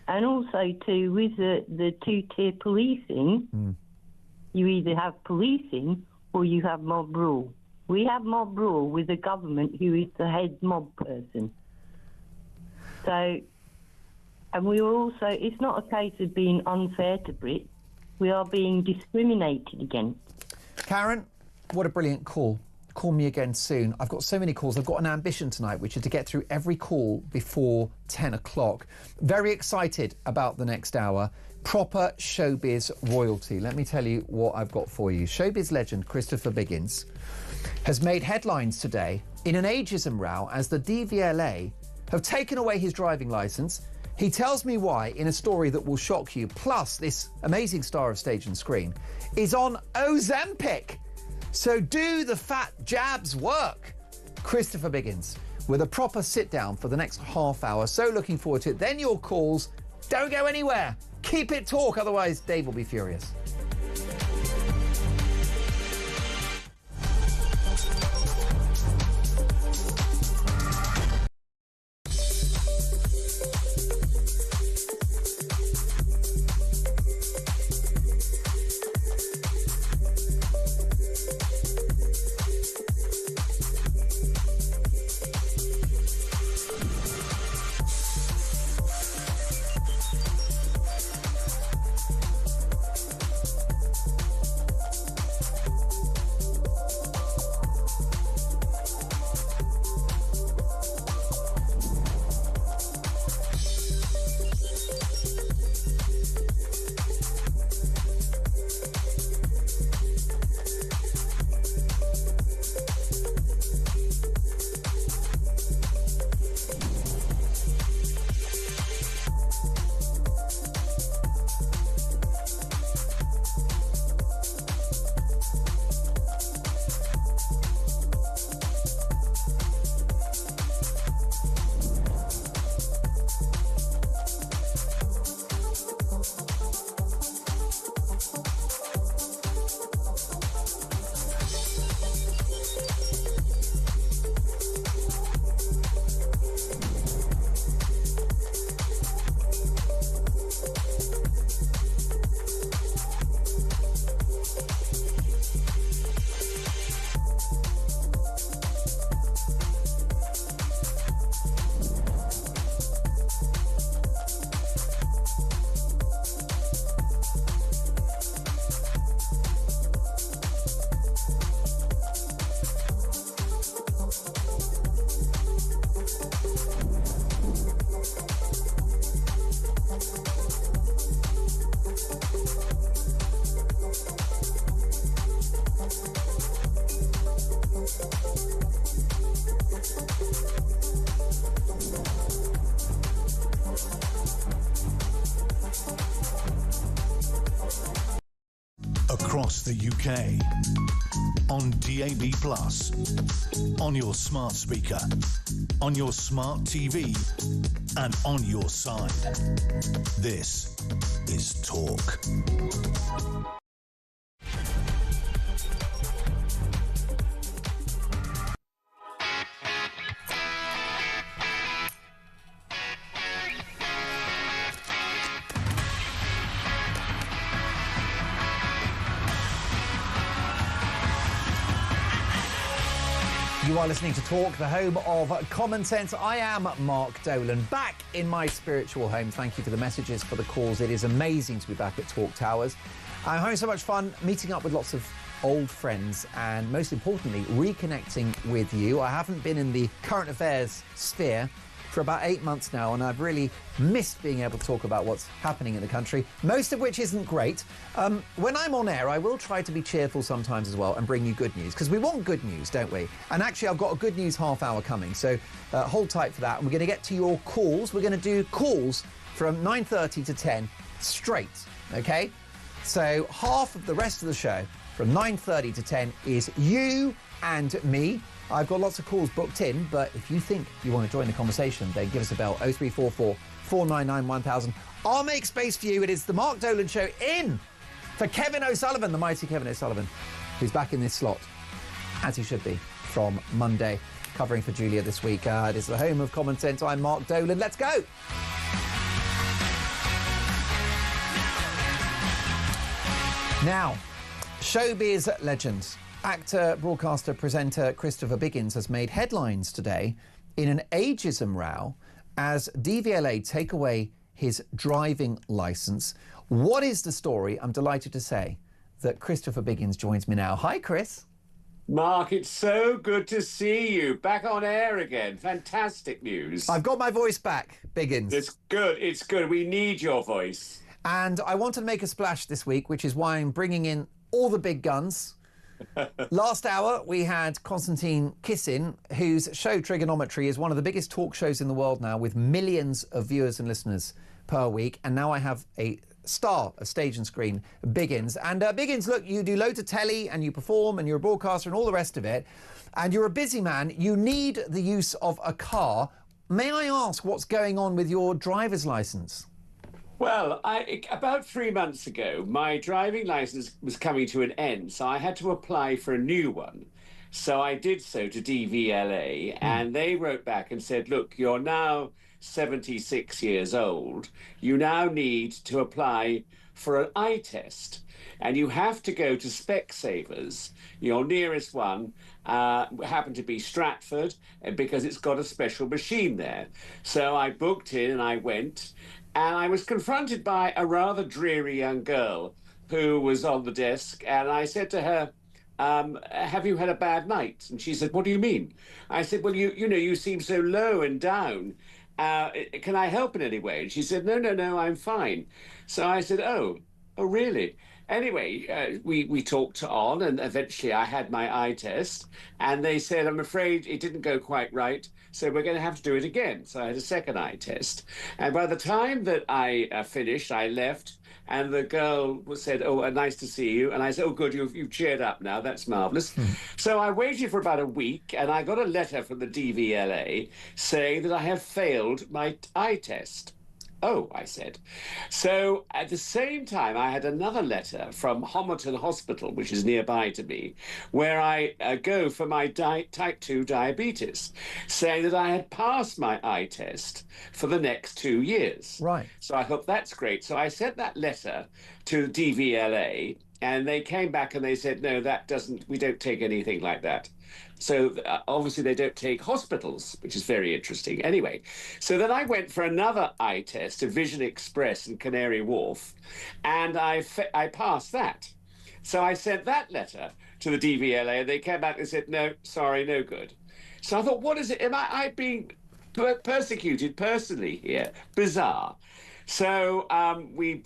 Speaker 12: And also, too, with the two-tier policing, you either have policing or you have mob rule. We have mob rule with a government who is the head mob person. So, and we are also, it's not a case of being unfair to Brits. We are being discriminated against.
Speaker 2: Karen, what a brilliant call. Call me again soon. I've got so many calls. I've got an ambition tonight, which is to get through every call before 10 o'clock. Very excited about the next hour. Proper showbiz royalty. Let me tell you what I've got for you. Showbiz legend Christopher Biggins has made headlines today in an ageism row as the DVLA have taken away his driving licence. He tells me why in a story that will shock you. Plus, this amazing star of stage and screen is on Ozempic. So do the fat jabs work? Christopher Biggins with a proper sit down for the next half hour. So looking forward to it. Then your calls. Don't go anywhere. Keep it talk, otherwise Dave will be furious.
Speaker 1: across the UK. On DAB+, on your smart speaker, on your smart TV, and on your side. This is Talk.
Speaker 2: You are listening to Talk, the home of common sense. I am Mark Dolan, back in my spiritual home. Thank you for the messages, for the calls. It is amazing to be back at Talk Towers. I'm having so much fun meeting up with lots of old friends and, most importantly, reconnecting with you. I haven't been in the current affairs sphere for about 8 months now, and I've really missed being able to talk about what's happening in the country, most of which isn't great. When I'm on air, I will try to be cheerful sometimes as well and bring you good news, because we want good news, don't we? And actually, I've got a good news half hour coming, so hold tight for that. And we're going to get to your calls. We're going to do calls from 9:30 to 10 straight, okay? So half of the rest of the show from 9:30 to 10 is you and me. I've got lots of calls booked in, but if you think you want to join the conversation, then give us a bell, 0344 499 1000. I'll make space for you. It is the Mark Dolan Show in for Kevin O'Sullivan, the mighty Kevin O'Sullivan, who's back in this slot, as he should be, from Monday, covering for Julia this week. It is the home of common sense. I'm Mark Dolan. Let's go. Now, showbiz legend, actor, broadcaster, presenter Christopher Biggins has made headlines today in an ageism row as DVLA take away his driving licence. What is the story? I'm delighted to say that Christopher Biggins joins me now. Hi, Chris.
Speaker 18: Mark, it's so good to see you. Back on air again. Fantastic news.
Speaker 2: I've got my voice back, Biggins.
Speaker 18: It's good. It's good. We need your voice.
Speaker 2: And I want to make a splash this week, which is why I'm bringing in all the big guns. Last hour, we had Konstantin Kissin, whose show Trigonometry is one of the biggest talk shows in the world now, with millions of viewers and listeners per week. And now I have a star of stage and screen, Biggins. And Biggins, look, you do loads of telly and you perform and you're a broadcaster and all the rest of it. And you're a busy man. You need the use of a car. May I ask what's going on with your driver's licence?
Speaker 18: Well, about 3 months ago, my driving licence was coming to an end, so I had to apply for a new one. So I did so to DVLA, and they wrote back and said, look, you're now 76 years old. You now need to apply for an eye test, and you have to go to Specsavers. Your nearest one happened to be Stratford, because it's got a special machine there. So I booked in and I went. And I was confronted by a rather dreary young girl who was on the desk. And I said to her, have you had a bad night? And she said, what do you mean? I said, well, you know, you seem so low and down. Can I help in any way? And she said, no, I'm fine. So I said, oh, really? Anyway, we talked on, and eventually I had my eye test. And they said, I'm afraid it didn't go quite right, so we're going to have to do it again. So I had a second eye test. And by the time that I finished, I left, and the girl said, oh, nice to see you. And I said, oh, good, you've cheered up now. That's marvellous. So I waited for about a week, and I got a letter from the DVLA saying that I have failed my eye test. Oh, I said. So at the same time, I had another letter from Homerton Hospital, which is nearby to me, where I go for my type 2 diabetes, saying that I had passed my eye test for the next 2 years.
Speaker 2: Right.
Speaker 18: So I thought, that's great. So I sent that letter to DVLA, and they came back and they said, no, we don't take anything like that. So obviously they don't take hospitals, which is very interesting. Anyway, so then I went for another eye test to Vision Express in Canary Wharf, and I passed that. So I sent that letter to the DVLA, and they came back and said, no, sorry, no good. So I thought, what is it? Am I being persecuted personally here? Bizarre. So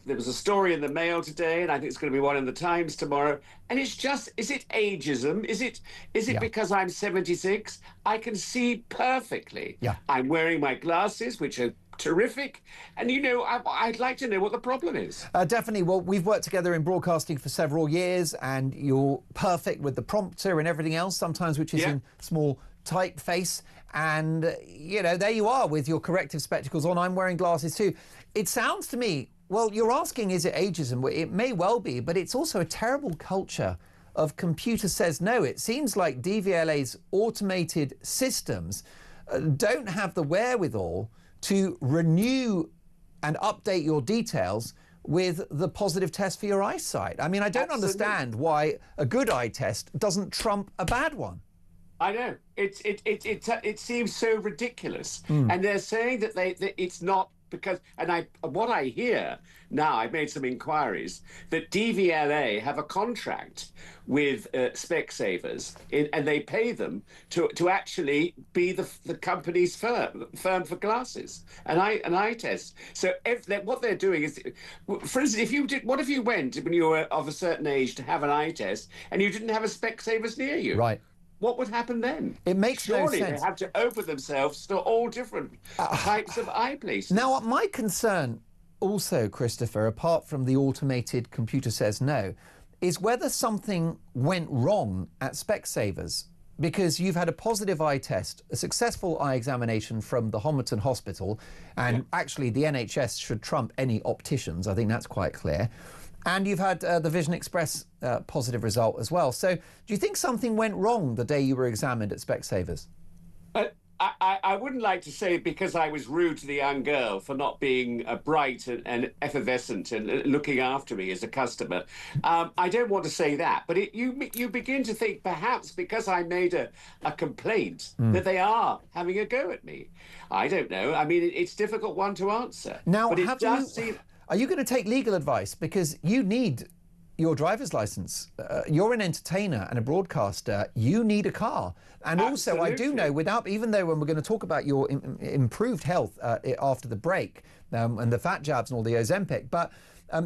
Speaker 18: there was a story in the Mail today, and I think it's going to be one in the Times tomorrow. And it's just, is it ageism? Is it because I'm 76? I can see perfectly.
Speaker 2: Yeah.
Speaker 18: I'm wearing my glasses, which are terrific. And, I'd like to know what the problem is.
Speaker 2: Definitely. Well, we've worked together in broadcasting for several years, and you're perfect with the prompter and everything else, sometimes which is in small typeface. And, there you are with your corrective spectacles on. I'm wearing glasses too. It sounds to me, well, you're asking, is it ageism? It may well be, but it's also a terrible culture of computer says no. It seems like DVLA's automated systems don't have the wherewithal to renew and update your details with the positive test for your eyesight. I mean, I don't understand why a good eye test doesn't trump a bad one.
Speaker 18: I know. It seems so ridiculous. And they're saying that it's not because, and what I hear now, I've made some inquiries, that DVLA have a contract with Specsavers, and they pay them to actually be the company's firm for glasses, an eye test. So what they're doing is, for instance, what if you went when you were of a certain age to have an eye test and you didn't have a Specsavers near you?
Speaker 2: Right.
Speaker 18: What would happen then?
Speaker 2: It makes no sense.
Speaker 18: Surely they have to open themselves to all different types of eye places.
Speaker 2: Now, my concern also, Christopher, apart from the automated computer says no, is whether something went wrong at Specsavers, because you've had a positive eye test, a successful eye examination from the Homerton Hospital, and actually the NHS should trump any opticians. I think that's quite clear. And you've had the Vision Express positive result as well. So do you think something went wrong the day you were examined at Specsavers?
Speaker 18: I wouldn't like to say because I was rude to the young girl for not being bright and effervescent and looking after me as a customer. I don't want to say that, but you begin to think perhaps because I made a complaint that they are having a go at me. I don't know. I mean, it's a difficult one to answer.
Speaker 2: Now,
Speaker 18: but it does seem...
Speaker 2: Are you going to take legal advice? Because you need your driver's license. You're an entertainer and a broadcaster. You need a car. And also, I do know, even though when we're going to talk about your improved health after the break and the fat jabs and all the Ozempic, but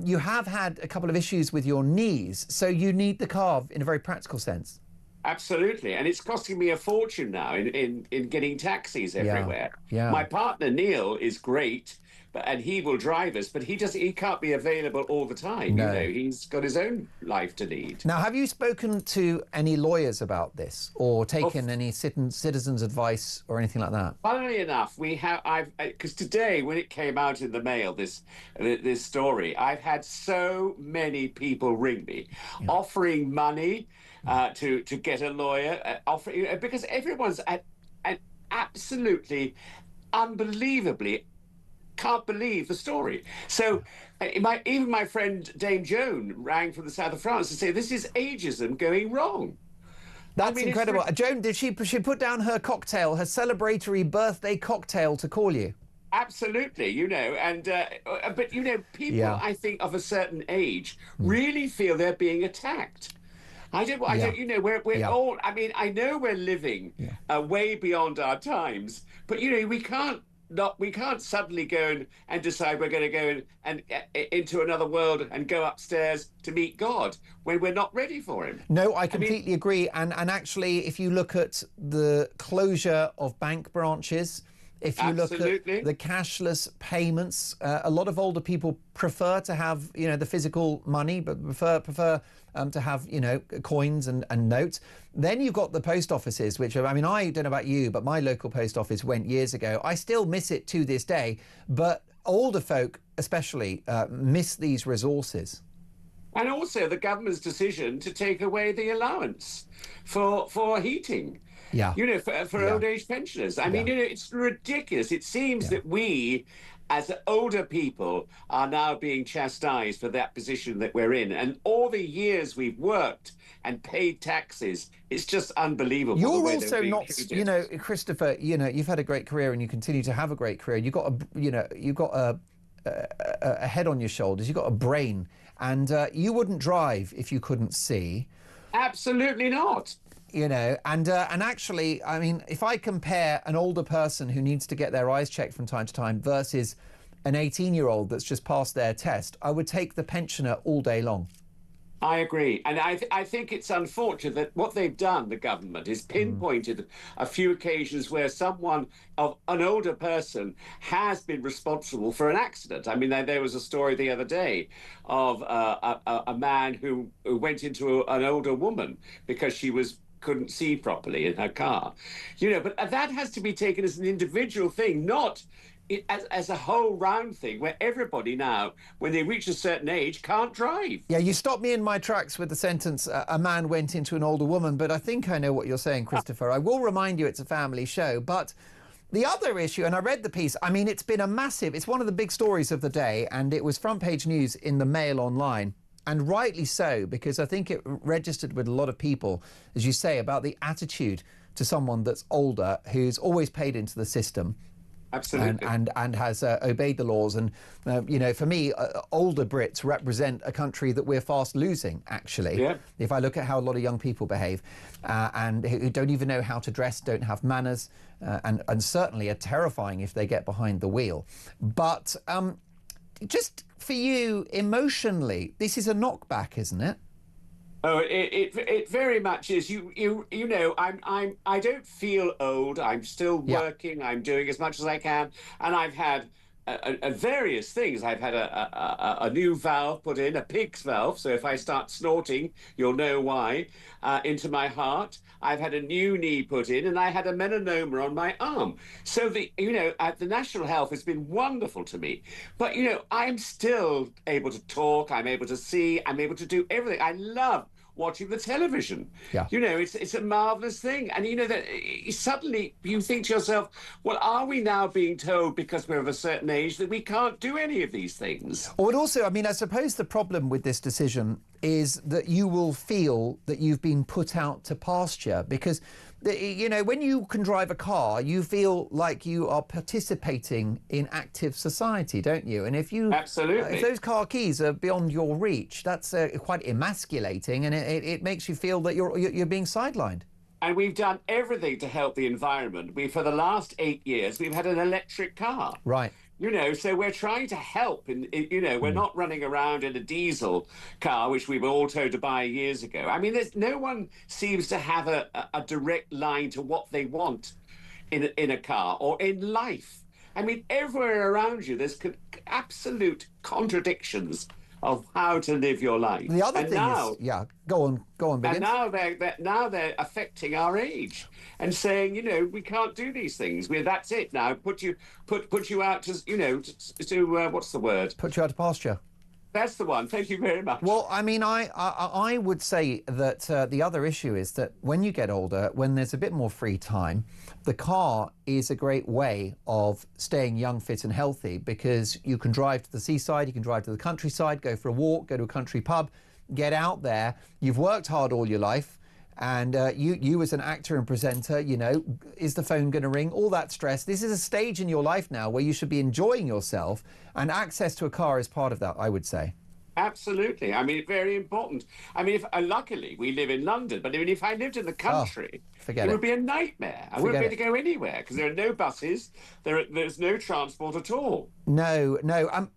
Speaker 2: you have had a couple of issues with your knees. So you need the car in a very practical sense.
Speaker 18: Absolutely. And it's costing me a fortune now in getting taxis everywhere.
Speaker 2: Yeah.
Speaker 18: My partner, Neil, is great. And he will drive us, but he can't be available all the time.
Speaker 2: No.
Speaker 18: He's got his own life to lead.
Speaker 2: Now, have you spoken to any lawyers about this, or taken any citizens' advice or anything like that?
Speaker 18: Funnily enough, because today when it came out in the mail, this story, I've had so many people ring me, offering money to get a lawyer, because everyone's absolutely, unbelievably can't believe the story. So even my friend Dame Joan rang from the south of France to say this is ageism going wrong.
Speaker 2: That's incredible. Joan, did she put down her cocktail, her celebratory birthday cocktail to call you?
Speaker 18: Absolutely, but people I think of a certain age really feel they're being attacked. We're all, I know we're living way beyond our times, but we can't suddenly go and decide we're going to go and into another world and go upstairs to meet God when we're not ready for him.
Speaker 2: No, I completely agree. And actually, if you look at the closure of bank branches, if you look at the cashless payments, a lot of older people prefer to have, the physical money, but prefer to have, coins and notes. Then you've got the post offices, which I don't know about you, but my local post office went years ago. I still miss it to this day, but older folk especially miss these resources.
Speaker 18: And also the government's decision to take away the allowance for heating.
Speaker 2: Yeah.
Speaker 18: For old age pensioners. It's ridiculous. It seems that we, as older people, are now being chastised for that position that we're in. And all the years we've worked and paid taxes, it's just unbelievable.
Speaker 2: You're also not, Christopher, you've had a great career and you continue to have a great career. You've got a head on your shoulders. You've got a brain. And you wouldn't drive if you couldn't see.
Speaker 18: Absolutely not.
Speaker 2: And actually, if I compare an older person who needs to get their eyes checked from time to time versus an 18-year-old that's just passed their test, I would take the pensioner all day long.
Speaker 18: I agree. And I think it's unfortunate that what they've done, the government, is pinpointed a few occasions where someone of an older person has been responsible for an accident. I mean, there was a story the other day of a man who went into an older woman because she couldn't see properly in her car. But that has to be taken as an individual thing, not as a whole round thing where everybody now, when they reach a certain age, can't drive.
Speaker 2: Yeah, you stopped me in my tracks with the sentence, a man went into an older woman, but I think I know what you're saying, Christopher. I will remind you it's a family show, but the other issue, and I read the piece, I mean, it's been it's one of the big stories of the day, and it was front page news in the Mail Online. And rightly so, because I think it registered with a lot of people, as you say, about the attitude to someone that's older, who's always paid into the system.
Speaker 18: Absolutely.
Speaker 2: And has obeyed the laws. And, for me, older Brits represent a country that we're fast losing, actually.
Speaker 18: Yeah.
Speaker 2: If I look at how a lot of young people behave and who don't even know how to dress, don't have manners, and certainly are terrifying if they get behind the wheel. But just for you, emotionally, this is a knockback, isn't it?
Speaker 18: Oh, it very much is. I don't feel old. I'm still working. I'm doing as much as I can, and I've had various things. I've had a new valve put in, a pig's valve. So if I start snorting, you'll know why. Into my heart. I've had a new knee put in, and I had a melanoma on my arm. So the National Health has been wonderful to me. But I'm still able to talk. I'm able to see. I'm able to do everything. I love watching the television.
Speaker 2: Yeah.
Speaker 18: It's a marvelous thing. And that suddenly you think to yourself, well, are we now being told because we're of a certain age that we can't do any of these things?
Speaker 2: Or also, I mean, I suppose the problem with this decision is that you will feel that you've been put out to pasture because, when you can drive a car, you feel like you are participating in active society, don't you? And if
Speaker 18: Absolutely.
Speaker 2: If those car keys are beyond your reach, that's quite emasculating, and it makes you feel that you're being sidelined.
Speaker 18: And we've done everything to help the environment. For the last 8 years, we've had an electric car.
Speaker 2: Right.
Speaker 18: So we're trying to help. And, we're not running around in a diesel car, which we were all told to buy years ago. I mean, no one seems to have a direct line to what they want in a car or in life. I mean, everywhere around you, there's absolute contradictions of how to live your life.
Speaker 2: The other thing is, go on, Biggins.
Speaker 18: And now they're affecting our age and saying, we can't do these things. That's it now. Put you out to what's the word?
Speaker 2: Put you out to pasture.
Speaker 18: That's the one. Thank you very much.
Speaker 2: Well, I mean, I would say that the other issue is that when you get older, when there's a bit more free time, the car is a great way of staying young, fit and healthy because you can drive to the seaside, you can drive to the countryside, go for a walk, go to a country pub, get out there. You've worked hard all your life. And you as an actor and presenter, is the phone going to ring? All that stress. This is a stage in your life now where you should be enjoying yourself, and access to a car is part of that, I would say.
Speaker 18: Absolutely. I mean, very important. I mean, luckily we live in London, but if I lived in the country, it would be a nightmare. I wouldn't be able to go anywhere because there are no buses. There's no transport at all.
Speaker 2: No.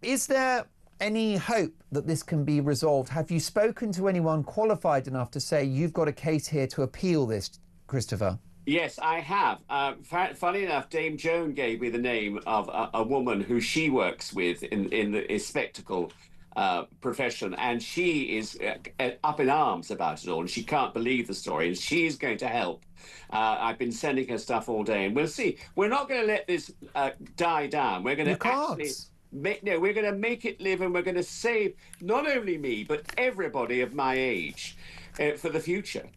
Speaker 2: Is there any hope that this can be resolved? Have you spoken to anyone qualified enough to say you've got a case here to appeal this, Christopher?
Speaker 18: Yes, I have. Funny enough, Dame Joan gave me the name of a woman who she works with in the spectacle profession, and she is up in arms about it all, and she can't believe the story, and she's going to help. I've been sending her stuff all day, and we'll see. We're not going to let this die down. We're going to actually... we're going to make it live, and we're going to save not only me, but everybody of my age for the future.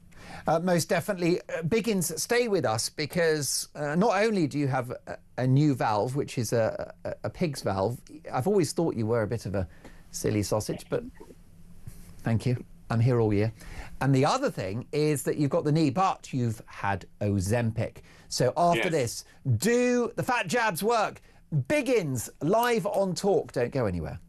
Speaker 2: Most definitely. Biggins, stay with us because not only do you have a new valve, which is a pig's valve. I've always thought you were a bit of a silly sausage, but thank you. I'm here all year. And the other thing is that you've got the knee, but you've had Ozempic. So after this, do the fat jabs work? Biggins, live on Talk. Don't go anywhere.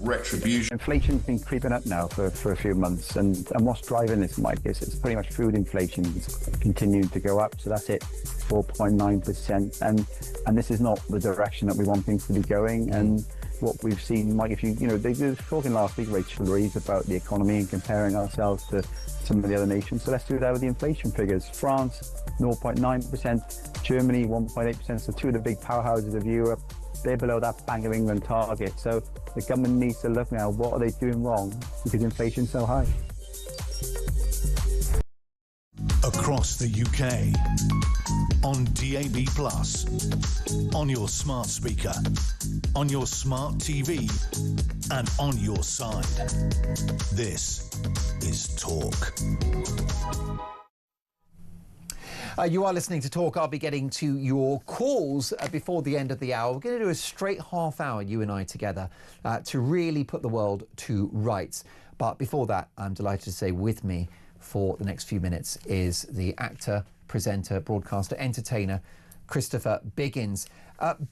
Speaker 4: retribution.
Speaker 19: Inflation's been creeping up now for a few months, and what's driving this, Mike, is it's pretty much food inflation. It's continuing to go up, so that's it, 4.9%, and this is not the direction that we want things to be going. And what we've seen, Mike, they were talking last week, Rachel Reeves, about the economy and comparing ourselves to some of the other nations. So let's do that with the inflation figures. France, 0.9%, Germany, 1.8%. So two of the big powerhouses of Europe, they're below that Bank of England target. So the government needs to look now, what are they doing wrong? Because inflation's so high.
Speaker 1: Across the UK, on DAB+, on your smart speaker, on your smart TV, and on your side. This is Talk.
Speaker 2: You are listening to Talk. I'll be getting to your calls before the end of the hour. We're going to do a straight half hour, you and I together, to really put the world to rights. But before that, I'm delighted to say with me for the next few minutes is the actor, presenter, broadcaster, entertainer, Christopher Biggins.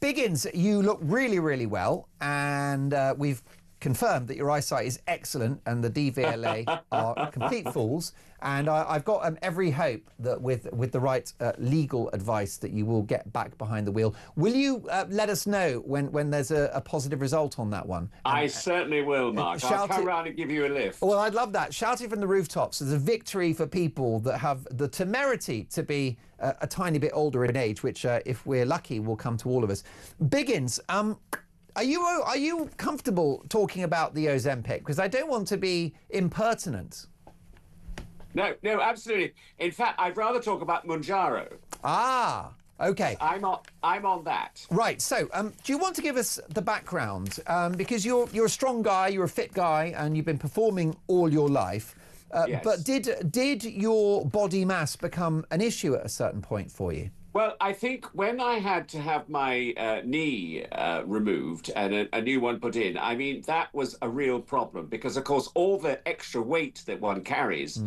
Speaker 2: Biggins, you look really, really well, and we've confirmed that your eyesight is excellent and the DVLA are complete fools. And I've got every hope that with the right legal advice that you will get back behind the wheel. Will you let us know when there's a positive result on that one?
Speaker 18: I certainly will, Mark. I'll come round and give you a lift.
Speaker 2: Well, I'd love that. Shout it from the rooftops. There's a victory for people that have the temerity to be a tiny bit older in age, which, if we're lucky, will come to all of us. Biggins, are you comfortable talking about the Ozempic? Because I don't want to be impertinent.
Speaker 18: No, absolutely. In fact, I'd rather talk about Mounjaro.
Speaker 2: Ah, okay.
Speaker 18: I'm on that.
Speaker 2: Right. So, do you want to give us the background? Because you're a strong guy, you're a fit guy, and you've been performing all your life.
Speaker 18: Yes.
Speaker 2: But did your body mass become an issue at a certain point for you?
Speaker 18: Well, I think when I had to have my knee removed and a new one put in, I mean, that was a real problem because, of course, all the extra weight that one carries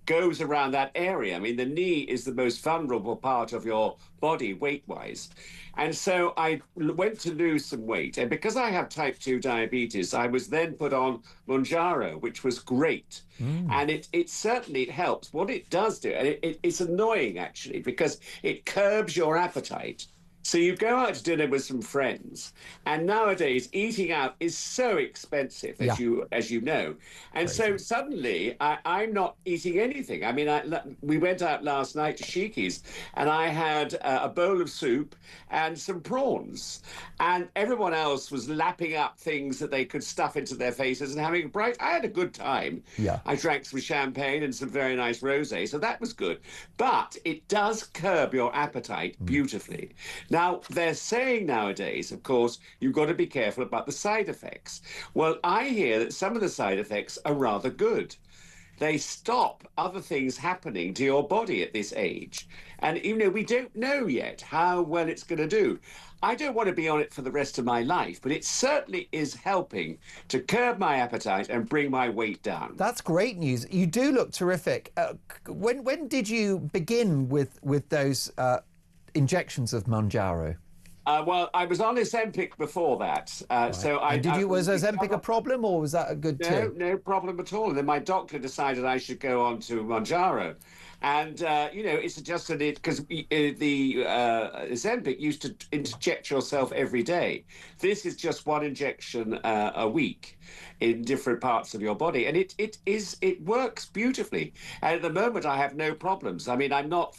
Speaker 18: goes around that area. I mean, the knee is the most vulnerable part of your body weight-wise. And so I went to lose some weight. And because I have type 2 diabetes, I was then put on Mounjaro, which was great. And it certainly helps. What it does do, and it's annoying, actually, because it curbs your appetite. So you go out to dinner with some friends, and nowadays eating out is so expensive, as you know. And so suddenly I'm not eating anything. I mean, we went out last night to Sheiky's, and I had a bowl of soup and some prawns, and everyone else was lapping up things that they could stuff into their faces and having a bright. I had a good time.
Speaker 2: Yeah.
Speaker 18: I drank some champagne and some very nice rosé, so that was good. But it does curb your appetite beautifully. Now, they're saying nowadays, of course, you've got to be careful about the side effects. Well, I hear that some of the side effects are rather good. They stop other things happening to your body at this age. And, we don't know yet how well it's going to do. I don't want to be on it for the rest of my life, but it certainly is helping to curb my appetite and bring my weight down.
Speaker 2: That's great news. You do look terrific. When did you begin with those injections of Mounjaro?
Speaker 18: Well, I was on Ozempic before that.
Speaker 2: Right.
Speaker 18: So
Speaker 2: was Ozempic a problem, or was that a good tip?
Speaker 18: No problem at all. And then my doctor decided I should go on to Mounjaro. And, it's just that because the Ozempic used to inject yourself every day. This is just one injection a week in different parts of your body. And it works beautifully. And at the moment, I have no problems. I mean, I'm not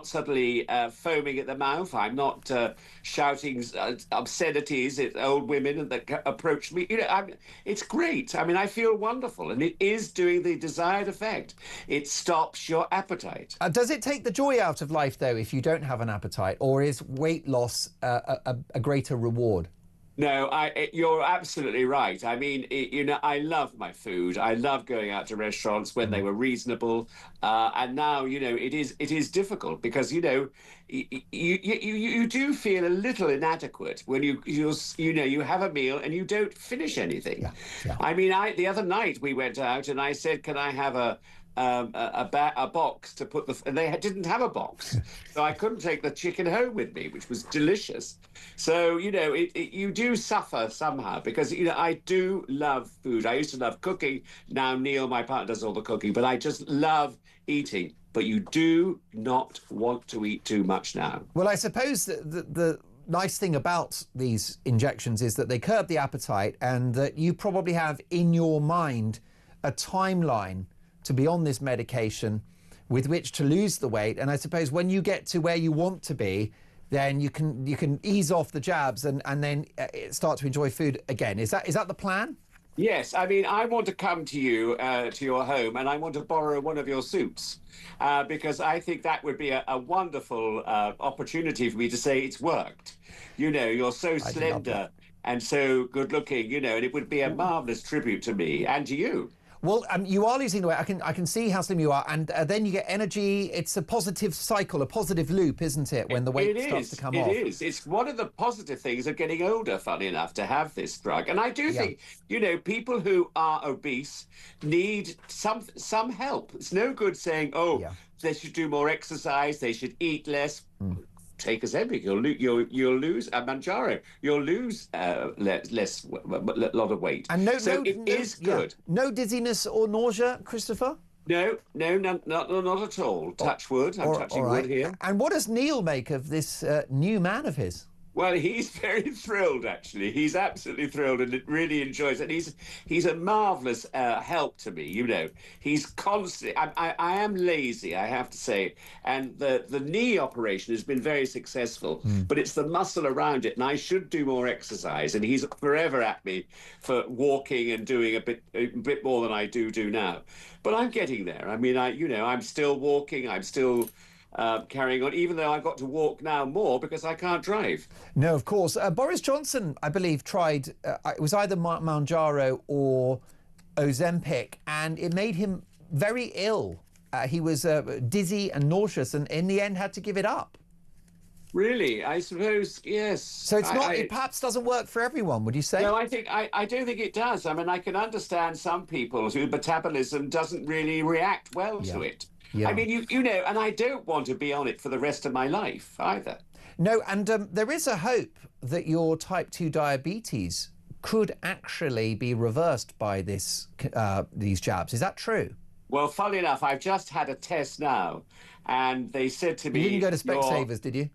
Speaker 18: suddenly foaming at the mouth. I'm not shouting obscenities at old women that approach me. It's great. I mean, I feel wonderful. And it is doing the desired effect. It stops your appetite.
Speaker 2: Does it take the joy out of life, though, if you don't have an appetite? Or is weight loss a greater reward?
Speaker 18: No, you're absolutely right. I mean, I love my food. I love going out to restaurants when they were reasonable. And now, it is difficult because, you do feel a little inadequate when you have a meal and you don't finish anything.
Speaker 2: Yeah.
Speaker 18: I mean, the other night we went out and I said, can I have a a box to put and they didn't have a box, so I couldn't take the chicken home with me, which was delicious. So you do suffer somehow, because I do love food. I used to love cooking. Now Neil, my partner, does all the cooking, but I just love eating. But you do not want to eat too much now.
Speaker 2: Well, I suppose that the nice thing about these injections is that they curb the appetite, and that you probably have in your mind a timeline to be on this medication with which to lose the weight. And I suppose when you get to where you want to be, then you can ease off the jabs and then start to enjoy food again. Is that the plan?
Speaker 18: Yes, I mean, I want to come to you, to your home, and I want to borrow one of your suits, because I think that would be a wonderful opportunity for me to say it's worked. You're so slender and so good looking, and it would be a marvellous tribute to me and to you.
Speaker 2: Well, you are losing the weight. I can see how slim you are, and then you get energy. It's a positive cycle, a positive loop, isn't it? When the weight starts to come off.
Speaker 18: It is. It's one of the positive things of getting older, funny enough, to have this drug. And I do think, people who are obese need some help. It's no good saying, they should do more exercise, they should eat less. Take Ozempic, you'll lose Manjaro, you'll lose a lot of weight.
Speaker 2: And
Speaker 18: it is good.
Speaker 2: No dizziness or nausea, Christopher?
Speaker 18: No, not at all. Touch wood. I'm touching wood here.
Speaker 2: And what does Neil make of this new man of his?
Speaker 18: Well, he's very thrilled, actually. He's absolutely thrilled and really enjoys it. He's a marvellous help to me, He's constantly... I am lazy, I have to say, and the knee operation has been very successful, but it's the muscle around it, and I should do more exercise, and he's forever at me for walking and doing a bit more than I do now. But I'm getting there. I mean, I'm still walking, I'm still... carrying on, even though I've got to walk now more because I can't drive.
Speaker 2: No, of course. Boris Johnson, I believe, tried, it was either Manjaro or Ozempic, and it made him very ill. He was dizzy and nauseous, and in the end had to give it up.
Speaker 18: Really? I suppose, yes.
Speaker 2: So it's not, it perhaps doesn't work for everyone, would you say?
Speaker 18: No, I don't think it does. I mean, I can understand some people whose metabolism doesn't really react well to it.
Speaker 2: Yeah.
Speaker 18: I mean, and I don't want to be on it for the rest of my life either.
Speaker 2: No, and there is a hope that your type 2 diabetes could actually be reversed by these jabs. Is that true?
Speaker 18: Well, funnily enough, I've just had a test now, and they said to me...
Speaker 2: You didn't go to Specsavers, did you?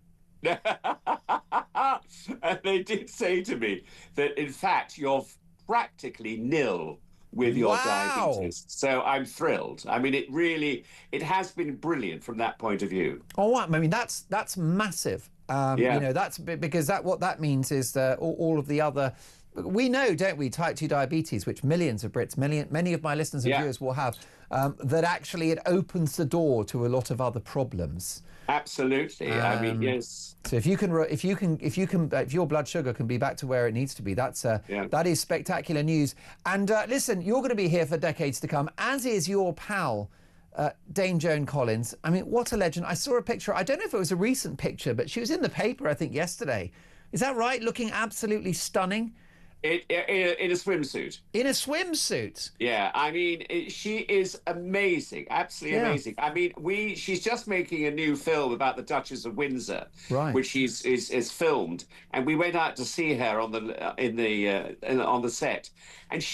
Speaker 18: And they did say to me that, in fact, you're practically nil with your diabetes. So I'm thrilled. I mean, it has been brilliant from that point of view.
Speaker 2: Oh, I mean, that's massive. That's because what that means is that all of the other... We know, don't we, type 2 diabetes, which millions of Brits, many of my listeners and viewers will have, that actually it opens the door to a lot of other problems.
Speaker 18: Absolutely. I mean, yes.
Speaker 2: So if your blood sugar can be back to where it needs to be, that is spectacular news. And listen, you're going to be here for decades to come, as is your pal, Dame Joan Collins. I mean, what a legend. I saw a picture. I don't know if it was a recent picture, but she was in the paper, I think, yesterday. Is that right? Looking absolutely stunning.
Speaker 18: In a swimsuit.
Speaker 2: In a swimsuit?
Speaker 18: Yeah, I mean, she is amazing, absolutely amazing. I mean, she's just making a new film about the Duchess of Windsor, which is filmed, and we went out to see her on the set, and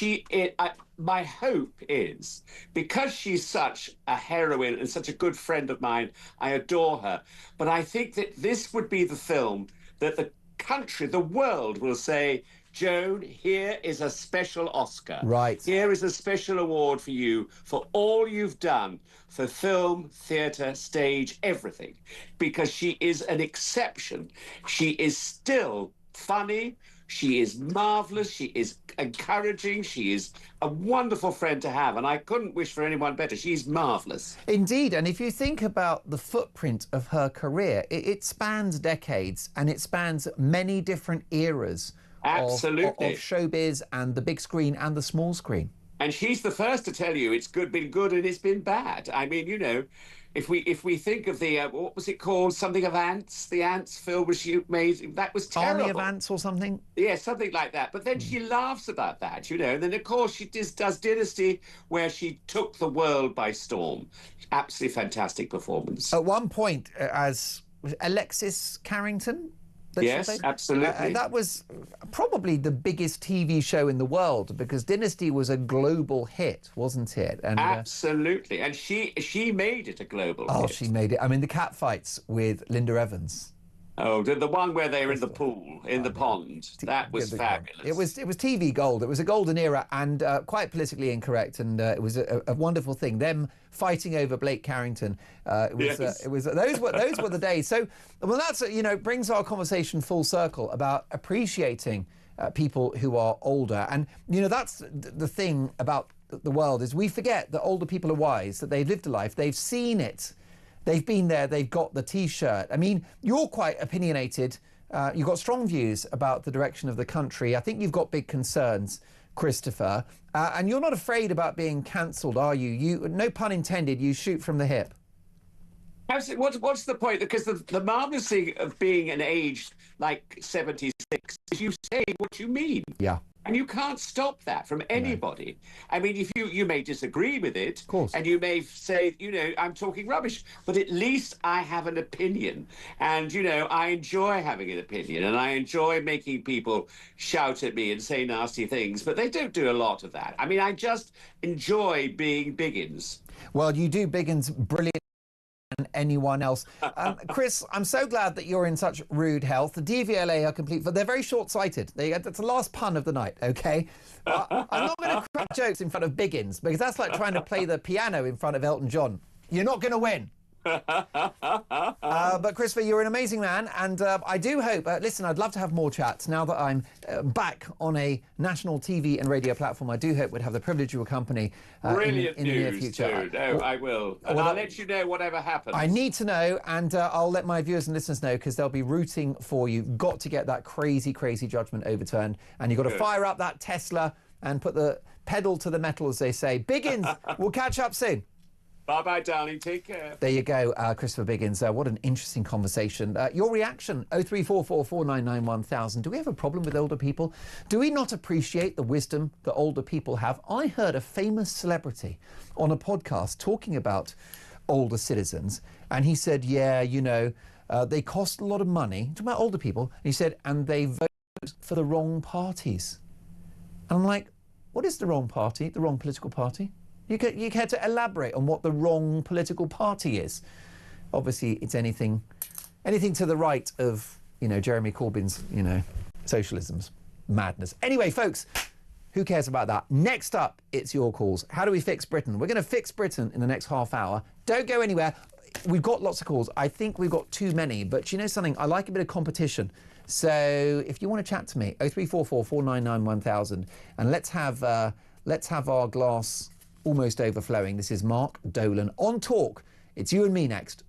Speaker 18: my hope is, because she's such a heroine and such a good friend of mine, I adore her, but I think that this would be the film that the country, the world will say, Joan, here is a special Oscar.
Speaker 2: Right.
Speaker 18: Here is a special award for you for all you've done for film, theatre, stage, everything. Because she is an exception. She is still funny. She is marvellous. She is encouraging. She is a wonderful friend to have. And I couldn't wish for anyone better. She's marvellous.
Speaker 2: Indeed. And if you think about the footprint of her career, it spans decades and it spans many different eras.
Speaker 18: Absolutely.
Speaker 2: Of showbiz and the big screen and the small screen.
Speaker 18: And she's the first to tell you it's been good and it's been bad. I mean, if we think of the what was it called? Something of Ants. The Ants film was you made. That was terrible.
Speaker 2: Army of Ants or something?
Speaker 18: Yeah, something like that. But then she laughs about that, you know. And then, of course, she does Dynasty, where she took the world by storm. Absolutely fantastic performance.
Speaker 2: At one point, as Alexis Carrington?
Speaker 18: Yes, absolutely.
Speaker 2: That was probably the biggest TV show in the world, because Dynasty was a global hit, wasn't it? And,
Speaker 18: absolutely. And she made it a global hit.
Speaker 2: Oh, she made it. I mean, the cat fights with Linda Evans.
Speaker 18: Oh, the one where they were in the pool, in the pond. That was fabulous.
Speaker 2: It was TV gold. It was a golden era, and quite politically incorrect, and it was a wonderful thing. Them fighting over Blake Carrington. It was those were the days. So, well, that's brings our conversation full circle about appreciating people who are older, and that's the thing about the world, is we forget that older people are wise, that they've lived a life, they've seen it. They've been there, they've got the T-shirt. I mean, you're quite opinionated. You've got strong views about the direction of the country. I think you've got big concerns, Christopher. And you're not afraid about being cancelled, are you? You, no pun intended, you shoot from the hip.
Speaker 18: What's the point? Because the marvellous thing of being an age like 76 is you say what you mean.
Speaker 2: Yeah.
Speaker 18: And you can't stop that from anybody. No. I mean, if you may disagree with it,
Speaker 2: of course,
Speaker 18: and you may say, I'm talking rubbish, but at least I have an opinion. And, I enjoy having an opinion, and I enjoy making people shout at me and say nasty things, but they don't do a lot of that. I mean, I just enjoy being Biggins.
Speaker 2: Well, you do Biggins brilliant. And anyone else. Chris, I'm so glad that you're in such rude health. The DVLA are complete, but they're very short-sighted. That's the last pun of the night, okay? I'm not going to crack jokes in front of Biggins, because that's like trying to play the piano in front of Elton John. You're not going to win. But Christopher, you're an amazing man, and I do hope, listen, I'd love to have more chats now that I'm back on a national TV and radio platform. I do hope we'd have the privilege of your company in the near future.
Speaker 18: Dude. I will. And I'll let you know whatever happens.
Speaker 2: I need to know, and I'll let my viewers and listeners know, because they'll be rooting for you. Got to get that crazy, crazy judgment overturned, and you've got to fire up that Tesla and put the pedal to the metal, as they say. Biggins, we'll catch up soon.
Speaker 18: Bye-bye, darling. Take care.
Speaker 2: There you go, Christopher Biggins. What an interesting conversation. Your reaction, 0344 499 1000. Do we have a problem with older people? Do we not appreciate the wisdom that older people have? I heard a famous celebrity on a podcast talking about older citizens, and he said, they cost a lot of money. Talking about older people. And he said, and they vote for the wrong parties. And I'm like, what is the wrong party? The wrong political party? You care to elaborate on what the wrong political party is? Obviously, it's anything to the right of, Jeremy Corbyn's, socialism's madness. Anyway, folks, who cares about that? Next up, it's your calls. How do we fix Britain? We're going to fix Britain in the next half hour. Don't go anywhere. We've got lots of calls. I think we've got too many, but you know something? I like a bit of competition. So if you want to chat to me, 0344 499 1000, and let's have our glass almost overflowing. This is Mark Dolan on Talk. It's you and me next.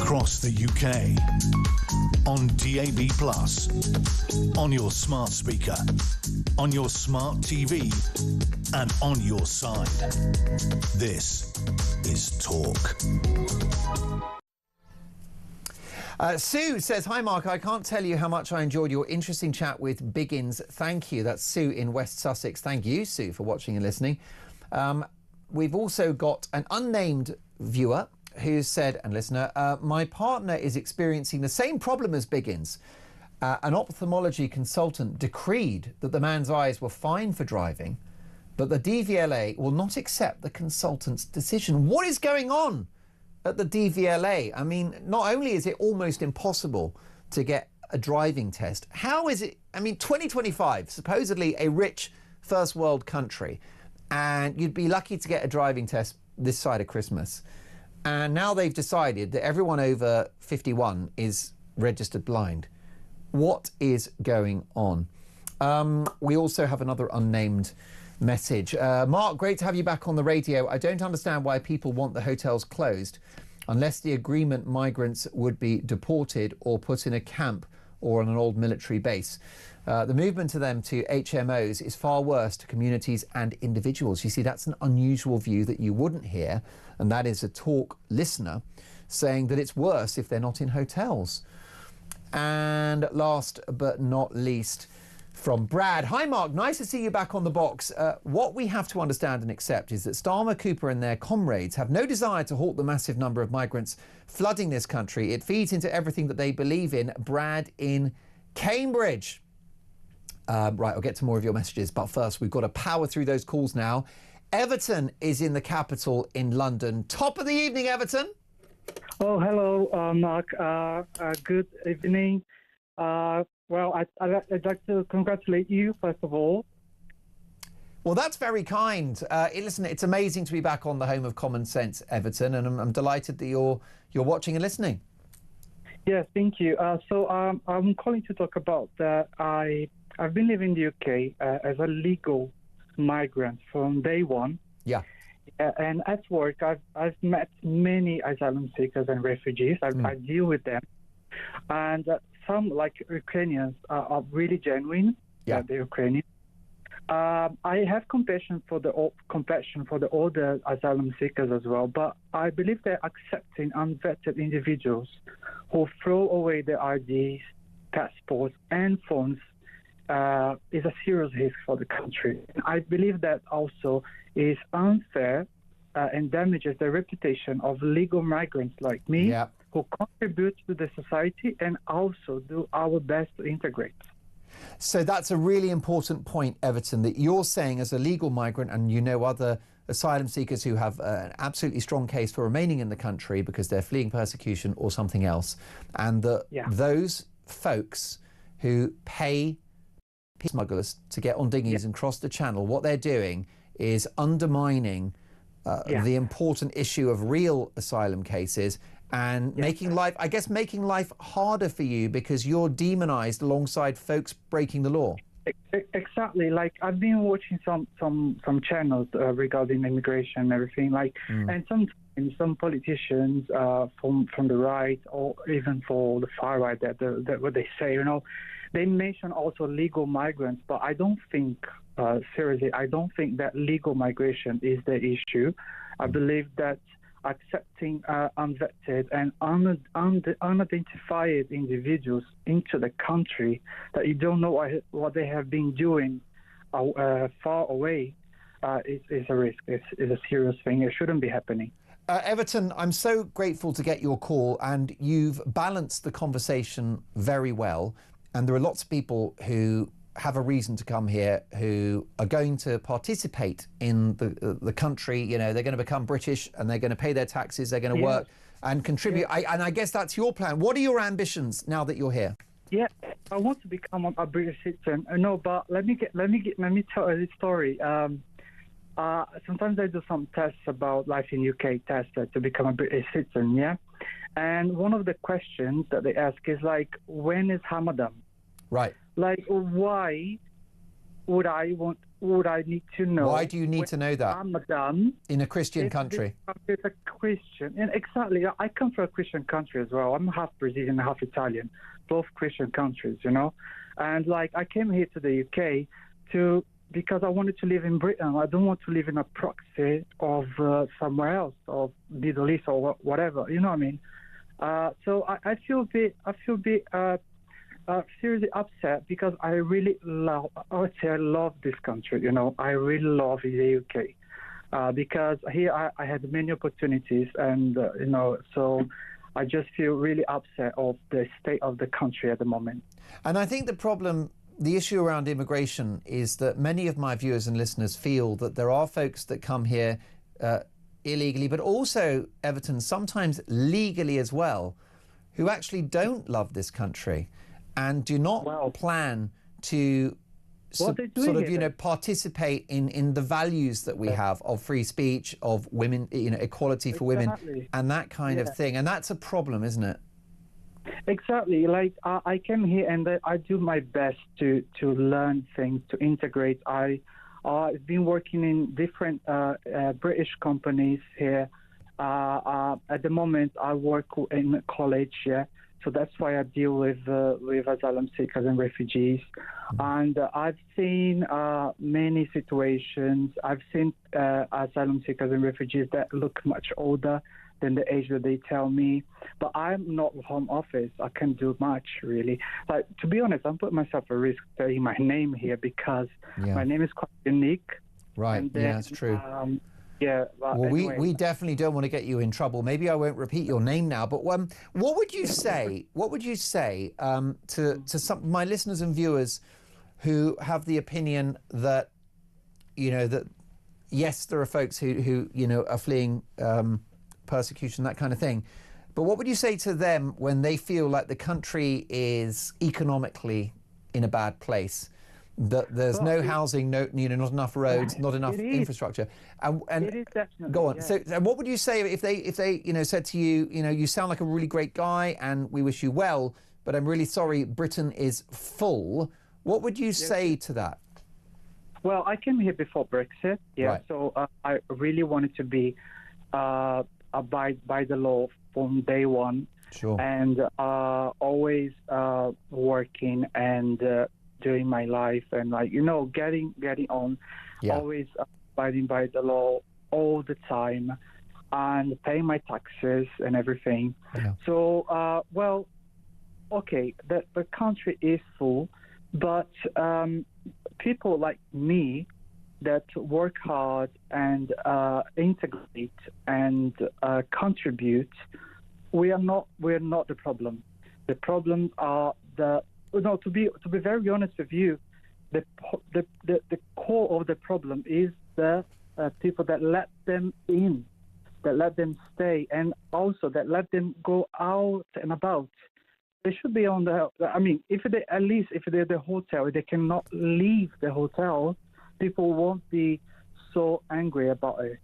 Speaker 1: across the UK, on DAB+, on your smart speaker, on your smart TV, and on your side. This is Talk.
Speaker 2: Sue says, hi Mark, I can't tell you how much I enjoyed your interesting chat with Biggins. Thank you. That's Sue in West Sussex. Thank you, Sue, for watching and listening. We've also got an unnamed viewer who said, and listener, my partner is experiencing the same problem as Biggins. An ophthalmology consultant decreed that the man's eyes were fine for driving, but the DVLA will not accept the consultant's decision. What is going on at the DVLA? I mean, not only is it almost impossible to get a driving test, how is it, I mean, 2025, supposedly a rich first world country, and you'd be lucky to get a driving test this side of Christmas. And now they've decided that everyone over 51 is registered blind. What is going on? We also have another unnamed message. Mark, great to have you back on the radio. I don't understand why people want the hotels closed unless the agreement migrants would be deported or put in a camp or on an old military base. The movement of them to HMOs is far worse to communities and individuals. You see, that's an unusual view that you wouldn't hear, and that is a Talk listener saying that it's worse if they're not in hotels. And last but not least, from Brad. Hi Mark, nice to see you back on the box. What we have to understand and accept is that Starmer, Cooper and their comrades have no desire to halt the massive number of migrants flooding this country. It feeds into everything that they believe in. Brad in Cambridge. Right, I'll get to more of your messages, but first we've got to power through those calls now. Everton is in the capital in London. Top of the evening, Everton.
Speaker 20: Oh, hello, Mark. Good evening. Well, I'd like to congratulate you, first of all.
Speaker 2: Well, that's very kind. Listen, it's amazing to be back on the home of common sense, Everton, and I'm delighted that you're watching and listening.
Speaker 20: Yes, thank you. So I'm calling to talk about that. I've been living in the UK as a legal migrant from day one.
Speaker 2: Yeah.
Speaker 20: And at work, I've met many asylum seekers and refugees. I deal with them. And some, like Ukrainians, are really genuine.
Speaker 2: Yeah.
Speaker 20: The Ukrainians. I have compassion for the older asylum seekers as well, but I believe that accepting unvetted individuals who throw away their IDs, passports, and phones is a serious risk for the country. I believe that also is unfair and damages the reputation of legal migrants like me, who contribute to the society and also do our best to integrate.
Speaker 2: So that's a really important point, Everton, that you're saying as a legal migrant, and you know other asylum seekers who have an absolutely strong case for remaining in the country because they're fleeing persecution or something else, and that those folks who pay smugglers to get on dinghies and cross the channel, what they're doing is undermining the important issue of real asylum cases and making life harder for you because you're demonized alongside folks breaking the law.
Speaker 20: Exactly. Like, I've been watching some channels regarding immigration and everything. And sometimes some politicians from the right or even for the far right, that what they say, they mention also legal migrants, but I don't think seriously, I don't think that legal migration is the issue. I believe that accepting unvetted and unidentified individuals into the country that you don't know what they have been doing far away is a risk. It's a serious thing. It shouldn't be happening.
Speaker 2: Everton, I'm so grateful to get your call, and you've balanced the conversation very well. And there are lots of people who have a reason to come here, who are going to participate in the country. They're going to become British and they're going to pay their taxes, they're going to work and contribute. And I guess that's your plan. What are your ambitions now that you're here?
Speaker 20: Yeah, I want to become a British citizen. No, but let me tell you this story. Sometimes I do some tests about life in UK, tests to become a British citizen, yeah? And one of the questions that they ask is like, when is Ramadan?
Speaker 2: Right.
Speaker 20: Like, why would I want would I need to know?
Speaker 2: Why do you need to know that?
Speaker 20: Ramadan
Speaker 2: in a Christian country.
Speaker 20: It's a Christian, and exactly. I come from a Christian country as well. I'm half Brazilian, half Italian, both Christian countries, you know. And like I came here to the UK because I wanted to live in Britain. I don't want to live in a proxy of somewhere else, of Middle East or whatever. You know what I mean? So I feel a bit seriously upset because I really love. I would say I love this country. You know, I really love the UK because here I had many opportunities, and you know, so I just feel really upset of the state of the country at the moment.
Speaker 2: And I think the issue around immigration is that many of my viewers and listeners feel that there are folks that come here illegally, but also, Everton, sometimes legally as well, who actually don't love this country and do not plan to participate in the values that we have of free speech, of women, equality for women, and that kind of thing. And that's a problem, isn't it?
Speaker 20: Exactly. Like I came here and I do my best to learn things, to integrate. I've been working in different British companies here. At the moment, I work in college. Yeah, so that's why I deal with asylum seekers and refugees. And I've seen many situations. I've seen asylum seekers and refugees that look much older than the age that they tell me. But I'm not Home Office. I can't do much, really. Like, to be honest, I'm putting myself at risk saying my name here because my name is quite unique.
Speaker 2: Right,
Speaker 20: and then,
Speaker 2: yeah, that's true.
Speaker 20: Well,
Speaker 2: anyway. we definitely don't want to get you in trouble. Maybe I won't repeat your name now, but what would you say? What would you say to some my listeners and viewers who have the opinion that that yes, there are folks who are fleeing persecution, that kind of thing, but what would you say to them when they feel like the country is economically in a bad place? That there's no housing, not enough roads, not enough infrastructure, and
Speaker 20: it is definitely,
Speaker 2: go on.
Speaker 20: Yeah.
Speaker 2: So, and what would you say if they said to you, you sound like a really great guy, and we wish you well, but I'm really sorry, Britain is full. What would you say to that?
Speaker 20: Well, I came here before Brexit,
Speaker 2: Right.
Speaker 20: So I really wanted to be abide by the law from day one,
Speaker 2: sure,
Speaker 20: and always working and doing my life and getting on, always abiding by the law all the time and paying my taxes and everything. So okay, the country is full, but people like me that work hard and integrate and contribute, we're not the problem. The problem are to be very honest with you, the core of the problem is the people that let them in, that let them stay, and also that let them go out and about. They should be on if they're at the hotel, they cannot leave the hotel, people won't be so angry about it.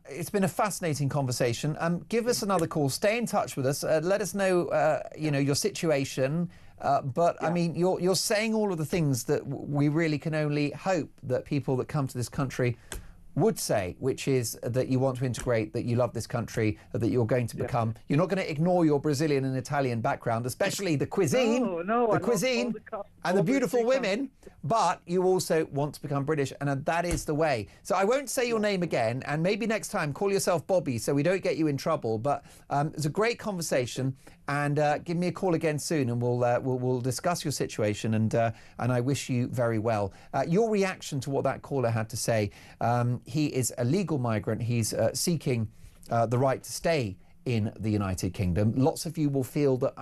Speaker 2: It's been a fascinating conversation. Give us another call. Stay in touch with us. Let us know, your situation. I mean, you're saying all of the things that we really can only hope that people that come to this country would say, which is that you want to integrate, that you love this country, that you're going to become. You're not going to ignore your Brazilian and Italian background, especially the cuisine, and the beautiful women, but you also want to become British, and that is the way. So I won't say your name again, and maybe next time call yourself Bobby so we don't get you in trouble. But it's a great conversation, and give me a call again soon, and we'll discuss your situation, and I wish you very well. Your reaction to what that caller had to say. He is a legal migrant. He's seeking the right to stay in the United Kingdom. Lots of you will feel that,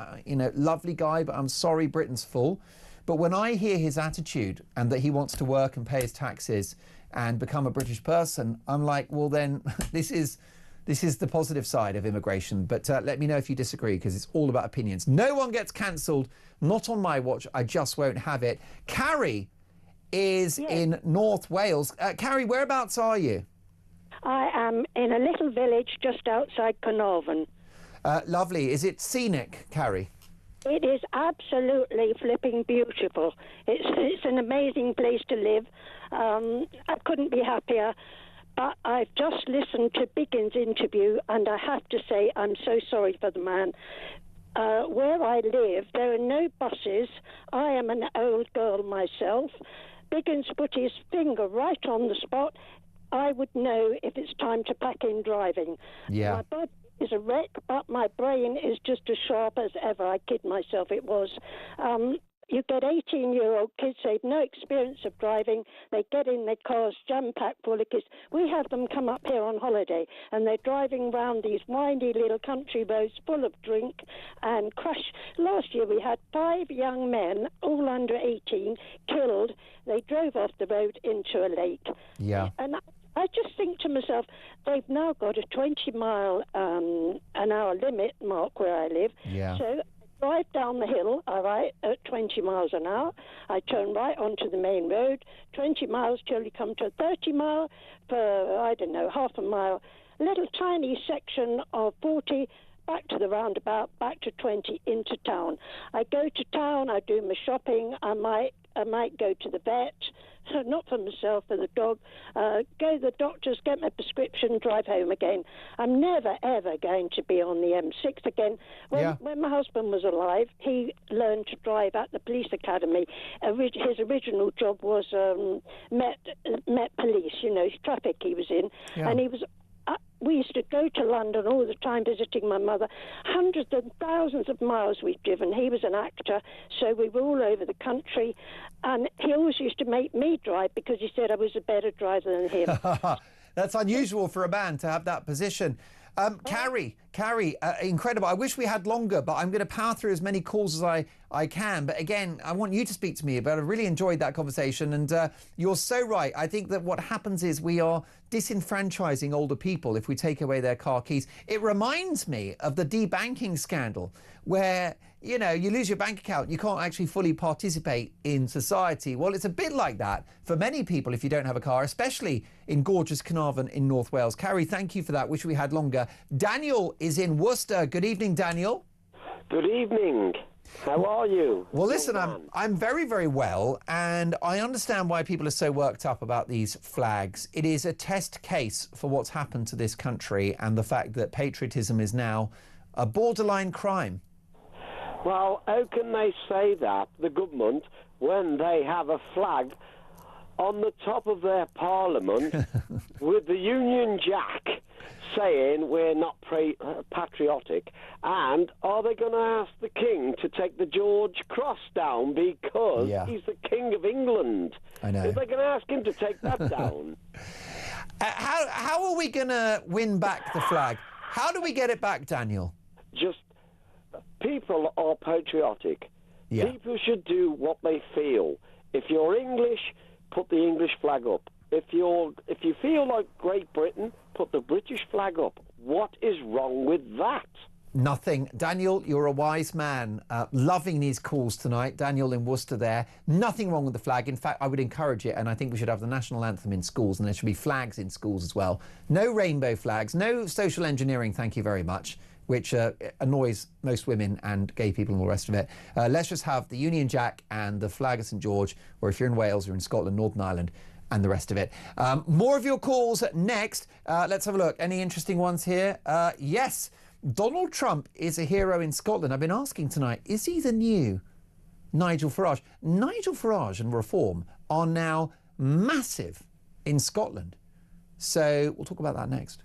Speaker 2: lovely guy, but I'm sorry, Britain's full. But when I hear his attitude and that he wants to work and pay his taxes and become a British person, I'm like, well, then this is the positive side of immigration. But let me know if you disagree, because it's all about opinions. No one gets cancelled, not on my watch. I just won't have it. Carrie is in North Wales. Carrie, whereabouts are you?
Speaker 21: I am in a little village just outside Carnarvon.
Speaker 2: Lovely. Is it scenic, Carrie?
Speaker 21: It is absolutely flipping beautiful. It's an amazing place to live. I couldn't be happier. But I've just listened to Biggin's interview, and I have to say I'm so sorry for the man. Where I live, there are no buses. I am an old girl myself. Biggins put his finger right on the spot. I would know if it's time to pack in driving.
Speaker 2: Yeah.
Speaker 21: My body is a wreck, but my brain is just as sharp as ever. I kid myself, it was. You get 18-year-old kids, they've no experience of driving. They get in their cars jam-packed full of kids. We have them come up here on holiday, and they're driving round these windy little country roads full of drink and crash. Last year we had 5 young men, all under 18, killed. They drove off the road into a lake.
Speaker 2: Yeah.
Speaker 21: And I just think to myself, they've now got a 20-mile-an-hour limit, Mark, where I live.
Speaker 2: Yeah.
Speaker 21: So drive down the hill, all right, at 20 miles an hour. I turn right onto the main road, 20 miles till you come to a 30 mile for, I don't know, half a mile. Little tiny section of 40, back to the roundabout, back to 20 into town. I go to town, I do my shopping, I might go to the vet, not for myself, for the dog, go to the doctors, get my prescription, drive home again. I'm never, ever going to be on the M6 again. When my husband was alive, he learned to drive at the police academy. His original job was Met Police, traffic he was in, and he was... we used to go to London all the time visiting my mother. Hundreds and thousands of miles we've driven. He was an actor, so we were all over the country. And he always used to make me drive because he said I was a better driver than him.
Speaker 2: That's unusual for a man to have that position. Carrie, incredible. I wish we had longer, but I'm going to power through as many calls as I can. But again, I want you to speak to me about it. I really enjoyed that conversation. And you're so right. I think that what happens is we are disenfranchising older people if we take away their car keys. It reminds me of the debanking scandal where, you lose your bank account, you can't actually fully participate in society. Well, it's a bit like that for many people if you don't have a car, especially in gorgeous Carnarvon in North Wales. Carrie, thank you for that. Wish we had longer. Daniel is in Worcester. Good evening, Daniel.
Speaker 5: Good evening. How are you?
Speaker 2: Well, listen, I'm very, very well, and I understand why people are so worked up about these flags. It is a test case for what's happened to this country and the fact that patriotism is now a borderline crime.
Speaker 5: Well, how can they say that, the government, when they have a flag on the top of their parliament with the Union Jack saying we're not patriotic? And are they going to ask the King to take the George Cross down because he's the King of England?
Speaker 2: I know.
Speaker 5: Are they going to ask him to take that down?
Speaker 2: How are we going to win back the flag? How do we get it back, Daniel?
Speaker 5: Just people are patriotic. People should do what they feel. If you're English, put the English flag up. If you feel like Great Britain, put the British flag up. What is wrong with that?
Speaker 2: Nothing. Daniel, you're a wise man. Loving these calls tonight. Daniel in Worcester there. Nothing wrong with the flag. In fact, I would encourage it, and I think we should have the national anthem in schools, and there should be flags in schools as well. No rainbow flags, no social engineering, thank you very much, which annoys most women and gay people and all the rest of it. Let's just have the Union Jack and the flag of St George, or if you're in Wales or in Scotland, Northern Ireland, and the rest of it. More of your calls next. Let's have a look. Any interesting ones here? Yes, Donald Trump is a hero in Scotland. I've been asking tonight, is he the new Nigel Farage? Nigel Farage and Reform are now massive in Scotland. So we'll talk about that next.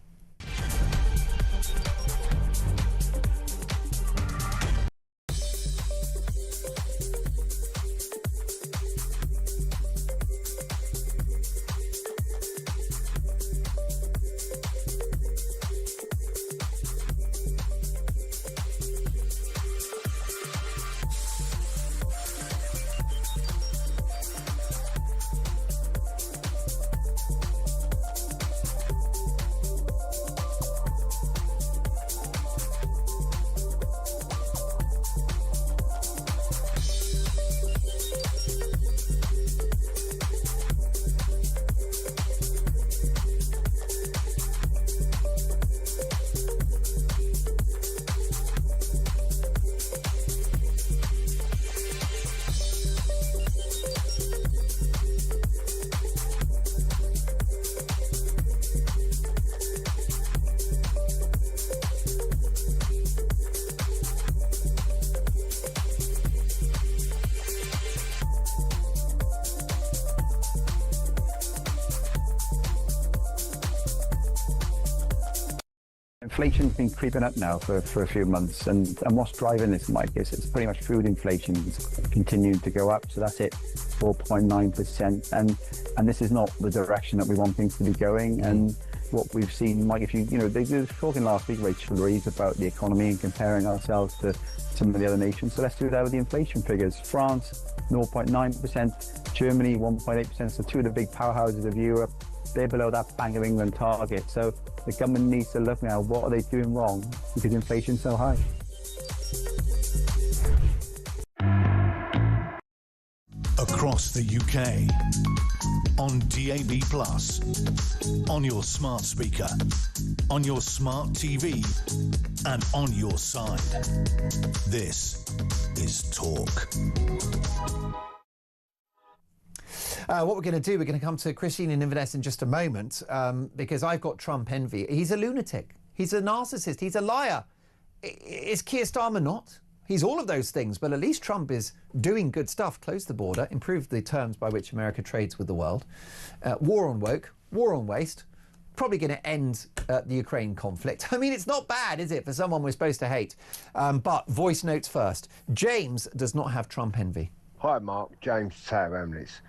Speaker 19: inflation's been creeping up now for a few months, and what's driving this, Mike, is it's pretty much food inflation. It's continued to go up, so that's it, 4.9%, and this is not the direction that we want things to be going. And what we've seen, Mike, they were talking last week, Rachel Reeves, about the economy and comparing ourselves to some of the other nations. So let's do that with the inflation figures. France, 0.9%, Germany, 1.8%, so two of the big powerhouses of Europe, they're below that Bank of England target. So the government needs to look now, what are they doing wrong because inflation's so high?
Speaker 1: Across the UK, on DAB+, on your smart speaker, on your smart TV, and on your side. This is Talk.
Speaker 2: What we're going to do, we're going to come to Christine and Inverness in just a moment, because I've got Trump envy. He's a lunatic. He's a narcissist. He's a liar. Is Keir Starmer not? He's all of those things, but at least Trump is doing good stuff. Close the border, improve the terms by which America trades with the world. War on woke, war on waste. Probably going to end the Ukraine conflict. I mean, it's not bad, is it, for someone we're supposed to hate? But voice notes first. James does not have Trump envy.
Speaker 7: Hi, Mark. James Tower Hamlets.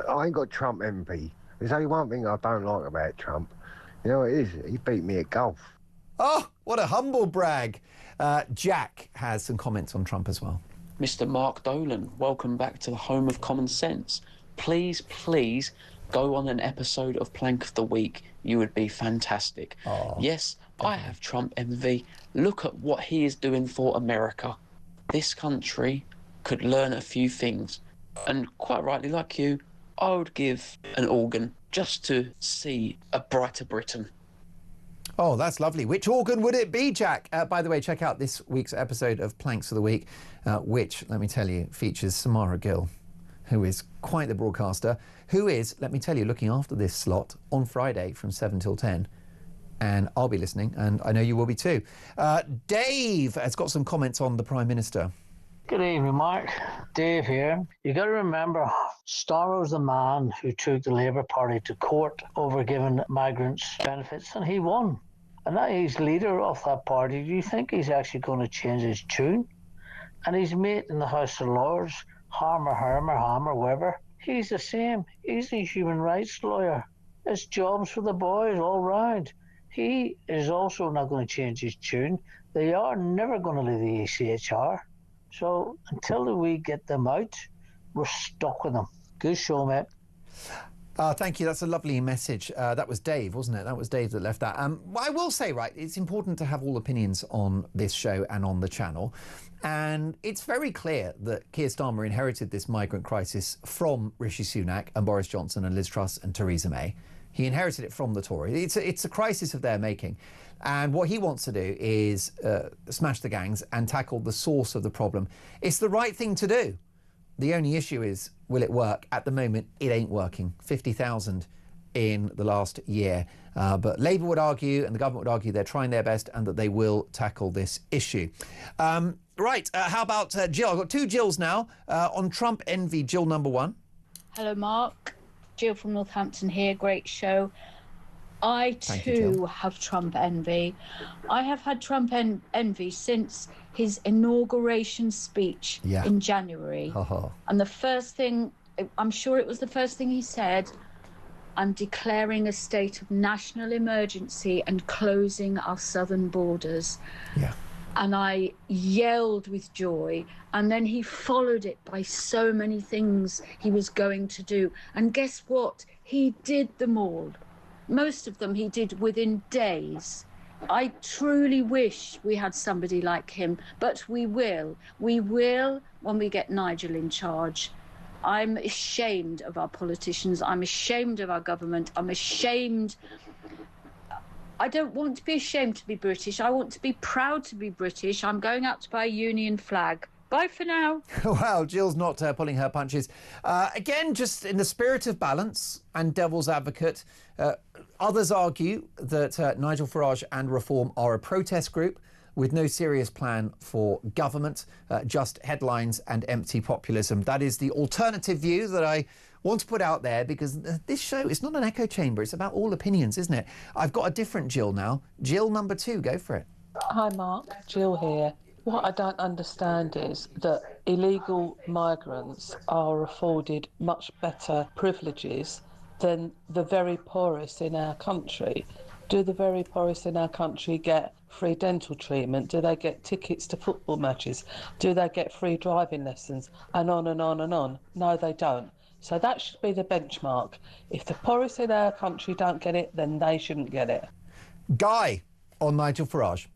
Speaker 7: I ain't got Trump envy. There's only one thing I don't like about Trump. You know what it is? He beat me at golf.
Speaker 2: Oh, what a humble brag. Jack has some comments on Trump as well.
Speaker 22: Mr. Mark Dolan, welcome back to the home of common sense. Please, please go on an episode of Plank of the Week. You would be fantastic.
Speaker 2: Oh,
Speaker 22: yes, I have Trump envy. Look at what he is doing for America. This country could learn a few things. And quite rightly, like you, I would give an organ just to see a brighter Britain.
Speaker 2: Oh, that's lovely. Which organ would it be, Jack? By the way, check out this week's episode of Planks of the Week, which, let me tell you, features Samara Gill, who is quite the broadcaster, who is, let me tell you, looking after this slot on Friday from 7 till 10. And I'll be listening, and I know you will be too. Dave has got some comments on the Prime Minister.
Speaker 23: Good evening, Mark. Dave here. You got to remember, Starmer was the man who took the Labour Party to court over giving migrants benefits, and he won. And now he's leader of that party. Do you think he's actually going to change his tune? And his mate in the House of Lords, Hammer, Weber, he's the same. He's a human rights lawyer. It's jobs for the boys all round. He is also not going to change his tune. They are never going to leave the ECHR. So until we get them out, we're stuck with them. Good show, mate.
Speaker 2: Thank you. That's a lovely message. That was Dave, wasn't it? That was Dave that left that. I will say, right, it's important to have all opinions on this show and on the channel. And it's very clear that Keir Starmer inherited this migrant crisis from Rishi Sunak and Boris Johnson and Liz Truss and Theresa May. He inherited it from the Tories. It's a crisis of their making. And what he wants to do is smash the gangs and tackle the source of the problem. It's the right thing to do. The only issue is, will it work? At the moment, it ain't working. 50,000 in the last year. But Labour would argue, and the government would argue, they're trying their best and that they will tackle this issue. Right, how about Jill? I've got two Jills now. On Trump envy, Jill number one.
Speaker 24: Hello, Mark. Jill from Northampton here. Great show. I too have Trump envy. I have had Trump envy since his inauguration speech in January. And the first thing, I'm sure it was the first thing he said, I'm declaring a state of national emergency and closing our southern borders. And I yelled with joy. And then he followed it by so many things he was going to do. And guess what? He did them all. Most of them he did within days. I truly wish we had somebody like him, but we will. We will when we get Nigel in charge. I'm ashamed of our politicians. I'm ashamed of our government. I'm ashamed. I don't want to be ashamed to be British. I want to be proud to be British. I'm going out to buy a Union flag. Bye for now.
Speaker 2: Wow, Jill's not pulling her punches. Again, just in the spirit of balance and devil's advocate, others argue that Nigel Farage and Reform are a protest group, with no serious plan for government, just headlines and empty populism. That is the alternative view that I want to put out there, because this show is not an echo chamber. It's about all opinions, isn't it? I've got a different Jill now. Jill number 2, go for it.
Speaker 3: Hi, Mark. Jill here. What I don't understand is that illegal migrants are afforded much better privileges than the very poorest in our country. Do the very poorest in our country get free dental treatment? Do they get tickets to football matches? Do they get free driving lessons? And on and on and on. No, they don't. So that should be the benchmark. If the poorest in our country don't get it, then they shouldn't get it.
Speaker 2: Guy on Nigel Farage.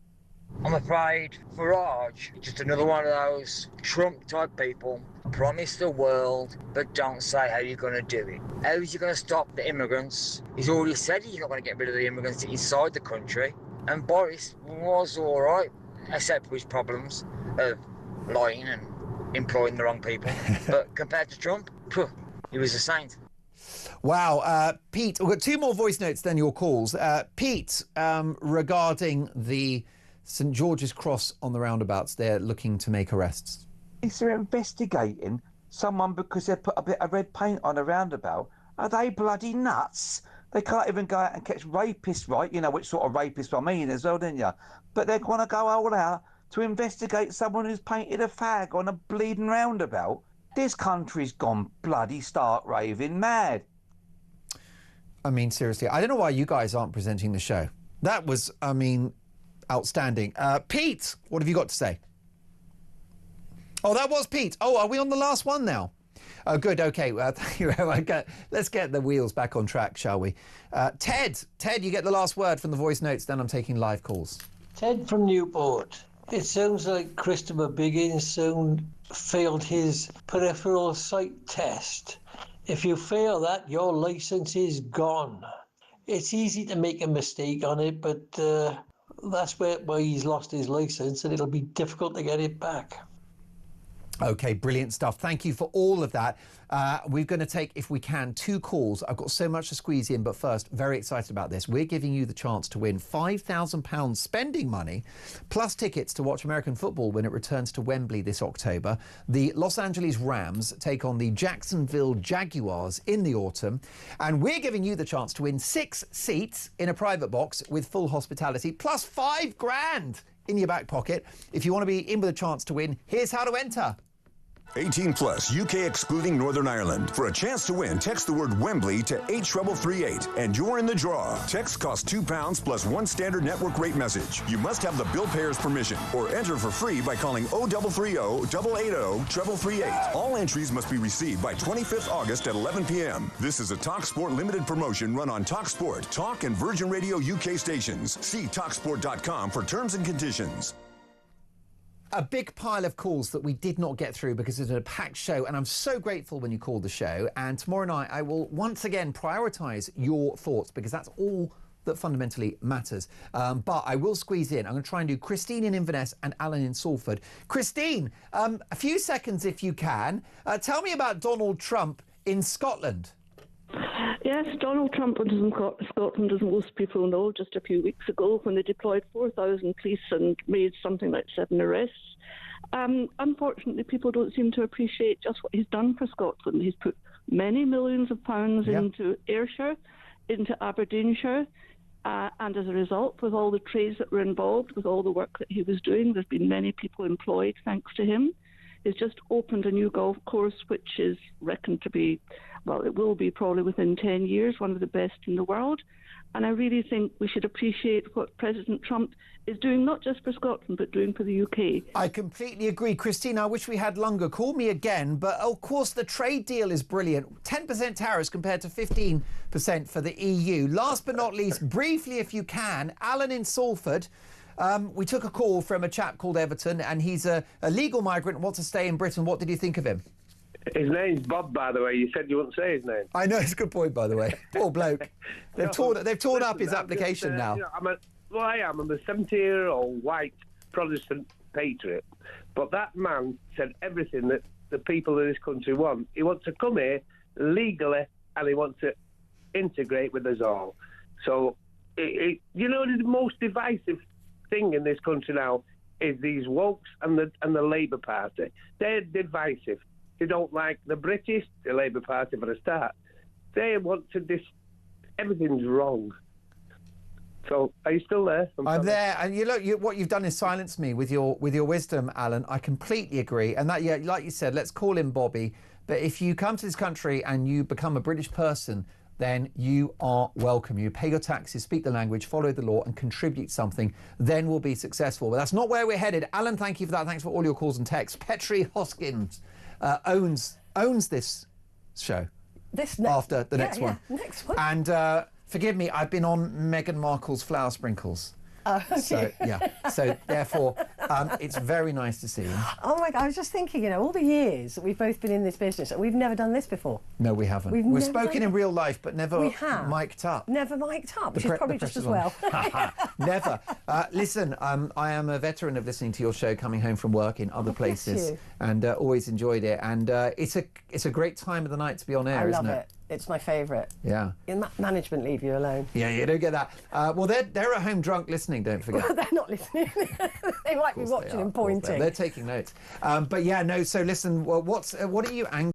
Speaker 6: I'm afraid Farage, just another one of those Trump-type people, promise the world, but don't say how you're going to do it. How is he going to stop the immigrants? He's already said he's not going to get rid of the immigrants inside the country. And Boris was all right, except for his problems of lying and employing the wrong people. But compared to Trump, he was a saint.
Speaker 2: Wow. Pete, we've got 2 more voice notes than your calls. Pete, regarding the St George's Cross on the roundabouts, they're looking to make arrests.
Speaker 8: If they're investigating someone because they put a bit of red paint on a roundabout, are they bloody nuts? They can't even go out and catch rapists, right? You know which sort of rapists I mean as well, don't you? But they're going to go all out to investigate someone who's painted a fag on a bleeding roundabout. This country's gone bloody stark raving mad.
Speaker 2: I mean, seriously, I don't know why you guys aren't presenting the show. That was, I mean, outstanding. Pete, what have you got to say? Oh, that was Pete. Oh, are we on the last one now? Oh, good. OK. Thank you very much. Let's get the wheels back on track, shall we? Ted, you get the last word from the voice notes, then I'm taking live calls.
Speaker 9: Ted from Newport. It sounds like Christopher Biggins soon failed his peripheral sight test. If you fail that, your licence is gone. It's easy to make a mistake on it, but that's why he's lost his licence, and it'll be difficult to get it back.
Speaker 2: OK, brilliant stuff. Thank you for all of that. We're going to take, if we can, 2 calls. I've got so much to squeeze in, but first, very excited about this. We're giving you the chance to win £5,000 spending money, plus tickets to watch American football when it returns to Wembley this October. The Los Angeles Rams take on the Jacksonville Jaguars in the autumn. And we're giving you the chance to win 6 seats in a private box with full hospitality, plus £5,000 in your back pocket. If you want to be in with a chance to win, here's how to enter.
Speaker 25: 18 plus, UK excluding Northern Ireland. For a chance to win, text the word Wembley to 83338 and you're in the draw. Text costs £2 plus 1 standard network rate message. You must have the bill payer's permission or enter for free by calling 0330 880 3338. All entries must be received by 25th August at 11 p.m. This is a TalkSport limited promotion run on TalkSport, Talk and Virgin Radio UK stations. See TalkSport.com for terms and conditions.
Speaker 2: A big pile of calls that we did not get through because it's a packed show, and I'm so grateful when you called the show. And tomorrow night I will once again prioritise your thoughts, because that's all that fundamentally matters. But I will squeeze in. I'm going to try and do Christine in Inverness and Alan in Salford. Christine, a few seconds if you can. Tell me about Donald Trump in Scotland.
Speaker 26: Yes, Donald Trump was in Scotland, as most people know, just a few weeks ago when they deployed 4,000 police and made something like 7 arrests. Unfortunately, people don't seem to appreciate just what he's done for Scotland. He's put many millions of pounds into Ayrshire, into Aberdeenshire, and as a result, with all the trades that were involved, with all the work that he was doing, there's been many people employed thanks to him. He's just opened a new golf course, which is reckoned to be, well, it will be probably within 10 years, one of the best in the world. And I really think we should appreciate what President Trump is doing, not just for Scotland, but doing for the UK.
Speaker 2: I completely agree. Christine, I wish we had longer. Call me again. But, of course, the trade deal is brilliant. 10% tariffs compared to 15% for the EU. Last but not least, briefly, if you can, Alan in Salford. We took a call from a chap called Everton, and he's a legal migrant and wants to stay in Britain. What did you think of him?
Speaker 27: His name's Bob, by the way. You said you wouldn't say his name.
Speaker 2: I know, it's a good point, by the way. Poor bloke. They've torn up his application now.
Speaker 27: You know, I am. I'm a 70-year-old white Protestant patriot. But that man said everything that the people of this country want. He wants to come here legally, and he wants to integrate with us all. So, you know, the most divisive thing in this country now is these wokes and the Labour Party. They're divisive. They don't like the British, the Labour Party for a start. They want to everything's wrong. So, are you still there?
Speaker 2: I'm there, and what you've done is silence me with your wisdom, Alan. I completely agree, and that, yeah, like you said, let's call him Bobby. But if you come to this country and you become a British person, then you are welcome. You pay your taxes, speak the language, follow the law, and contribute something. Then we'll be successful. But that's not where we're headed. Alan, thank you for that. Thanks for all your calls and texts. Petrie Hoskins owns this show. After the next one.
Speaker 10: Next one.
Speaker 2: And forgive me, I've been on Meghan Markle's flower sprinkles. So, yeah. So, therefore, it's very nice to see you.
Speaker 10: Oh, my God. I was just thinking, all the years that we've both been in this business, and we've never done this before.
Speaker 2: No, we haven't. We've spoken in real life, but never mic'd up.
Speaker 10: Never mic'd up, which is probably just as well.
Speaker 2: Never. Listen, I am a veteran of listening to your show, coming home from work in other places, and always enjoyed it. And it's a great time of the night to be on air, isn't it?
Speaker 10: I love it. It's my favourite.
Speaker 2: Yeah.
Speaker 10: Management leave you alone.
Speaker 2: Yeah, you don't get that. Well, they're at home drunk listening, don't forget.
Speaker 10: Well, they're not listening. They might be watching and pointing.
Speaker 2: They're taking notes. But yeah, no, so listen, what are you angry